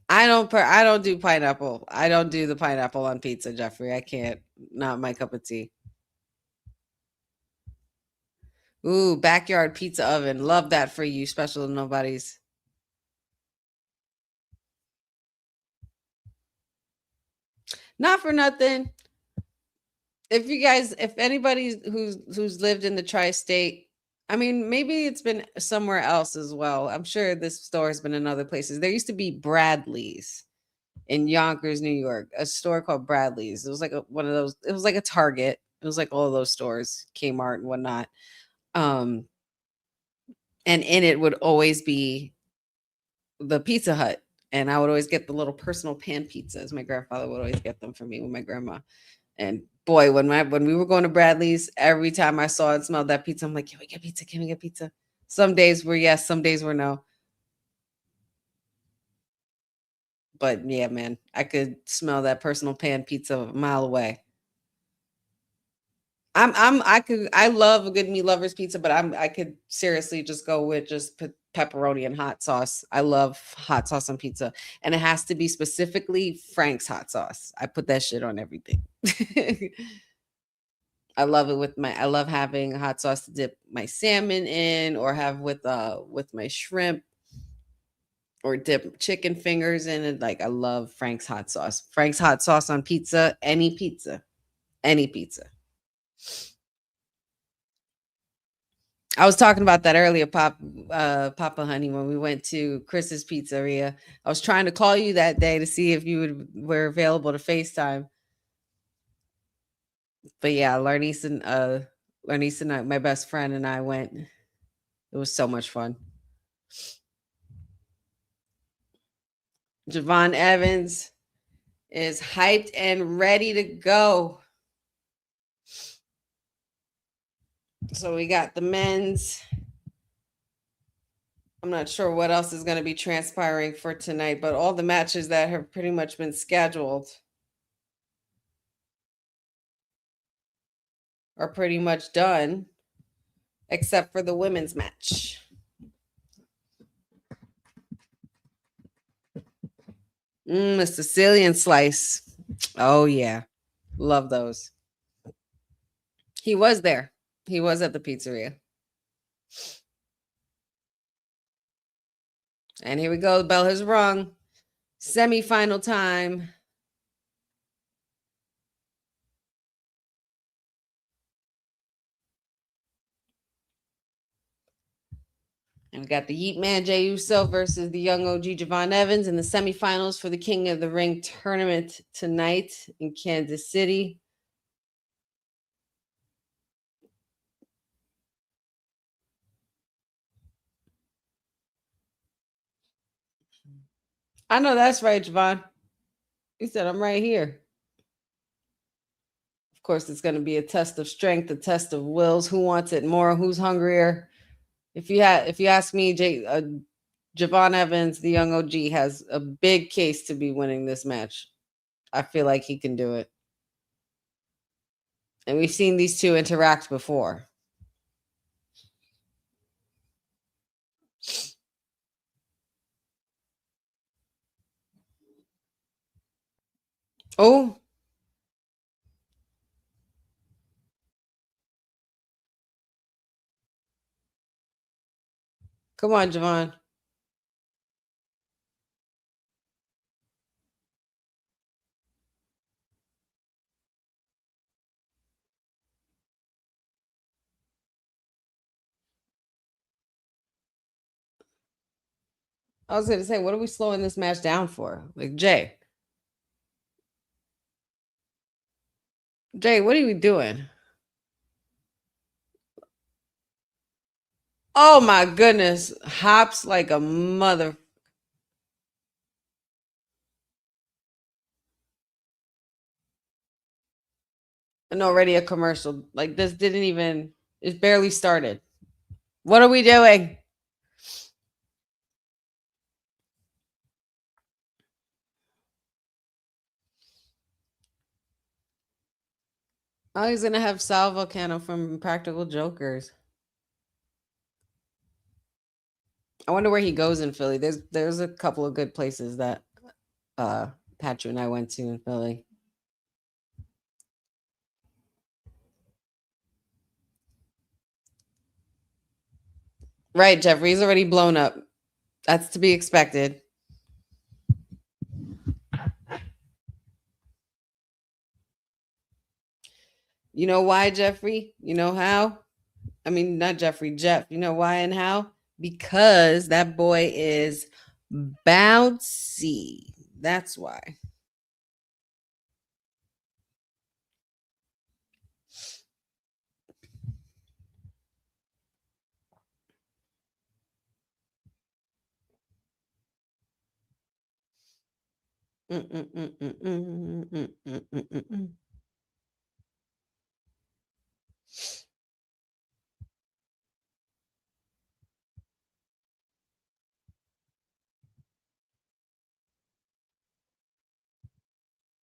I don't do pineapple. I don't do the pineapple on pizza, Jeffrey. I can't. Not my cup of tea. Ooh, backyard pizza oven. Love that for you, special nobodies. Not for nothing. If anybody who's lived in the tri-state, I mean, maybe it's been somewhere else as well. I'm sure this store has been in other places. There used to be Bradley's in Yonkers, New York, a store called Bradley's. It was like one of those. It was like a Target. It was like all of those stores, Kmart and whatnot. And in it would always be the Pizza Hut. And I would always get the little personal pan pizzas. My grandfather would always get them for me with my grandma. And boy, when we were going to Bradley's, every time I saw and smelled that pizza, I'm like, can we get pizza? Can we get pizza? Some days were yes, some days were no. But yeah, man, I could smell that personal pan pizza a mile away. I love a good meat lovers pizza, but I could seriously just go with just pepperoni and hot sauce. I love hot sauce on pizza, and it has to be specifically Frank's hot sauce. I put that shit on everything. I love it I love having hot sauce to dip my salmon in, or have with my shrimp, or dip chicken fingers in it. Like, I love Frank's hot sauce. Frank's hot sauce on pizza, any pizza. Any pizza. I was talking about that earlier, Papa Honey, when we went to Chris's Pizzeria. I was trying to call you that day to see if you were available to FaceTime. But yeah, Larnice and I, my best friend, and I went. It was so much fun. Javon Evans is hyped and ready to go. So we got the men's. I'm not sure what else is going to be transpiring for tonight, but all the matches that have pretty much been scheduled are pretty much done, except for the women's match. The Sicilian slice. Oh, yeah. Love those. He was there. He was at the pizzeria. And here we go. The bell has rung. Semi-final time. And we got the Yeet Man Jey Uso versus the young OG Javon Evans in the semifinals for the King of the Ring tournament tonight in Kansas City. I know that's right, Javon. He said, I'm right here. Of course, it's going to be a test of strength, a test of wills. Who wants it more? Who's hungrier? If you ask me, Javon Evans, the young OG, has a big case to be winning this match. I feel like he can do it. And we've seen these two interact before. Oh. Come on, Javon. I was going to say, what are we slowing this match down for? Like, Jay, what are we doing? Oh, my goodness. Hops like a mother. And already a commercial. Like, this didn't even, it barely started. What are we doing? Oh, he's going to have Sal Volcano from Practical Jokers. I wonder where he goes in Philly. There's a couple of good places that Patrick and I went to in Philly. Right, Jeffrey's already blown up. That's to be expected. You know why, Jeffrey? You know how? I mean, not Jeffrey, Jeff. You know why and how? Because that boy is bouncy. That's why.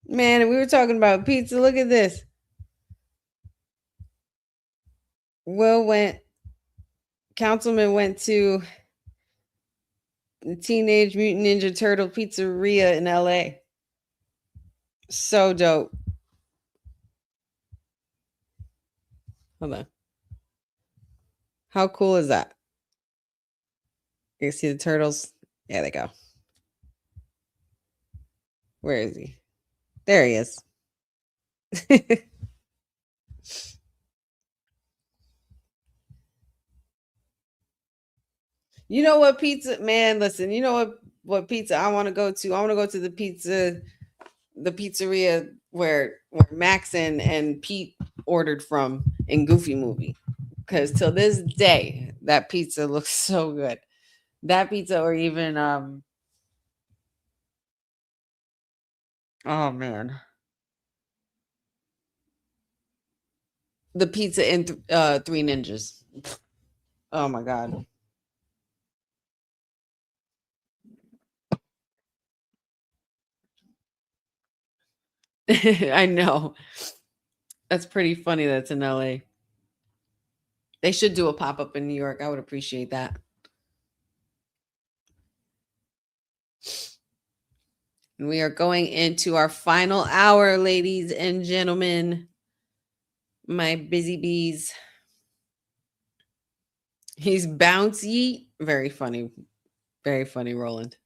Man, and we were talking about pizza. Look at this. Councilman went to Teenage Mutant Ninja Turtle Pizzeria in LA. So dope. Hold on. How cool is that? You see the turtles? There they go. Where is he? There he is. You know what pizza, man, listen, you know what pizza I want to go to? I want to go to the pizzeria where Max and Pete ordered from in Goofy movie. Because till this day, that pizza looks so good. That pizza, or even oh man, the pizza in Three Ninjas. Oh my god. I know. That's pretty funny. That's in LA. They should do a pop-up in New York. I would appreciate that. And we are going into our final hour, ladies and gentlemen. My busy bees. He's bouncy. Very funny. Very funny, Roland.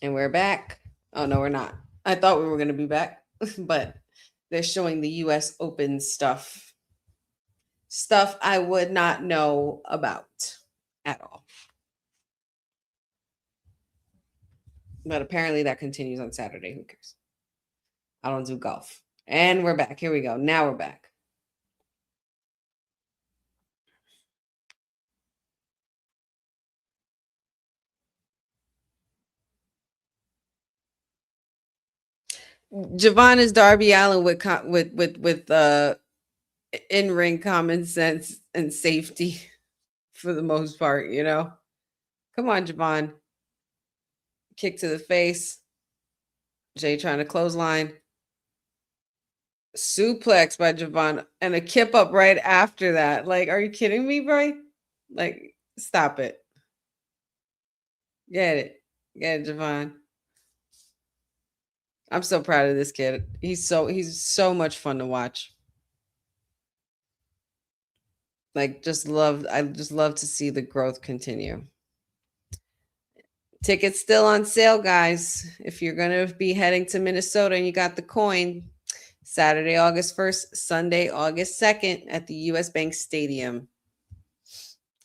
And we're back. Oh, no, we're not. I thought we were going to be back, but they're showing the US Open stuff. Stuff I would not know about at all. But apparently that continues on Saturday. Who cares? I don't do golf. And we're back. Here we go. Now we're back. Javon is Darby Allin with in-ring common sense and safety for the most part, you know. Come on, Javon. Kick to the face. Jay trying to clothesline. Suplex by Javon and a kip up right after that. Like, are you kidding me, bro? Like, stop it. Get it. Get it, Javon. I'm so proud of this kid. He's so much fun to watch. Like, I just love to see the growth continue. Tickets still on sale, guys. If you're going to be heading to Minnesota and you got the coin, Saturday, August 1st, Sunday, August 2nd at the US Bank Stadium.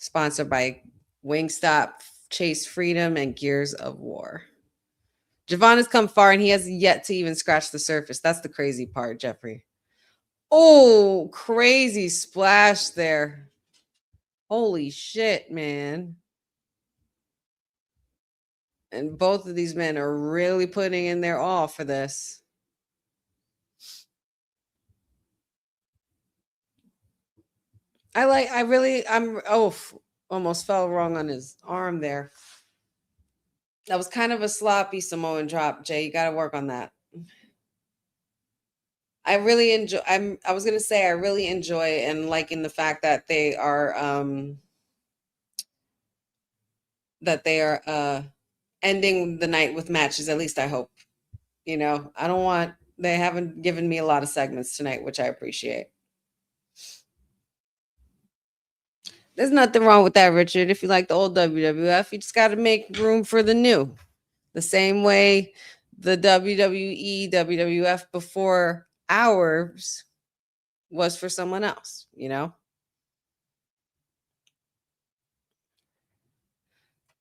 Sponsored by Wingstop, Chase Freedom, and Gears of War. Javon has come far and he has yet to even scratch the surface. That's the crazy part, Jeffrey. Oh, crazy splash there. Holy shit, man. And both of these men are really putting in their all for this. Almost fell wrong on his arm there. That was kind of a sloppy Samoan drop, Jay. You got to work on that. I really enjoy, I was going to say, I really enjoy and liking the fact that they are ending the night with matches. At least I hope. You know, they haven't given me a lot of segments tonight, which I appreciate. There's nothing wrong with that, Richard. If you like the old WWF, you just got to make room for the new. The same way the WWE, WWF before ours was for someone else, you know?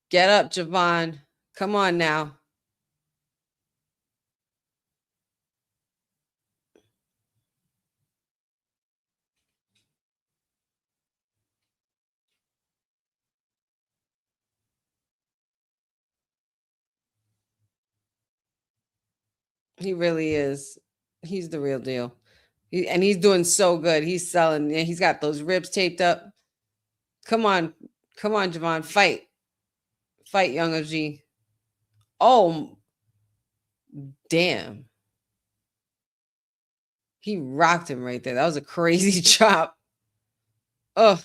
Get up, Javon. Come on now. He really is. He's the real deal. And he's doing so good. He's selling. He's got those ribs taped up. Come on. Come on, Javon. Fight. Fight, young OG. Oh, damn. He rocked him right there. That was a crazy chop. Ugh.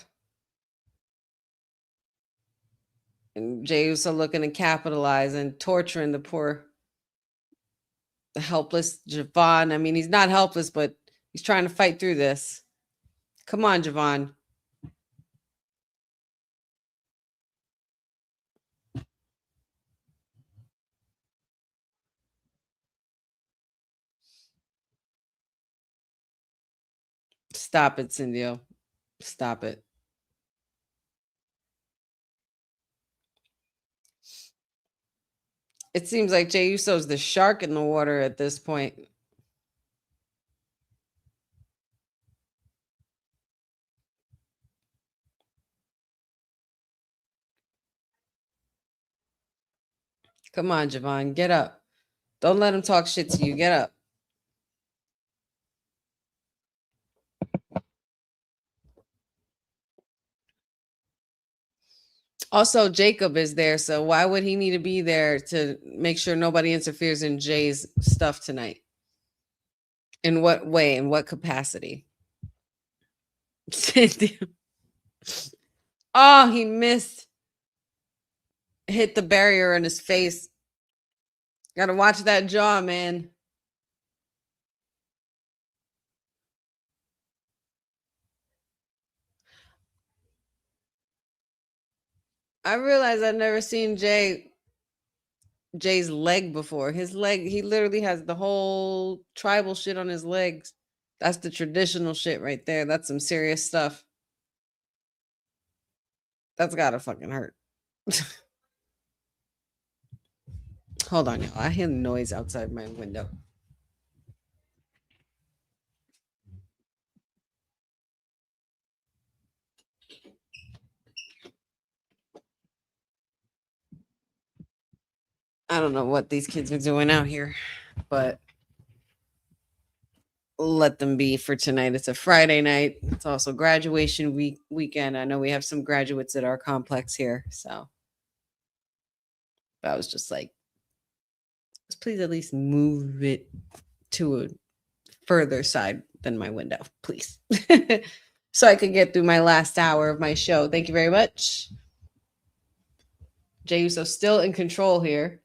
And Jey Uso looking to capitalize and torturing the helpless Javon. I mean, he's not helpless, but he's trying to fight through this. Come on, Javon. Stop it, Cindy. Stop it. It seems like Jey Uso's the shark in the water at this point. Come on, Javon, get up. Don't let him talk shit to you. Get up. Also, Jacob is there, so why would he need to be there to make sure nobody interferes in Jay's stuff tonight? In what way? In what capacity? Oh, he missed. Hit the barrier in his face. Gotta watch that jaw, man. I realized I've never seen Jay's leg before. His leg, he literally has the whole tribal shit on his legs. That's the traditional shit right there. That's some serious stuff. That's gotta fucking hurt. Hold on, y'all. I hear noise outside my window. I don't know what these kids are doing out here, but let them be for tonight. It's a Friday night. It's also graduation weekend. I know we have some graduates at our complex here, so I was just like, let's please at least move it to a further side than my window, please. So I could get through my last hour of my show. Thank you very much. Jey Uso still in control here.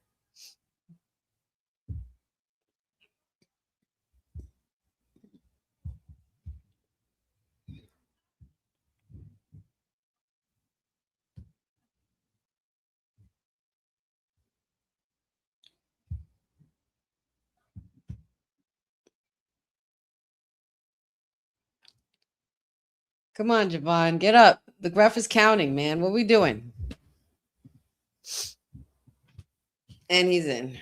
Come on, Javon, get up. The ref is counting, man. What are we doing? And he's in.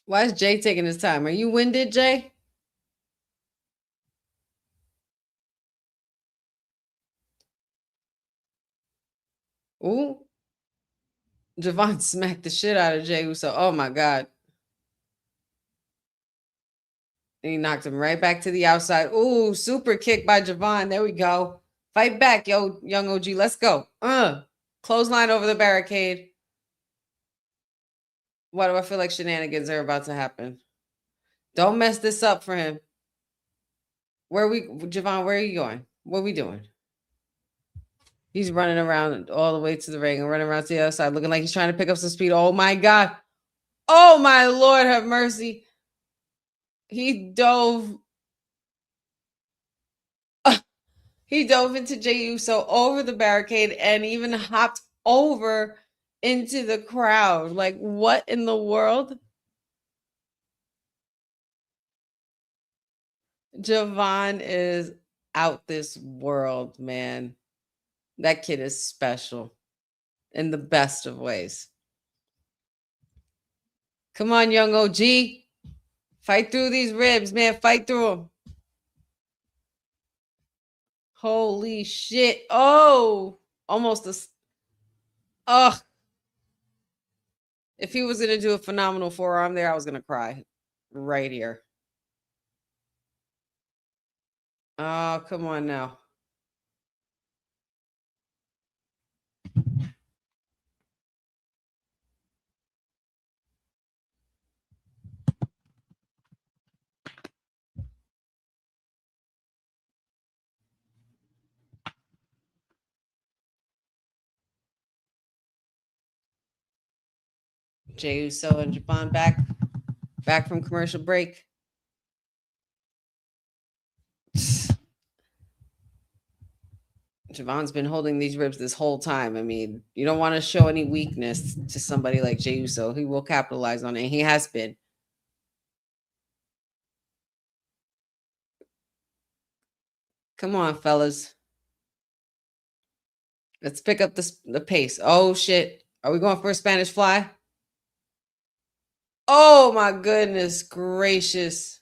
Why is Jay taking his time? Are you winded, Jay? Ooh. Javon smacked the shit out of Jey Uso. Oh my God. And he knocked him right back to the outside. Ooh, super kick by Javon. There we go. Fight back, yo, young OG. Let's go. Clothesline over the barricade. Why do I feel like shenanigans are about to happen? Don't mess this up for him. Javon, where are you going? What are we doing? He's running around all the way to the ring and running around to the other side, looking like he's trying to pick up some speed. Oh my God. Oh my Lord, have mercy. He dove. He dove into Jey Uso over the barricade and even hopped over into the crowd. Like, what in the world? Javon is out this world, man. That kid is special in the best of ways. Come on, young OG. Fight through these ribs, man. Fight through them. Holy shit. Oh, almost a. Ugh. If he was going to do a phenomenal forearm there, I was going to cry right here. Oh, come on now. Jey Uso and Javon back from commercial break. Javon's been holding these ribs this whole time. I mean, you don't want to show any weakness to somebody like Jey Uso. He will capitalize on it. He has been. Come on, fellas. Let's pick up the pace. Oh, shit. Are we going for a Spanish fly? Oh, my goodness gracious.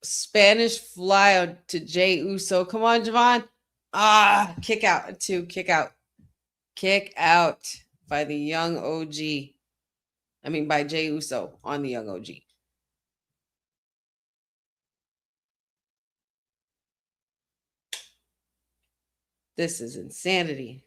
Spanish fly to Jey Uso. Come on, Javon. Ah, kick out. 2, kick out. Kick out by the young OG. I mean, by Jey Uso on the young OG. This is insanity.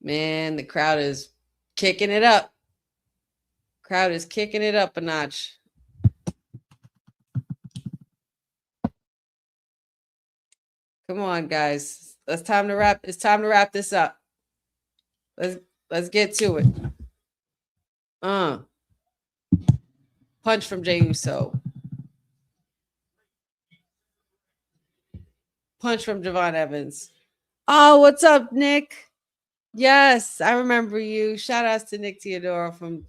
Man, the crowd is kicking it up. Crowd is kicking it up a notch. Come on, guys. It's time to wrap this up. Let's get to it. Punch from Jey Uso. Punch from Javon Evans. Oh, what's up, Nick? Yes, I remember you. Shout outs to Nick Teodoro from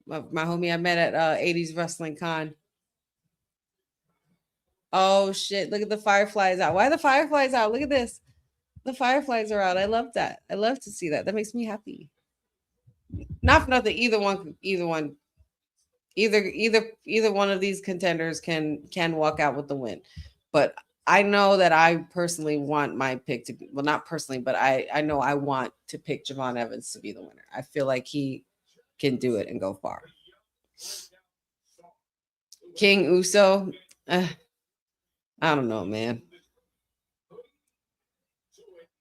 my homie I met at 80s Wrestling Con. Oh, shit. Look at the fireflies out. Why are the fireflies out? Look at this. The fireflies are out. I love that. I love to see that. That makes me happy. Not for nothing. Either one of these contenders can walk out with the win. But I know that I personally want my pick to be, well, not personally, but I know I want to pick Javon Evans to be the winner. I feel like he can do it and go far. King Uso, I don't know, man.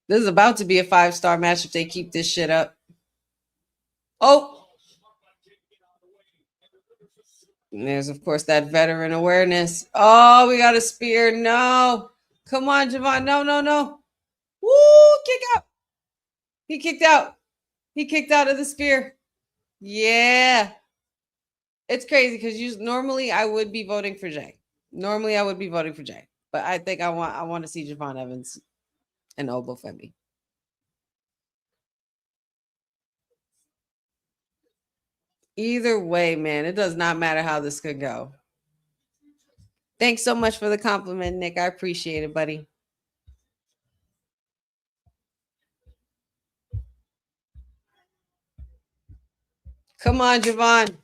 This is about to be a 5-star match if they keep this shit up. Oh! And there's, of course, that veteran awareness. Oh, we got a spear. No. Come on, Javon. No. Woo! Kick out. He kicked out. He kicked out of the spear. Yeah. It's crazy because normally I would be voting for Jay. But I think I want to see Javon Evans and Obo Femi. Either way, man, it does not matter how this could go. Thanks so much for the compliment, Nick. I appreciate it, buddy. Come on, Javon.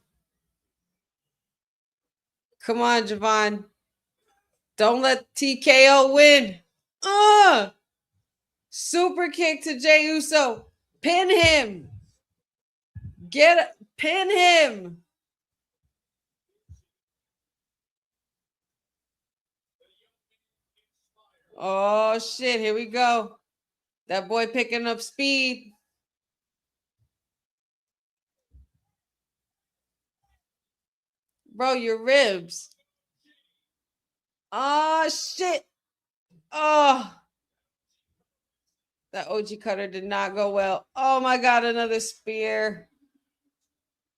Come on, Javon. Don't let TKO win. Super kick to Jey Uso. Pin him. Pin him. Oh, shit. Here we go. That boy picking up speed. Bro, your ribs. Oh, shit. Oh. That OG cutter did not go well. Oh, my God. Another spear.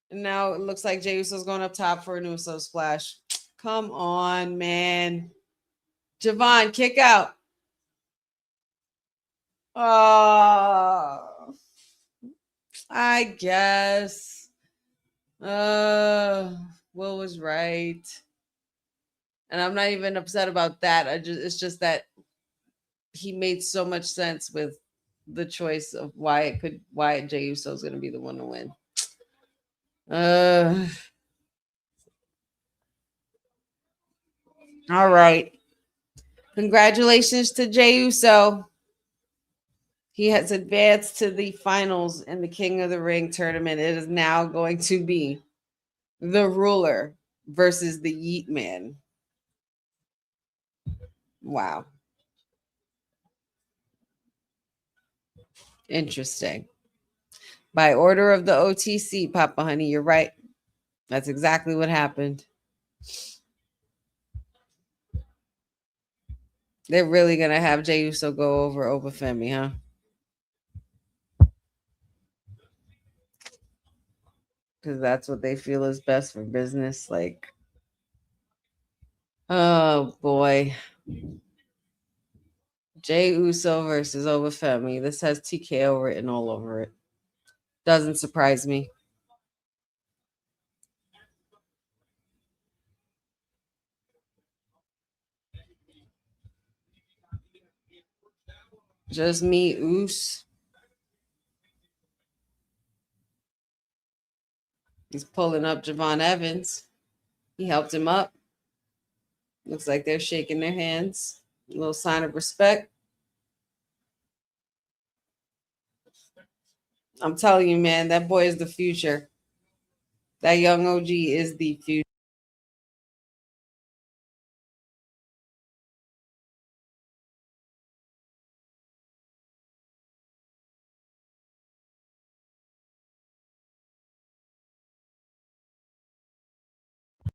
And now it looks like Jey Uso's going up top for an Uso splash. Come on, man. Javon, kick out. Oh, I guess. Will was right. And I'm not even upset about that. It's just that he made so much sense with the choice of why Jey Uso is going to be the one to win. All right. Congratulations to Jey Uso. He has advanced to the finals in the King of the Ring tournament. It is now going to be the Ruler versus the Yeet Man. Wow. Interesting. By order of the OTC, Papa Honey, you're right. That's exactly what happened. They're really going to have Jey Uso go over Femi, huh? Because that's what they feel is best for business. Like, oh boy. Jey Uso versus Femi. This has TKO written all over it. Doesn't surprise me. Just me, Oos. He's pulling up Javon Evans. He helped him up. Looks like they're shaking their hands. A little sign of respect. I'm telling you, man, that boy is the future. That young OG is the future.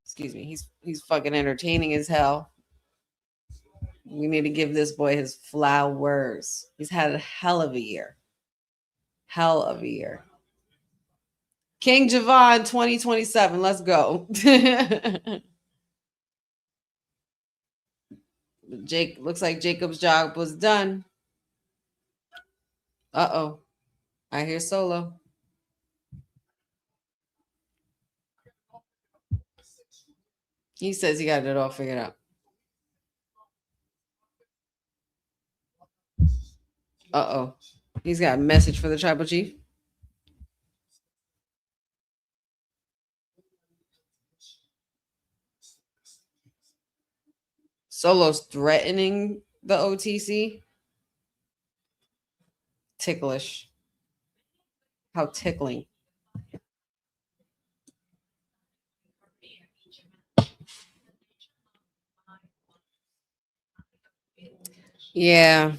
Excuse me. He's fucking entertaining as hell. We need to give this boy his flowers. He's had a hell of a year. Hell of a year. King Javon 2027. Let's go. Jake looks like Jacob's job was done. Uh-oh. I hear Solo. He says he got it all figured out. Uh-oh. He's got a message for the tribal chief. Solo's threatening the OTC. Ticklish. How tickling. Yeah.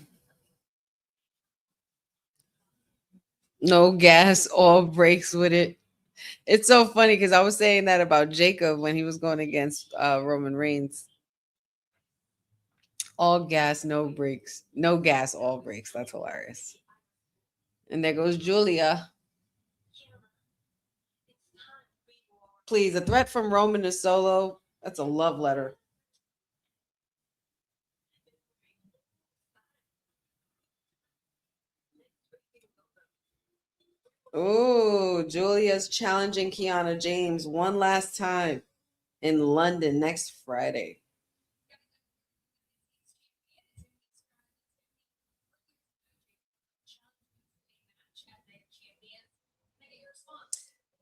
No gas, all brakes with it. It's so funny because I was saying that about Jacob when he was going against Roman Reigns. All gas, no brakes. No gas, all brakes. That's hilarious. And there goes Julia. Please, a threat from Roman to Solo. That's a love letter. Oh, Julia's challenging Kiana James one last time in London next Friday.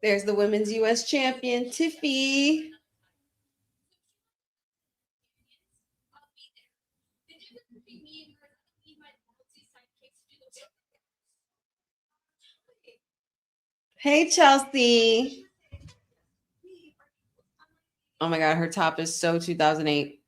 There's the women's U.S. champion, Tiffy. Hey, Chelsea. Oh my God, her top is so 2008.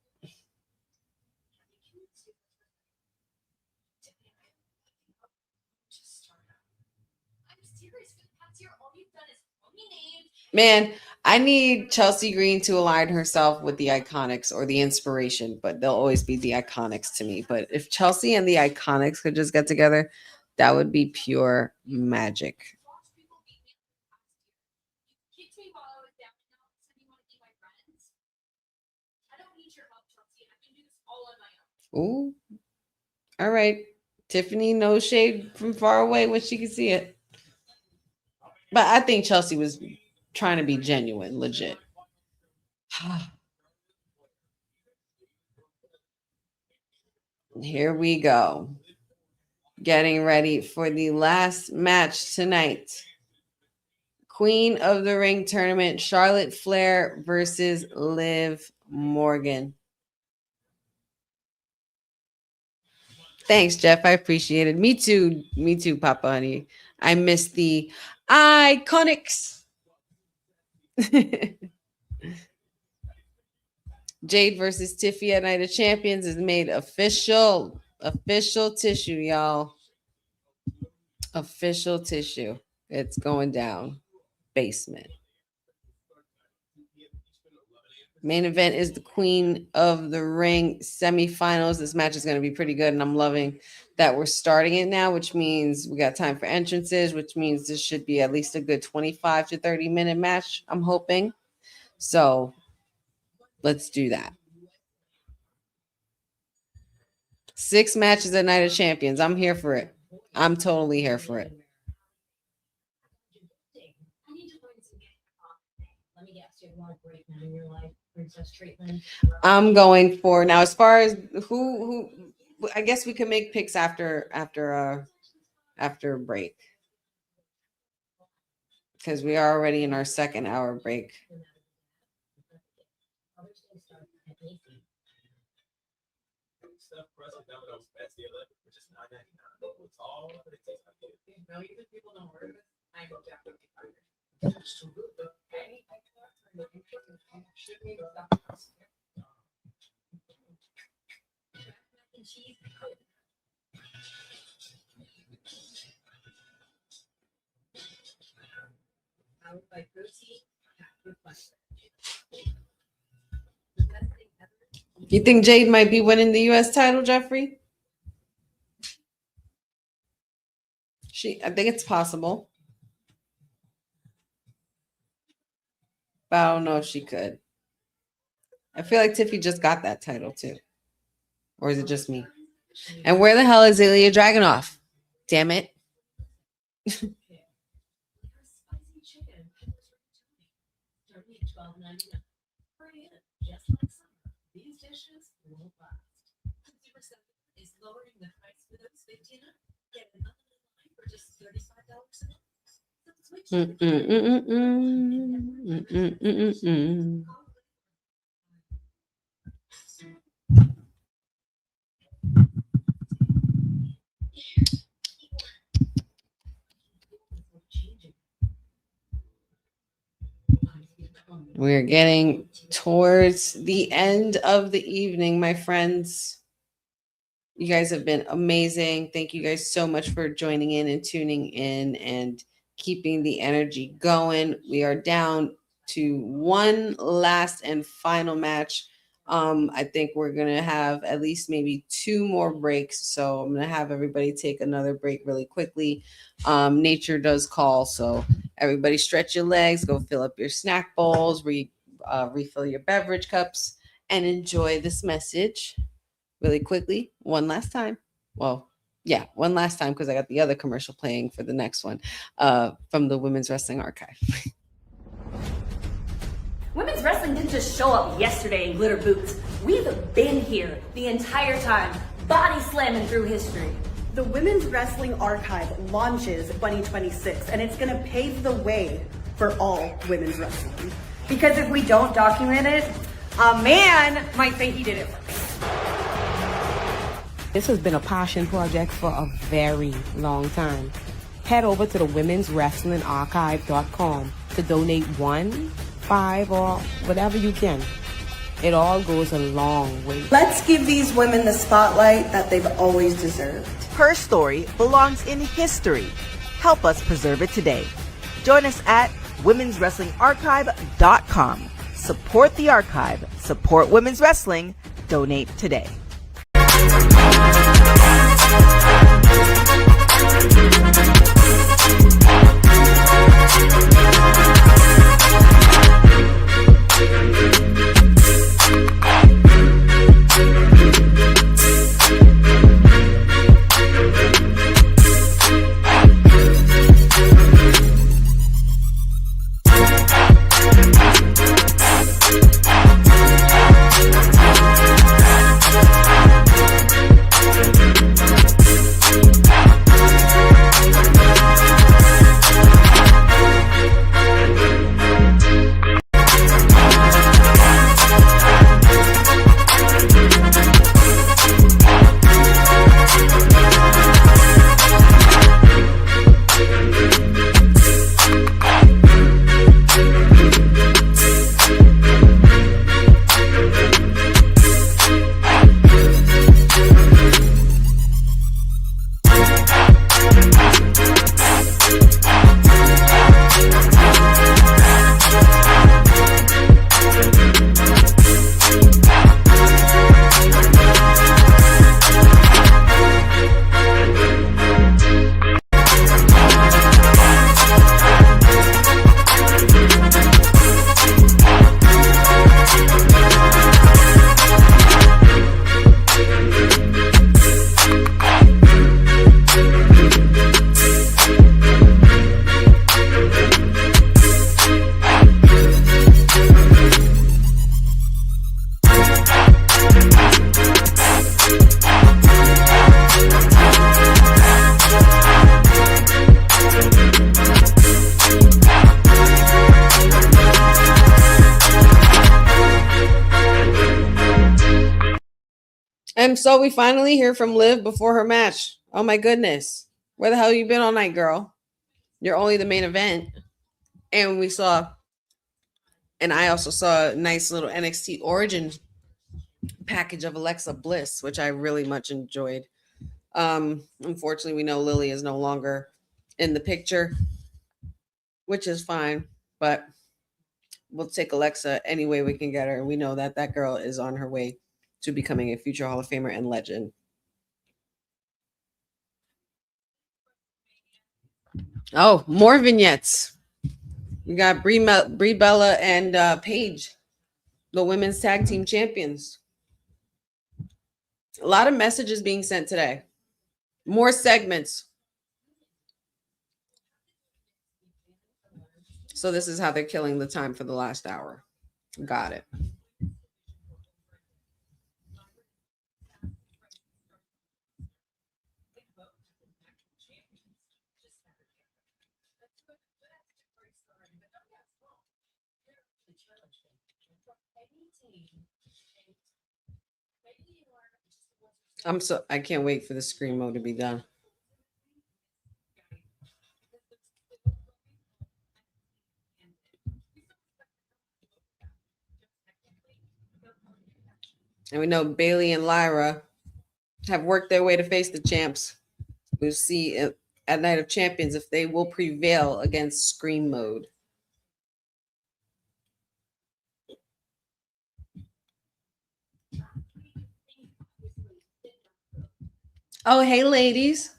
Man, I need Chelsea Green to align herself with the Iconics or the Inspiration, but they'll always be the Iconics to me. But if Chelsea and the Iconics could just get together, that would be pure magic. Ooh. All right. Tiffany, no shade from far away when she can see it. But I think Chelsea was trying to be genuine, legit. Here we go. Getting ready for the last match tonight. Queen of the Ring tournament, Charlotte Flair versus Liv Morgan. Thanks, Jeff. I appreciate it. Me too. Me too, Papa Honey. I miss the Iconics. Jade versus Tiffy at Night of Champions is made official. Official tissue, y'all. Official tissue. It's going down. Basement. Main event is the Queen of the Ring semifinals. This match is going to be pretty good, and I'm loving that we're starting it now, which means we got time for entrances, which means this should be at least a good 25 to 30-minute match, I'm hoping. So let's do that. 6 matches at Night of Champions. I'm here for it. I'm totally here for it. I'm going for now. As far as who I guess we can make picks after a break, because we are already in our second hour break. You think Jade might be winning the U.S. title, Jeffrey? I think it's possible, but I don't know if she could. I feel like Tiffy just got that title too, or is it just me? And where the hell is Ilya Dragunov? Damn it! We're getting towards the end of the evening, my friends. You guys have been amazing. Thank you guys so much for joining in and tuning in and keeping the energy going. We are down to one last and final match. I think we're going to have at least maybe 2 more breaks. So I'm going to have everybody take another break really quickly. Nature does call. So everybody stretch your legs, go fill up your snack bowls, refill your beverage cups, and enjoy this message really quickly. One last time. Well, yeah, one last time, because I got the other commercial playing for the next one from the Women's Wrestling Archive. Women's wrestling didn't just show up yesterday in glitter boots. We've been here the entire time, body slamming through history. The Women's Wrestling Archive launches 2026, and it's going to pave the way for all women's wrestling. Because if we don't document it, a man might think he did it first. This has been a passion project for a very long time. Head over to the womenswrestlingarchive.com to donate 1, 5, or whatever you can. It all goes a long way. Let's give these women the spotlight that they've always deserved. Her story belongs in history. Help us preserve it today. Join us at womenswrestlingarchive.com. Support the archive. Support women's wrestling. Donate today. And so we finally hear from Liv before her match. Oh my goodness. Where the hell you been all night, girl? You're only the main event. And we saw, and I also saw a nice little NXT Origin package of Alexa Bliss, which I really much enjoyed. Unfortunately, we know Lily is no longer in the picture, which is fine, but we'll take Alexa any way we can get her. We know that that girl is on her way to becoming a future Hall of Famer and legend. Oh, more vignettes. We got Brie Bella and Paige, the women's tag team champions. A lot of messages being sent today. More segments. So this is how they're killing the time for the last hour. Got it. I can't wait for the screamo to be done. And we know Bailey and Lyra have worked their way to face the champs. We'll see at Night of Champions if they will prevail against Scream Mode. Oh, hey, ladies.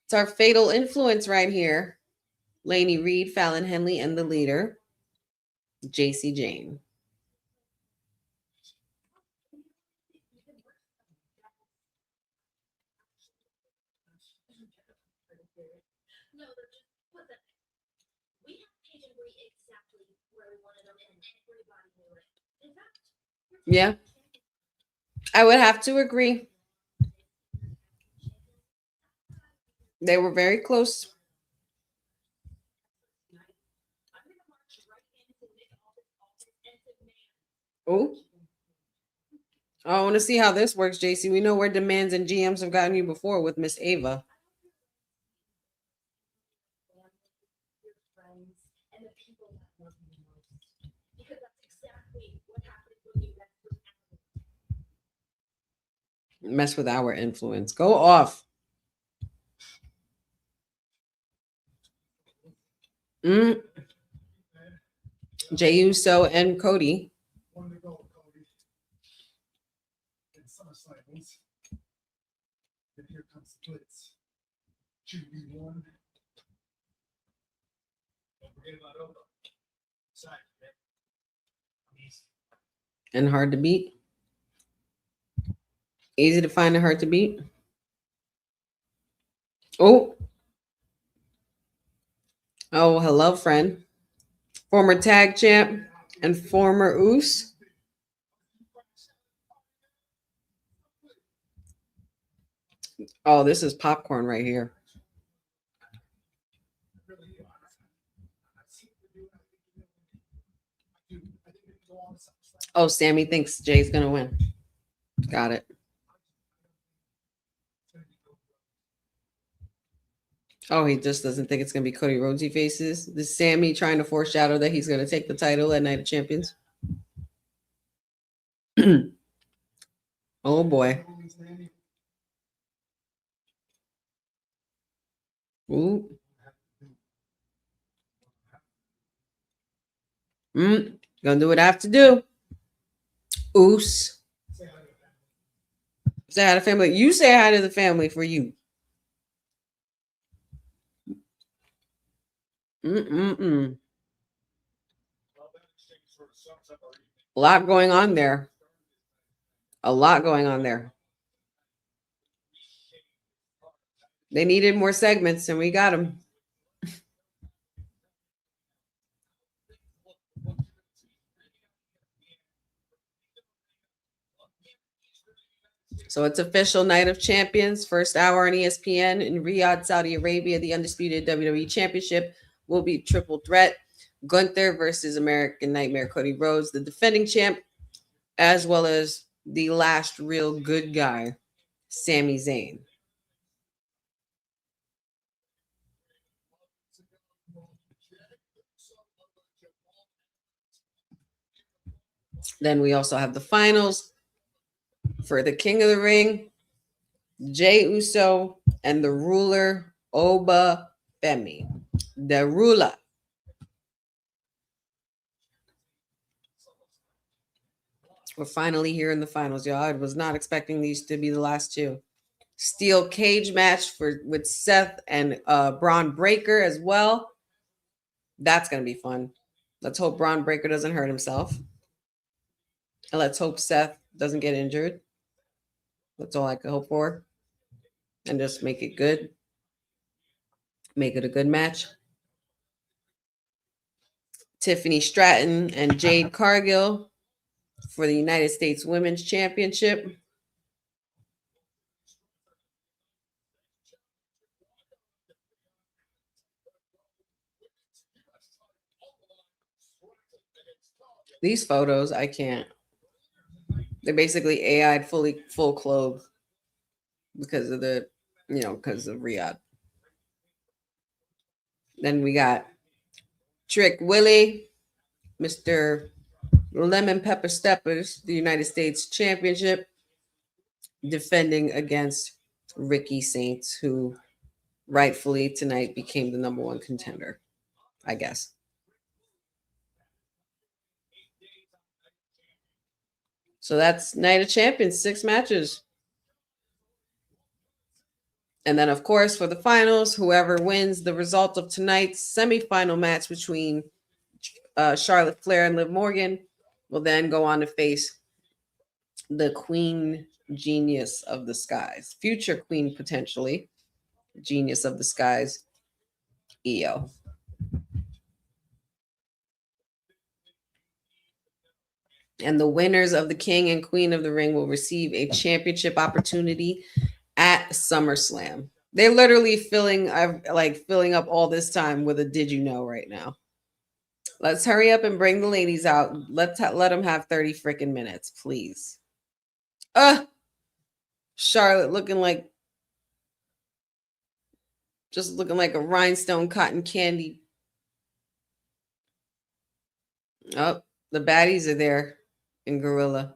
It's our fatal influence right here. Lainey Reed, Fallon Henley, and the leader, JC Jane. Yeah, I would have to agree. They were very close. Oh, I want to see how this works, JC. We know where demands and GMs have gotten you before with Miss Ava. Mess with our influence. Go off. Jey Uso and Cody. Here comes the blitz. 2v1. Don't forget about Oba. And hard to beat. Easy to find and hard to beat. Oh. Oh, hello, friend. Former tag champ and former Oos. Oh, this is popcorn right here. Oh, Sammy thinks Jay's going to win. Got it. Oh, he just doesn't think it's going to be Cody Rhodes he faces. Is Sammy trying to foreshadow that he's going to take the title at Night of Champions? Oh, boy. Ooh. Gonna do what I have to do. Oos. Say hi to family. You say hi to the family for you. A lot going on there. A lot going on there. They needed more segments, and we got them. So it's official Night of Champions, first hour on ESPN in Riyadh, Saudi Arabia. The undisputed WWE Championship will be triple threat. Gunther versus American Nightmare Cody Rhodes, the defending champ, as well as the last real good guy, Sami Zayn. Then we also have the finals for the King of the Ring, Jey Uso, and the ruler, Oba Femi. The ruler. We're finally here in the finals, y'all. I was not expecting these to be the last two. Steel cage match with Seth and Braun Breaker as well. That's going to be fun. Let's hope Braun Breaker doesn't hurt himself. And let's hope Seth doesn't get injured. That's all I can hope for. And just make it good. Make it a good match. Tiffany Stratton and Jade Cargill for the United States Women's Championship. These photos, I can't. They're basically AI'd full clothes because of the, because of Riyadh. Then we got Trick Willie, Mr. Lemon Pepper Steppers, the United States Championship, defending against Ricky Saints, who rightfully tonight became the number one contender, I guess. So that's Night of Champions, 6 matches. And then, of course, for the finals, whoever wins the result of tonight's semifinal match between Charlotte Flair and Liv Morgan will then go on to face the Queen Genius of the Skies, future Queen potentially, Genius of the Skies, Io. And the winners of the King and Queen of the Ring will receive a championship opportunity at SummerSlam. They're literally filling up all this time with a did you know right now. Let's hurry up and bring the ladies out. Let them have 30 freaking minutes, please. Charlotte looking like a rhinestone cotton candy. Oh, the baddies are there in Gorilla.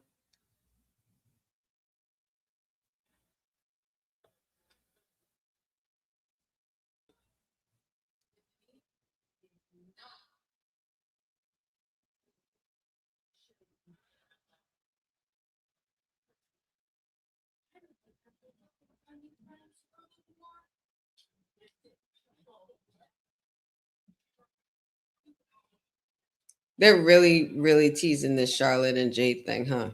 They're really, really teasing this Charlotte and Jade thing, huh?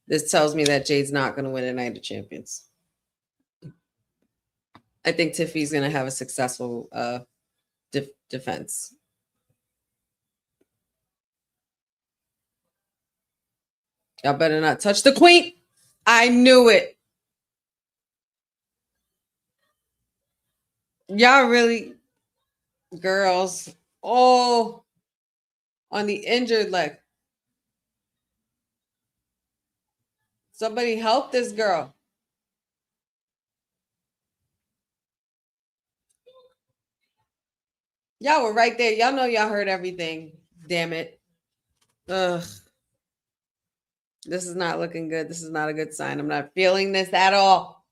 This tells me that Jade's not going to win a Night of Champions. I think Tiffy's going to have a successful defense. Y'all better not touch the queen. I knew it. Y'all really, girls. Oh, on the injured leg. Somebody help this girl. Y'all were right there. Y'all know y'all heard everything. Damn it. Ugh. This is not looking good. This is not a good sign. I'm not feeling this at all.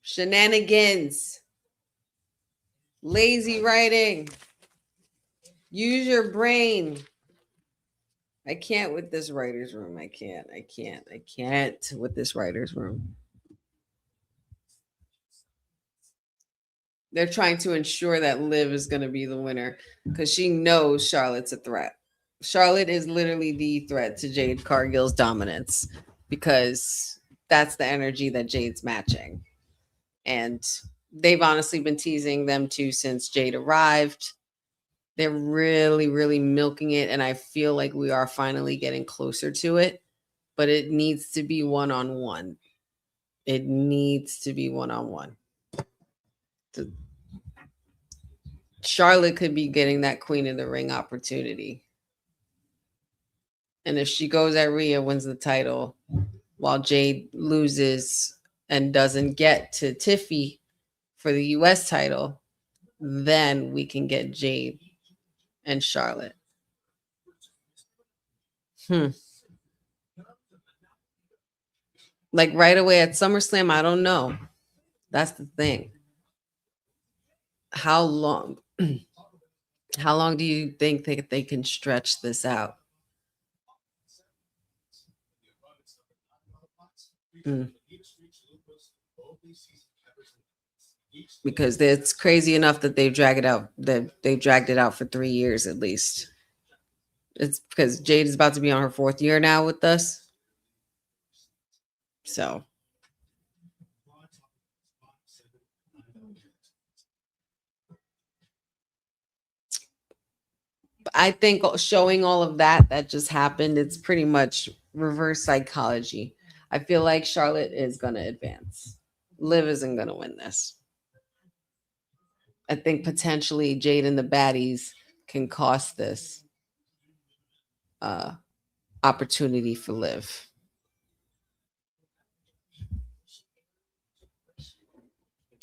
Shenanigans. Lazy writing. Use your brain. I can't with this writer's room. I can't with this writer's room. They're trying to ensure that Liv is going to be the winner because she knows Charlotte's a threat. Charlotte is literally the threat to Jade Cargill's dominance because that's the energy that Jade's matching. And they've honestly been teasing them too since Jade arrived. They're really, really milking it. And I feel like we are finally getting closer to it. But it needs to be one-on-one. It needs to be one-on-one. Charlotte could be getting that Queen of the Ring opportunity. And if she goes at Rhea, wins the title, while Jade loses and doesn't get to Tiffy for the US title, then we can get Jade and Charlotte. Like right away at SummerSlam, I don't know. That's the thing. How long? How long do you think they can stretch this out? Because it's crazy enough that they've dragged it out. That they've dragged it out for 3 years at least. It's because Jade is about to be on her 4th year now with us. So I think showing all of that just happened, it's pretty much reverse psychology. I feel like Charlotte is going to advance. Liv isn't going to win this. I think potentially Jade and the baddies can cost this opportunity for Liv.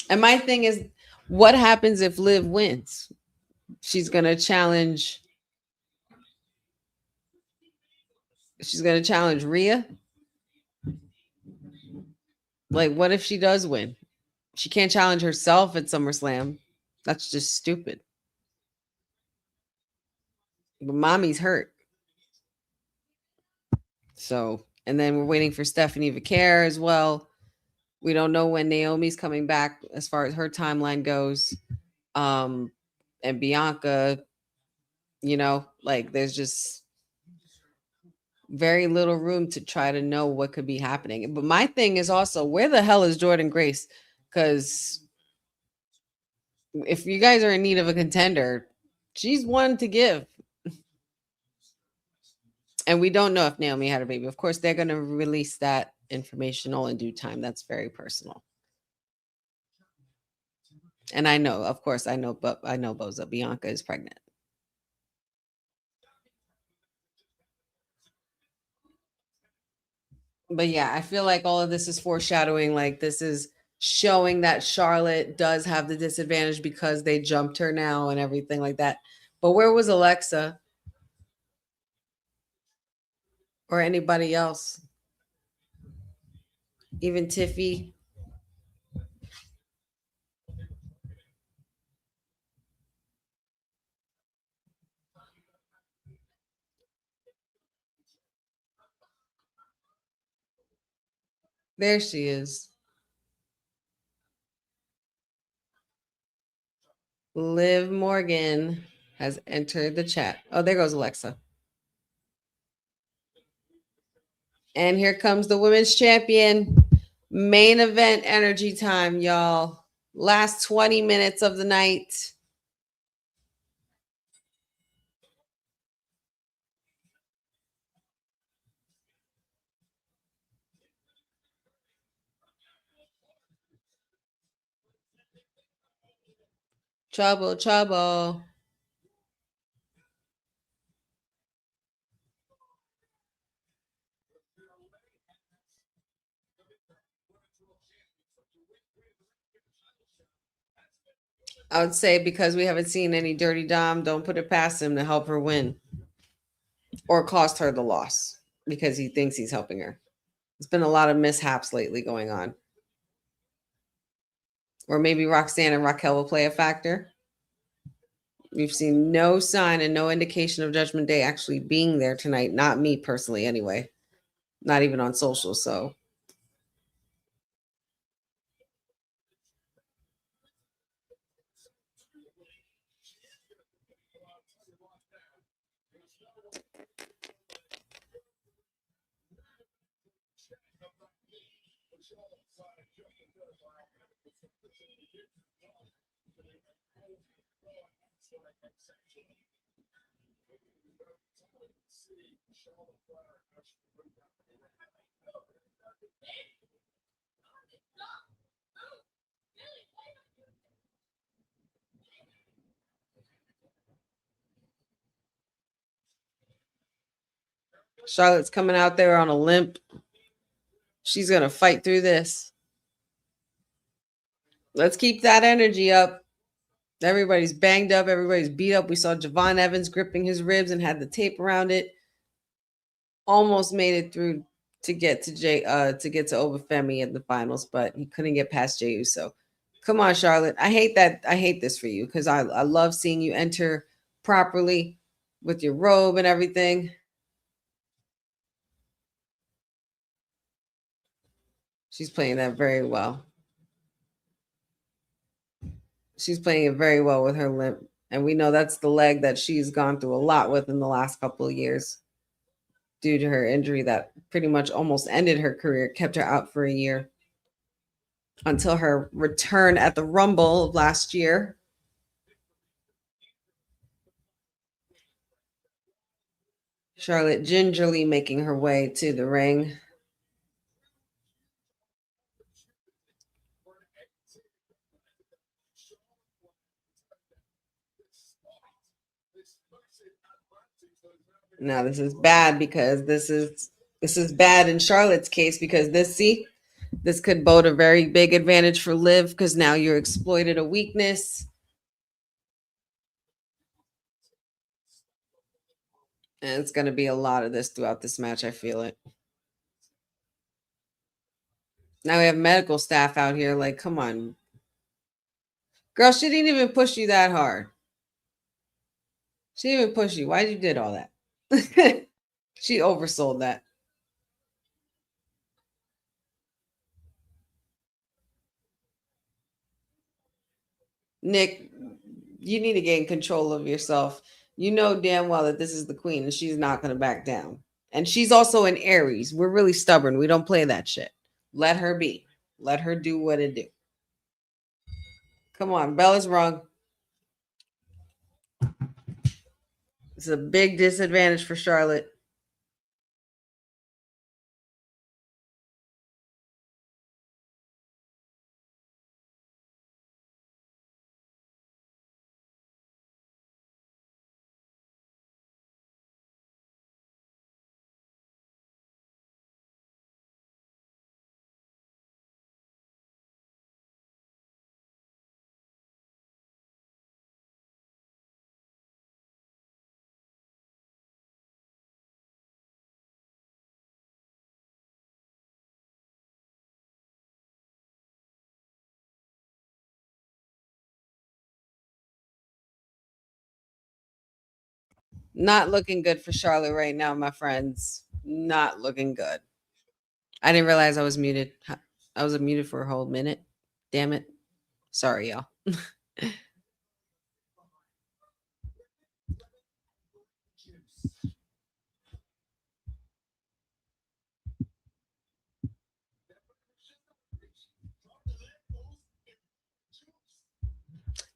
And my thing is, what happens if Liv wins? She's going to challenge. She's going to challenge Rhea. Like, what if she does win? She can't challenge herself at SummerSlam. That's just stupid. But mommy's hurt. So, and then we're waiting for Stephanie Vaquer as well. We don't know when Naomi's coming back as far as her timeline goes. And Bianca, you know, like there's just very little room to try to know what could be happening. But my thing is also, where the hell is Jordan Grace? Because if you guys are in need of a contender, she's one to give. And we don't know if Naomi had a baby. Of course, they're going to release that information all in due time. That's very personal. And I know, of course, I know Boza, Bianca is pregnant. But yeah, I feel like all of this is foreshadowing. Like this is showing that Charlotte does have the disadvantage because they jumped her now and everything like that. But where was Alexa? Or anybody else? Even Tiffy? There she is. Liv Morgan has entered the chat. Oh, there goes Alexa. And here comes the women's champion. Main event energy time, y'all. Last 20 minutes of the night. Trouble, trouble. I would say because we haven't seen any Dirty Dom, don't put it past him to help her win. Or cost her the loss because he thinks he's helping her. There's been a lot of mishaps lately going on. Or maybe Roxanne and Raquel will play a factor. We've seen no sign and no indication of Judgment Day actually being there tonight. Not me personally, anyway. Not even on social, so. Charlotte's coming out there on a limp. She's going to fight through this. Let's keep that energy up. Everybody's banged up. Everybody's beat up. We saw Javon Evans gripping his ribs and had the tape around it. Almost made it through to get to Obafemi in the finals, but he couldn't get past Jey Uso. Come on, Charlotte. I hate that. I hate this for you because I love seeing you enter properly with your robe and everything. She's playing that very well. She's playing it very well with her limp. And we know that's the leg that she's gone through a lot with in the last couple of years due to her injury that pretty much almost ended her career, kept her out for a year until her return at the Rumble of last year. Charlotte gingerly making her way to the ring. Now this is bad because this is bad in Charlotte's case because this could bode a very big advantage for Liv because now you're exploited a weakness. And it's going to be a lot of this throughout this match. I feel it. Now we have medical staff out here. Like, come on. Girl, she didn't even push you that hard. She didn't even push you. Why'd you did all that? She oversold that. Nick, you need to gain control of yourself. You know damn well that this is the queen and she's not going to back down. And she's also an Aries. We're really stubborn. We don't play that shit. Let her be. Let her do what it do. Come on. Bella's wrong. It's a big disadvantage for Charlotte. Not looking good for Charlotte right now, my friends. Not looking good. I didn't realize I was muted. I was muted for a whole minute. Damn it. Sorry, y'all.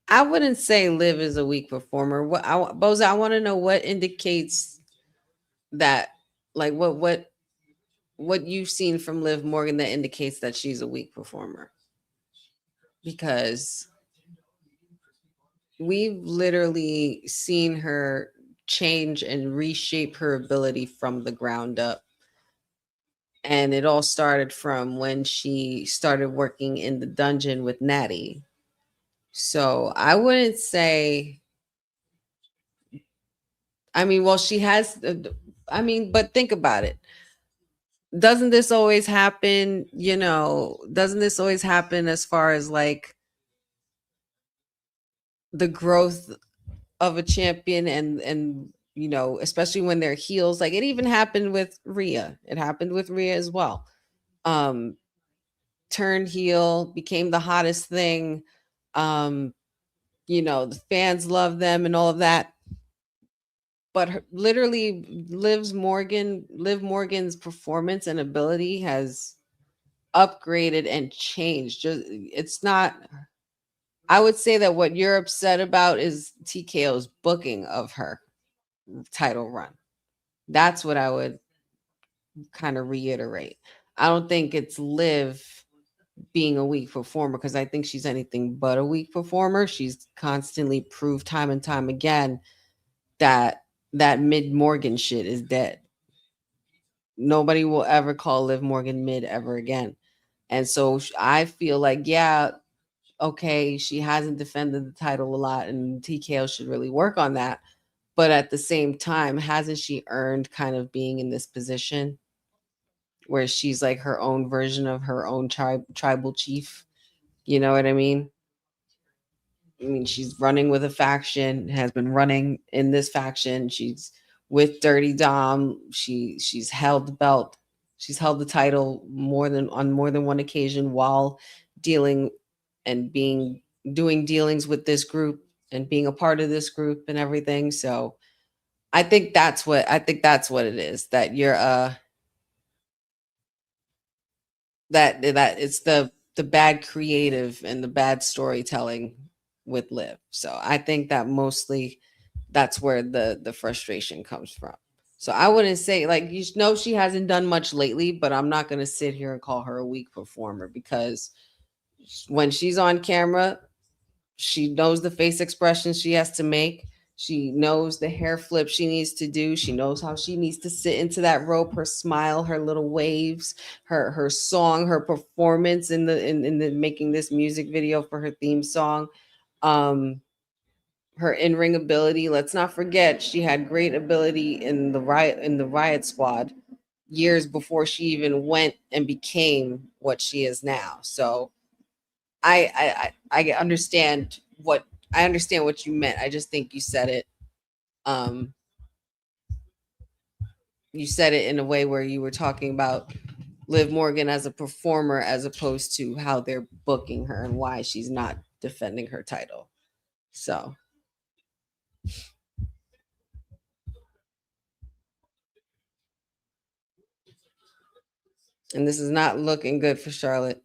I wouldn't say Liv is a weak performer. Boza, I want to know what indicates that, like what you've seen from Liv Morgan that indicates that she's a weak performer. Because we've literally seen her change and reshape her ability from the ground up. And it all started from when she started working in the dungeon with Natty. So I wouldn't say, I mean, well, she has, I mean, but think about it. Doesn't this always happen, you know, doesn't this always happen as far as like the growth of a champion and you know, especially when they're heels, like it even happened with Rhea. It happened with Rhea as well. Turned heel, became the hottest thing. You know, the fans love them and all of that. But literally Liv Morgan's performance and ability has upgraded and changed. It's not, I would say that what you're upset about is TKO's booking of her title run. That's what I would kind of reiterate. I don't think it's Liv being a weak performer because I think she's anything but a weak performer. She's constantly proved time and time again that mid Morgan shit is dead. Nobody will ever call Liv Morgan mid ever again. And so I feel like, yeah, okay, she hasn't defended the title a lot, and TKO should really work on that. But at the same time, hasn't she earned kind of being in this position where she's like her own version of her own tribal chief? You know what I mean? I mean, she's running with a faction, has been running in this faction. She's with Dirty Dom. She's held the belt. She's held the title on more than one occasion while dealing and doing dealings with this group and being a part of this group and everything. So I think that's what it is, that you're that it's the bad creative and the bad storytelling with Liv. So I think that mostly that's where the frustration comes from. So I wouldn't say, like, you know, she hasn't done much lately, but I'm not going to sit here and call her a weak performer, because when she's on camera, she knows the face expressions she has to make. She knows the hair flip she needs to do. She knows how she needs to sit into that rope, her smile, her little waves, her song, her performance in the making this music video for her theme song. Her in-ring ability. Let's not forget, she had great ability in the Riot Squad years before she even went and became what she is now. So I understand what you meant. I just think you said it in a way where you were talking about Liv Morgan as a performer as opposed to how they're booking her and why she's not defending her title. So and this is not looking good for Charlotte.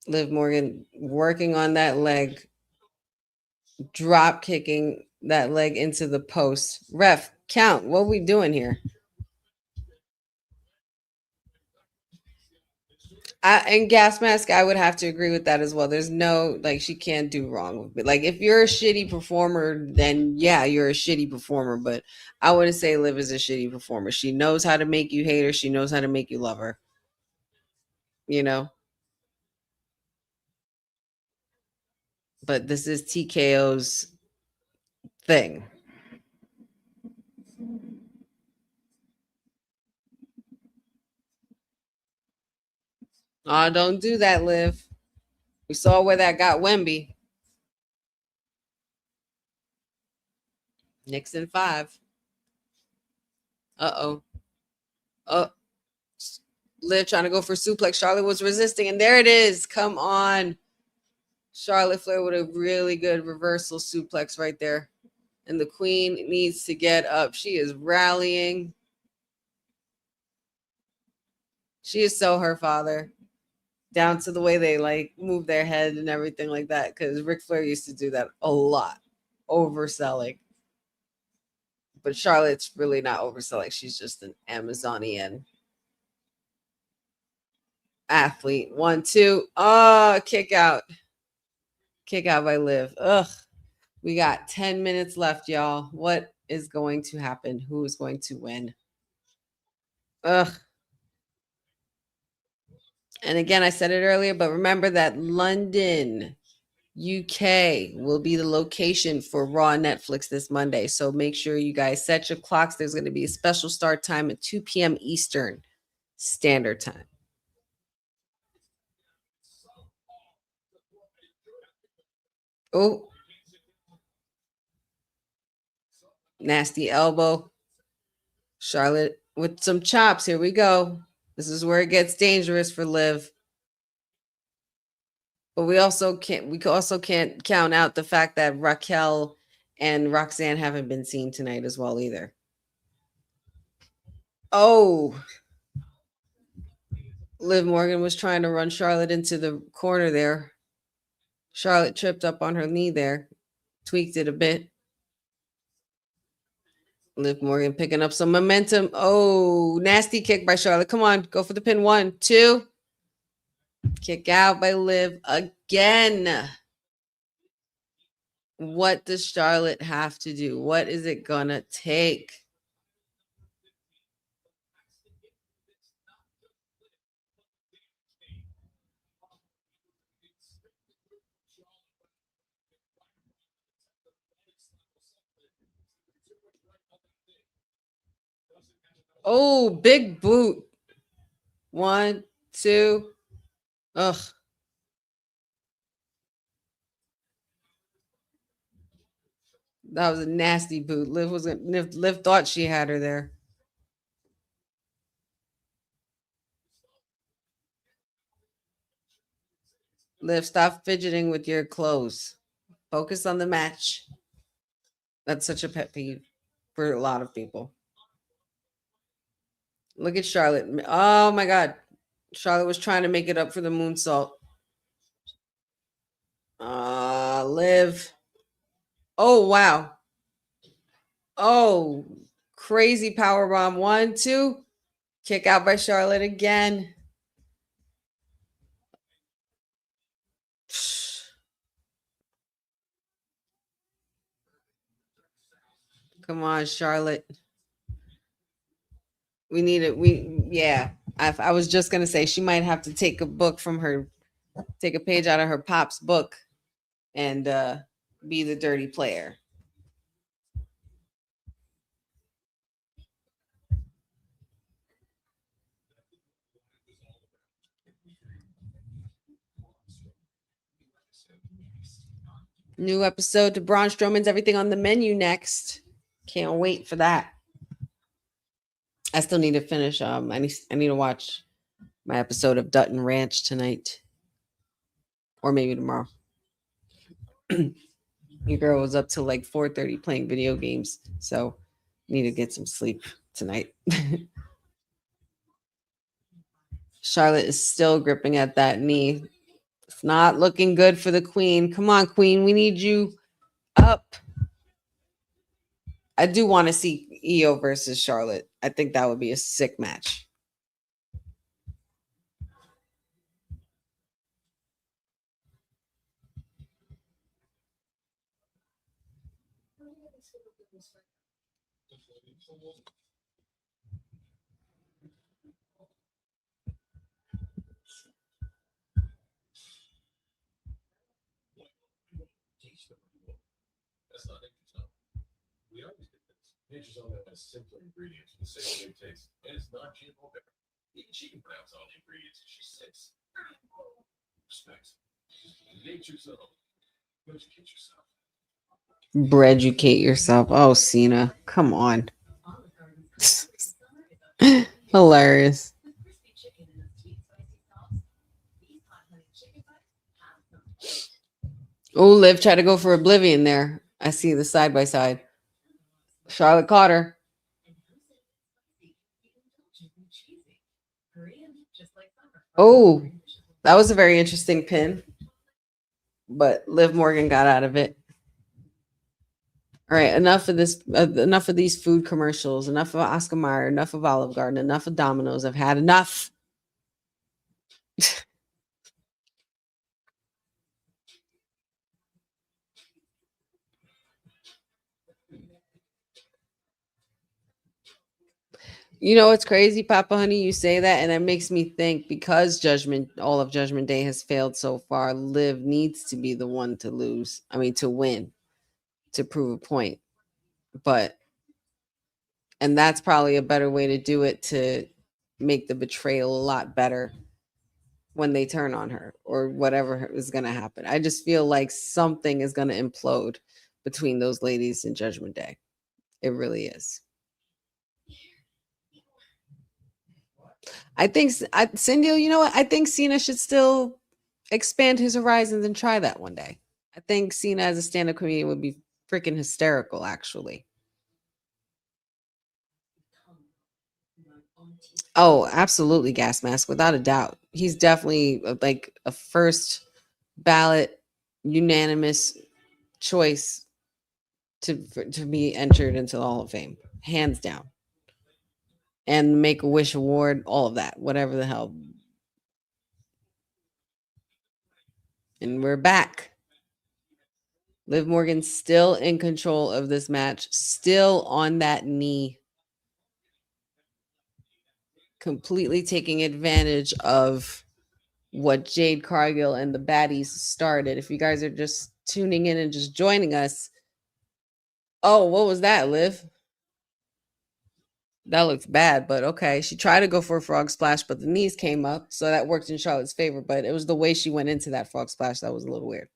Liv Morgan working on that leg, drop kicking that leg into the post. Ref, count. What are we doing here? And Gas Mask, I would have to agree with that as well. There's no, like, she can't do wrong. But like, if you're a shitty performer, then yeah, you're a shitty performer. But I wouldn't say Liv is a shitty performer. She knows how to make you hate her. She knows how to make you love her. You know? But this is TKO's thing. Oh, don't do that, Liv. We saw where that got Wemby. Nixon 5. Uh-oh. Oh. Liv trying to go for suplex. Charlotte was resisting, and there it is. Come on. Charlotte Flair with a really good reversal suplex right there. And the queen needs to get up. She is rallying. She is so her father. Down to the way they like move their head and everything like that. Because Ric Flair used to do that a lot. Overselling. But Charlotte's really not overselling. She's just an Amazonian athlete. 1, 2. Oh, kick out. Kick out by Liv. Ugh. We got 10 minutes left, y'all. What is going to happen? Who is going to win? Ugh. And again, I said it earlier, but remember that London, UK will be the location for Raw Netflix this Monday. So make sure you guys set your clocks. There's going to be a special start time at 2 p.m. Eastern Standard Time. Oh. Nasty elbow. Charlotte with some chops. Here we go. This is where it gets dangerous for Liv. But we also can't count out the fact that Raquel and Roxanne haven't been seen tonight as well either. Oh. Liv Morgan was trying to run Charlotte into the corner there. Charlotte tripped up on her knee there. Tweaked it a bit. Liv Morgan picking up some momentum. Oh, nasty kick by Charlotte. Come on, go for the pin. 1, 2. Kick out by Liv again. What does Charlotte have to do? What is it gonna take? Oh, big boot. 1, 2. Ugh. That was a nasty boot. Liv thought she had her there. Liv, stop fidgeting with your clothes. Focus on the match. That's such a pet peeve for a lot of people. Look at Charlotte. Oh my God. Charlotte was trying to make it up for the moonsault. Liv. Oh, wow. Oh, crazy power bomb. 1, 2. Kick out by Charlotte again. Come on, Charlotte. We need it. I was just gonna say she might have to take a page out of her pop's book and be the dirty player. New episode to Braun Strowman's Everything on the Menu next. Can't wait for that. I still need to finish. I need to watch my episode of Dutton Ranch tonight, or maybe tomorrow. Your girl was up till like 4:30 playing video games, so need to get some sleep tonight. Charlotte is still gripping at that knee. It's not looking good for the queen. Come on, queen. We need you up. I do want to see Io versus Charlotte. I think that would be a sick match. Nature's own has simpler ingredients with the same good taste, and it's not GMO. Even she can pronounce all the ingredients. She's 6. Respect. Nature's own. Educate yourself. Breaducate yourself. Oh, Cena. Come on. Hilarious. Oh, Liv tried to go for Oblivion there. I see the side by side. Charlotte caught her. Oh, that was a very interesting pin. But Liv Morgan got out of it. All right, enough of this. Enough of these food commercials. Enough of Oscar Mayer. Enough of Olive Garden. Enough of Domino's. I've had enough. You know what's crazy, Papa Honey? You say that, and it makes me think because all of Judgment Day has failed so far, Liv needs to be the one to lose. I mean, to win, to prove a point. And that's probably a better way to do it, to make the betrayal a lot better when they turn on her or whatever is going to happen. I just feel like something is going to implode between those ladies in Judgment Day. It really is. I think, Cindy, you know what? I think Cena should still expand his horizons and try that one day. I think Cena as a stand-up comedian would be freaking hysterical, actually. Oh, absolutely, gas mask, without a doubt. He's definitely like a first ballot, unanimous choice to be entered into the Hall of Fame, hands down. And Make-A-Wish Award, all of that, whatever the hell. And we're back. Liv Morgan still in control of this match, still on that knee, completely taking advantage of what Jade Cargill and the baddies started. If you guys are just tuning in and just joining us, oh, what was that, Liv? That looks bad, but okay. She tried to go for a frog splash, but the knees came up, so that worked in Charlotte's favor. But it was the way she went into that frog splash that was a little weird.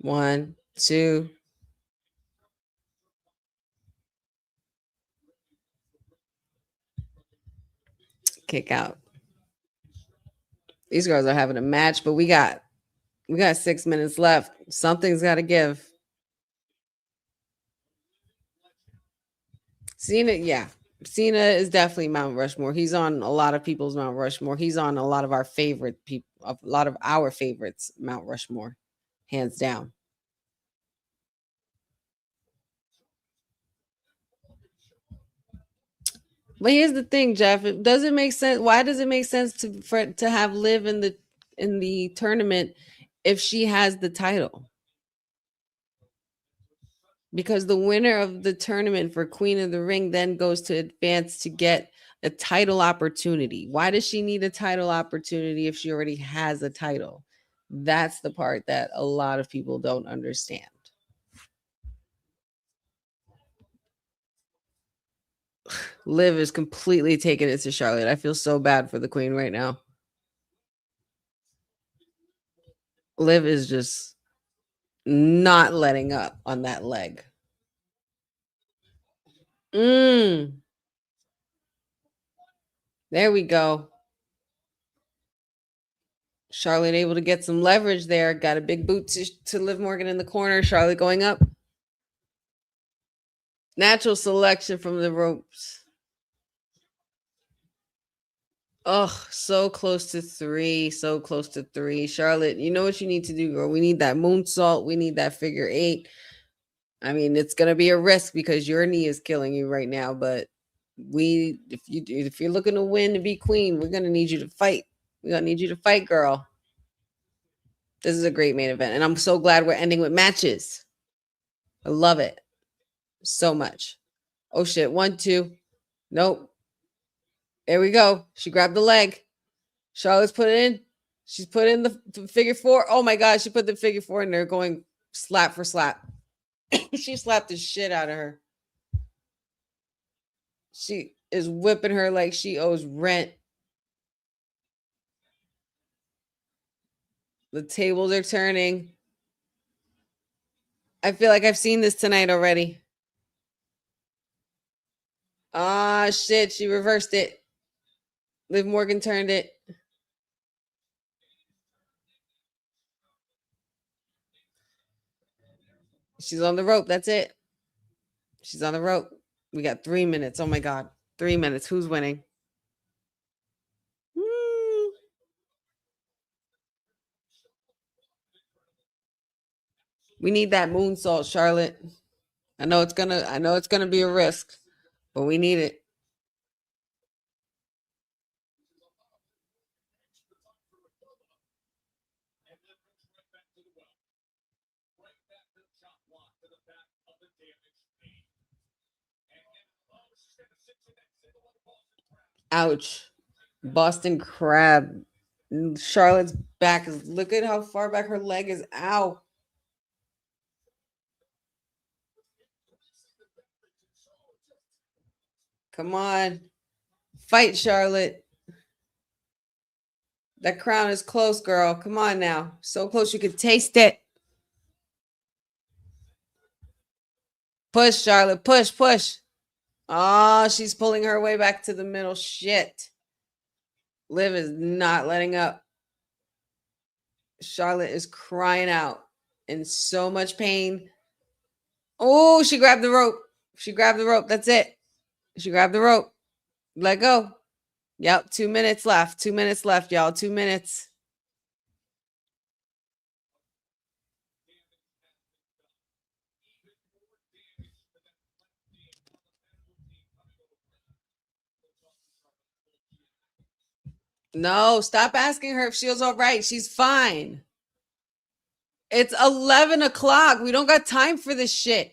One, two. Kick out. These girls are having a match, but we got 6 minutes left. Something's got to give. Cena, yeah. Cena is definitely Mount Rushmore. He's on a lot of people's Mount Rushmore. He's on a lot of our favorite people, a lot of our favorites Mount Rushmore, hands down. But here's the thing, Jeff. It doesn't make sense. Why does it make sense to have Liv in the tournament if she has the title? Because the winner of the tournament for Queen of the Ring then goes to advance to get a title opportunity. Why does she need a title opportunity if she already has a title? That's the part that a lot of people don't understand. Liv is completely taking it to Charlotte. I feel so bad for the Queen right now. Liv is just not letting up on that leg. There we go. Charlotte able to get some leverage there. Got a big boot to Liv Morgan in the corner. Charlotte going up. Natural selection from the ropes. Oh, so close to 3. So close to 3. Charlotte, you know what you need to do, girl. We need that moonsault. We need that figure 8. I mean, it's going to be a risk because your knee is killing you right now. But if you're looking to win to be queen, we're going to need you to fight. We're going to need you to fight, girl. This is a great main event. And I'm so glad we're ending with matches. I love it so much. Oh, shit. 1, 2. Nope. There we go. She grabbed the leg. Charlotte's put it in. She's put in the figure 4. Oh, my God. She put the figure 4 in there going slap for slap. She slapped the shit out of her. She is whipping her like she owes rent. The tables are turning. I feel like I've seen this tonight already. Ah, shit. She reversed it. Liv Morgan turned it. She's on the rope. That's it. She's on the rope. We got 3 minutes. Oh, my God. 3 minutes. Who's winning? We need that moonsault, Charlotte. I know it's gonna be a risk, but we need it. Ouch. Boston Crab. Charlotte's back is, look at how far back her leg is. Ow. Come on. Fight, Charlotte. That crown is close, girl. Come on now. So close you could taste it. Push, Charlotte. Push, push. Oh, she's pulling her way back to the middle. Shit. Liv is not letting up. Charlotte is crying out in so much pain. Oh, she grabbed the rope. She grabbed the rope. That's it. She grabbed the rope. Let go. Yep. 2 minutes left. 2 minutes left, y'all. 2 minutes. No, stop asking her if she was all right. She's fine. It's 11 o'clock. We don't got time for this shit.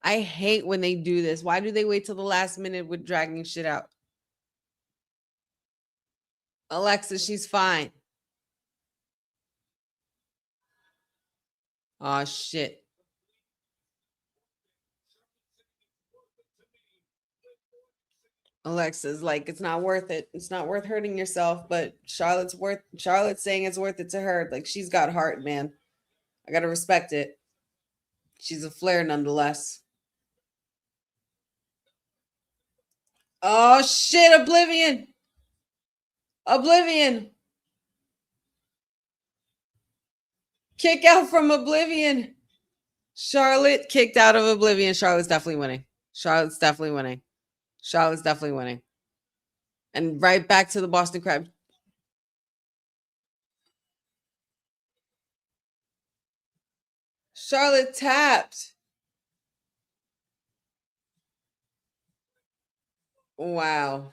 I hate when they do this. Why do they wait till the last minute with dragging shit out? Alexa, she's fine. Oh, shit. Alexa's like, it's not worth it. It's not worth hurting yourself, but Charlotte's saying it's worth it to her. Like, she's got heart, man. I gotta respect it. She's a Flair nonetheless. Oh shit, Oblivion. Kick out from Oblivion. Charlotte kicked out of Oblivion. Charlotte's definitely winning. And right back to the Boston Crab. Charlotte tapped. Wow.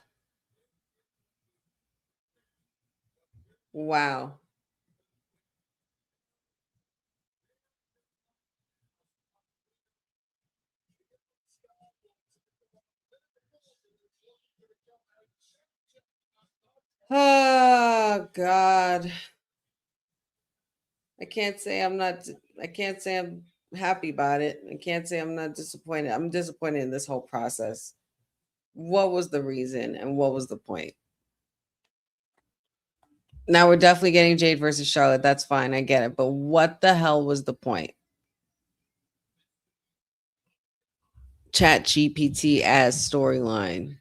Oh God. I can't say I'm happy about it. I can't say I'm not disappointed. I'm disappointed in this whole process. What was the reason and what was the point? Now we're definitely getting Jade versus Charlotte. That's fine. I get it. But what the hell was the point? Chat GPT as storyline.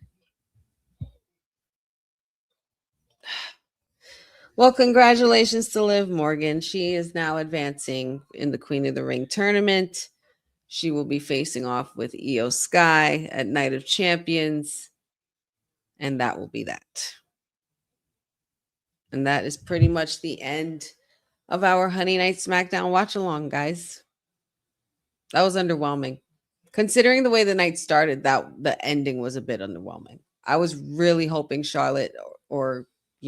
Well, congratulations to Liv Morgan. She is now advancing in the Queen of the Ring tournament. She will be facing off with Io Sky at Night of Champions. And that will be that. And that is pretty much the end of our Honey Night SmackDown watch along, guys. That was underwhelming. Considering the way the night started, that the ending was a bit underwhelming. I was really hoping Charlotte or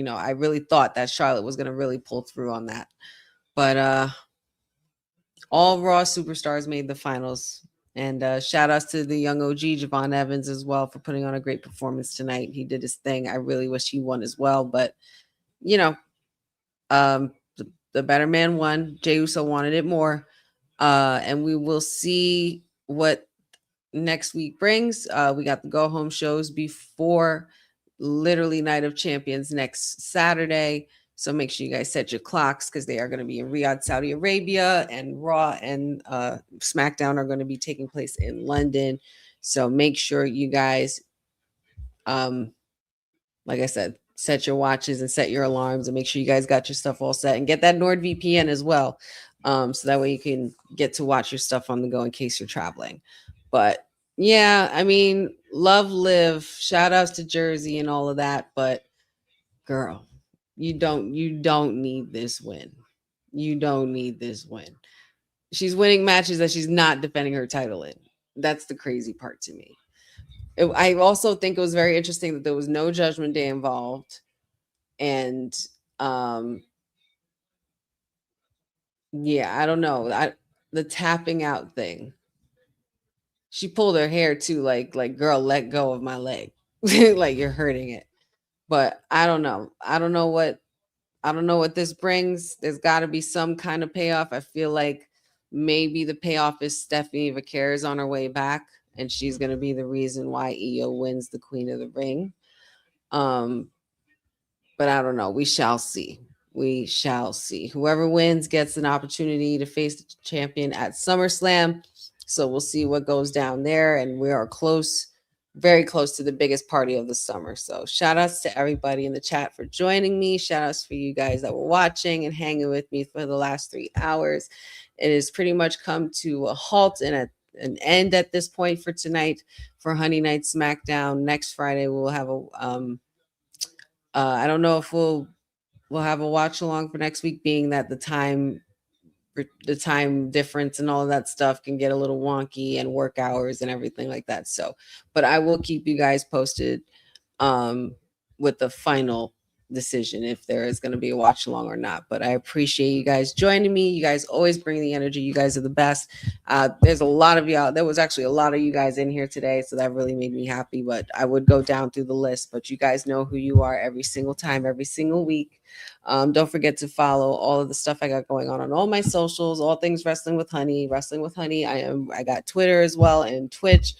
I really thought that Charlotte was going to really pull through on that. But all Raw superstars made the finals. And shout outs to the young OG, Javon Evans, as well, for putting on a great performance tonight. He did his thing. I really wish he won as well. But, the better man won. Jey Uso wanted it more. And we will see what next week brings. We got the go-home shows before literally Night of Champions next Saturday. So make sure you guys set your clocks because they are going to be in Riyadh, Saudi Arabia, and Raw and SmackDown are going to be taking place in London. So make sure you guys, like I said, set your watches and set your alarms and make sure you guys got your stuff all set and get that NordVPN as well. So that way you can get to watch your stuff on the go in case you're traveling. But yeah, I mean, love Liv, shout outs to Jersey and all of that. But girl, you don't need this win. You don't need this win. She's winning matches that she's not defending her title in. That's the crazy part to me. I also think it was very interesting that there was no Judgment Day involved. And yeah, I don't know. The tapping out thing. She pulled her hair too, like girl, let go of my leg. Like you're hurting it. But I don't know. I don't know what this brings. There's got to be some kind of payoff. I feel like maybe the payoff is Stephanie Vaquer is on her way back, and she's going to be the reason why Io wins the Queen of the Ring. But I don't know. We shall see. We shall see. Whoever wins gets an opportunity to face the champion at SummerSlam. So we'll see what goes down there. And we are close, very close to the biggest party of the summer. So shout outs to everybody in the chat for joining me. Shout outs for you guys that were watching and hanging with me for the last 3 hours. It has pretty much come to a halt and an end at this point for tonight for Honey Night SmackDown. Next Friday, we'll have I don't know if we'll have a watch along for next week, being that the time difference and all of that stuff can get a little wonky and work hours and everything like that. So, but I will keep you guys posted with the final decision if there is going to be a watch along or not. But I appreciate you guys joining me. You guys always bring the energy. You guys are the best. There's a lot of y'all. There was actually a lot of you guys in here today, so that really made me happy. But I would go down through the list, but you guys know who you are every single time, every single week. Don't forget to follow all of the stuff I got going on all my socials, all things Wrestling with Honey. I got Twitter as well and Twitch.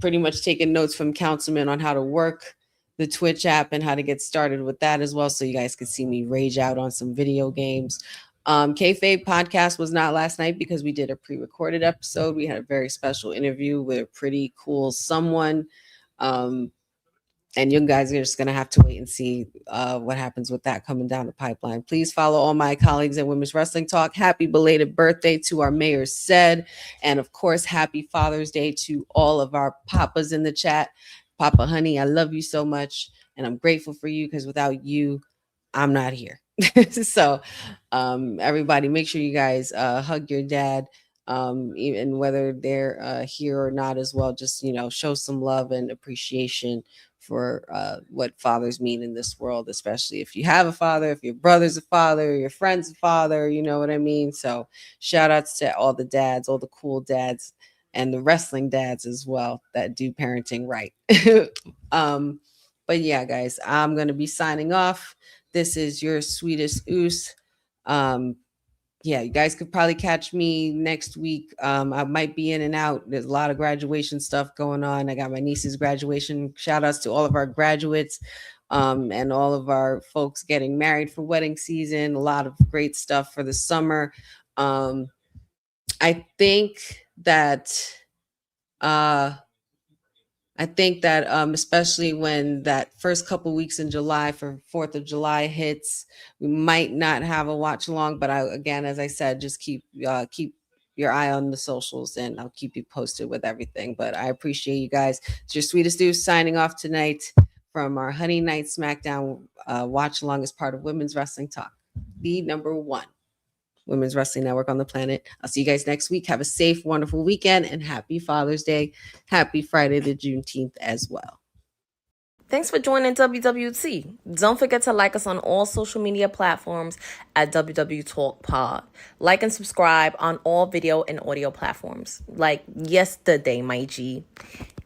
Pretty much taking notes from Councilman on how to work the Twitch app and how to get started with that as well, so you guys can see me rage out on some video games. Kayfabe podcast was not last night because we did a pre-recorded episode. We had a very special interview with a pretty cool someone. And you guys are just going to have to wait and see what happens with that coming down the pipeline. Please follow all my colleagues at Women's Wrestling Talk. Happy belated birthday to our mayor, Ced. And of course, happy Father's Day to all of our papas in the chat. Papa Honey, I love you so much. And I'm grateful for you because without you, I'm not here. So everybody, make sure you guys hug your dad. Even whether they're here or not as well, just, show some love and appreciation for what fathers mean in this world, especially if you have a father, if your brother's a father, your friend's a father, you know what I mean? So shout outs to all the dads, all the cool dads, and the wrestling dads as well that do parenting right. But yeah, guys, I'm going to be signing off. This is your sweetest Oos. Yeah, you guys could probably catch me next week. I might be in and out. There's a lot of graduation stuff going on. I got my niece's graduation. Shout outs to all of our graduates and all of our folks getting married for wedding season. A lot of great stuff for the summer. I think that especially when that first couple weeks in July for 4th of July hits, we might not have a watch along. But again, as I said, just keep your eye on the socials and I'll keep you posted with everything. But I appreciate you guys. It's your sweetest dude signing off tonight from our Honey Night SmackDown watch along as part of Women's Wrestling Talk, the #1 Women's Wrestling Network on the planet. I'll see you guys next week. Have a safe, wonderful weekend and happy Father's Day. Happy Friday the Juneteenth as well. Thanks for joining WWT. Don't forget to like us on all social media platforms at WW Talk Pod. Like and subscribe on all video and audio platforms like yesterday, my G.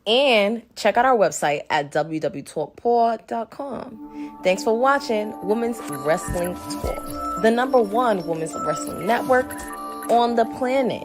And check out our website at www.talkpod.com. Thanks for watching Women's Wrestling Talk, the #1 women's wrestling network on the planet.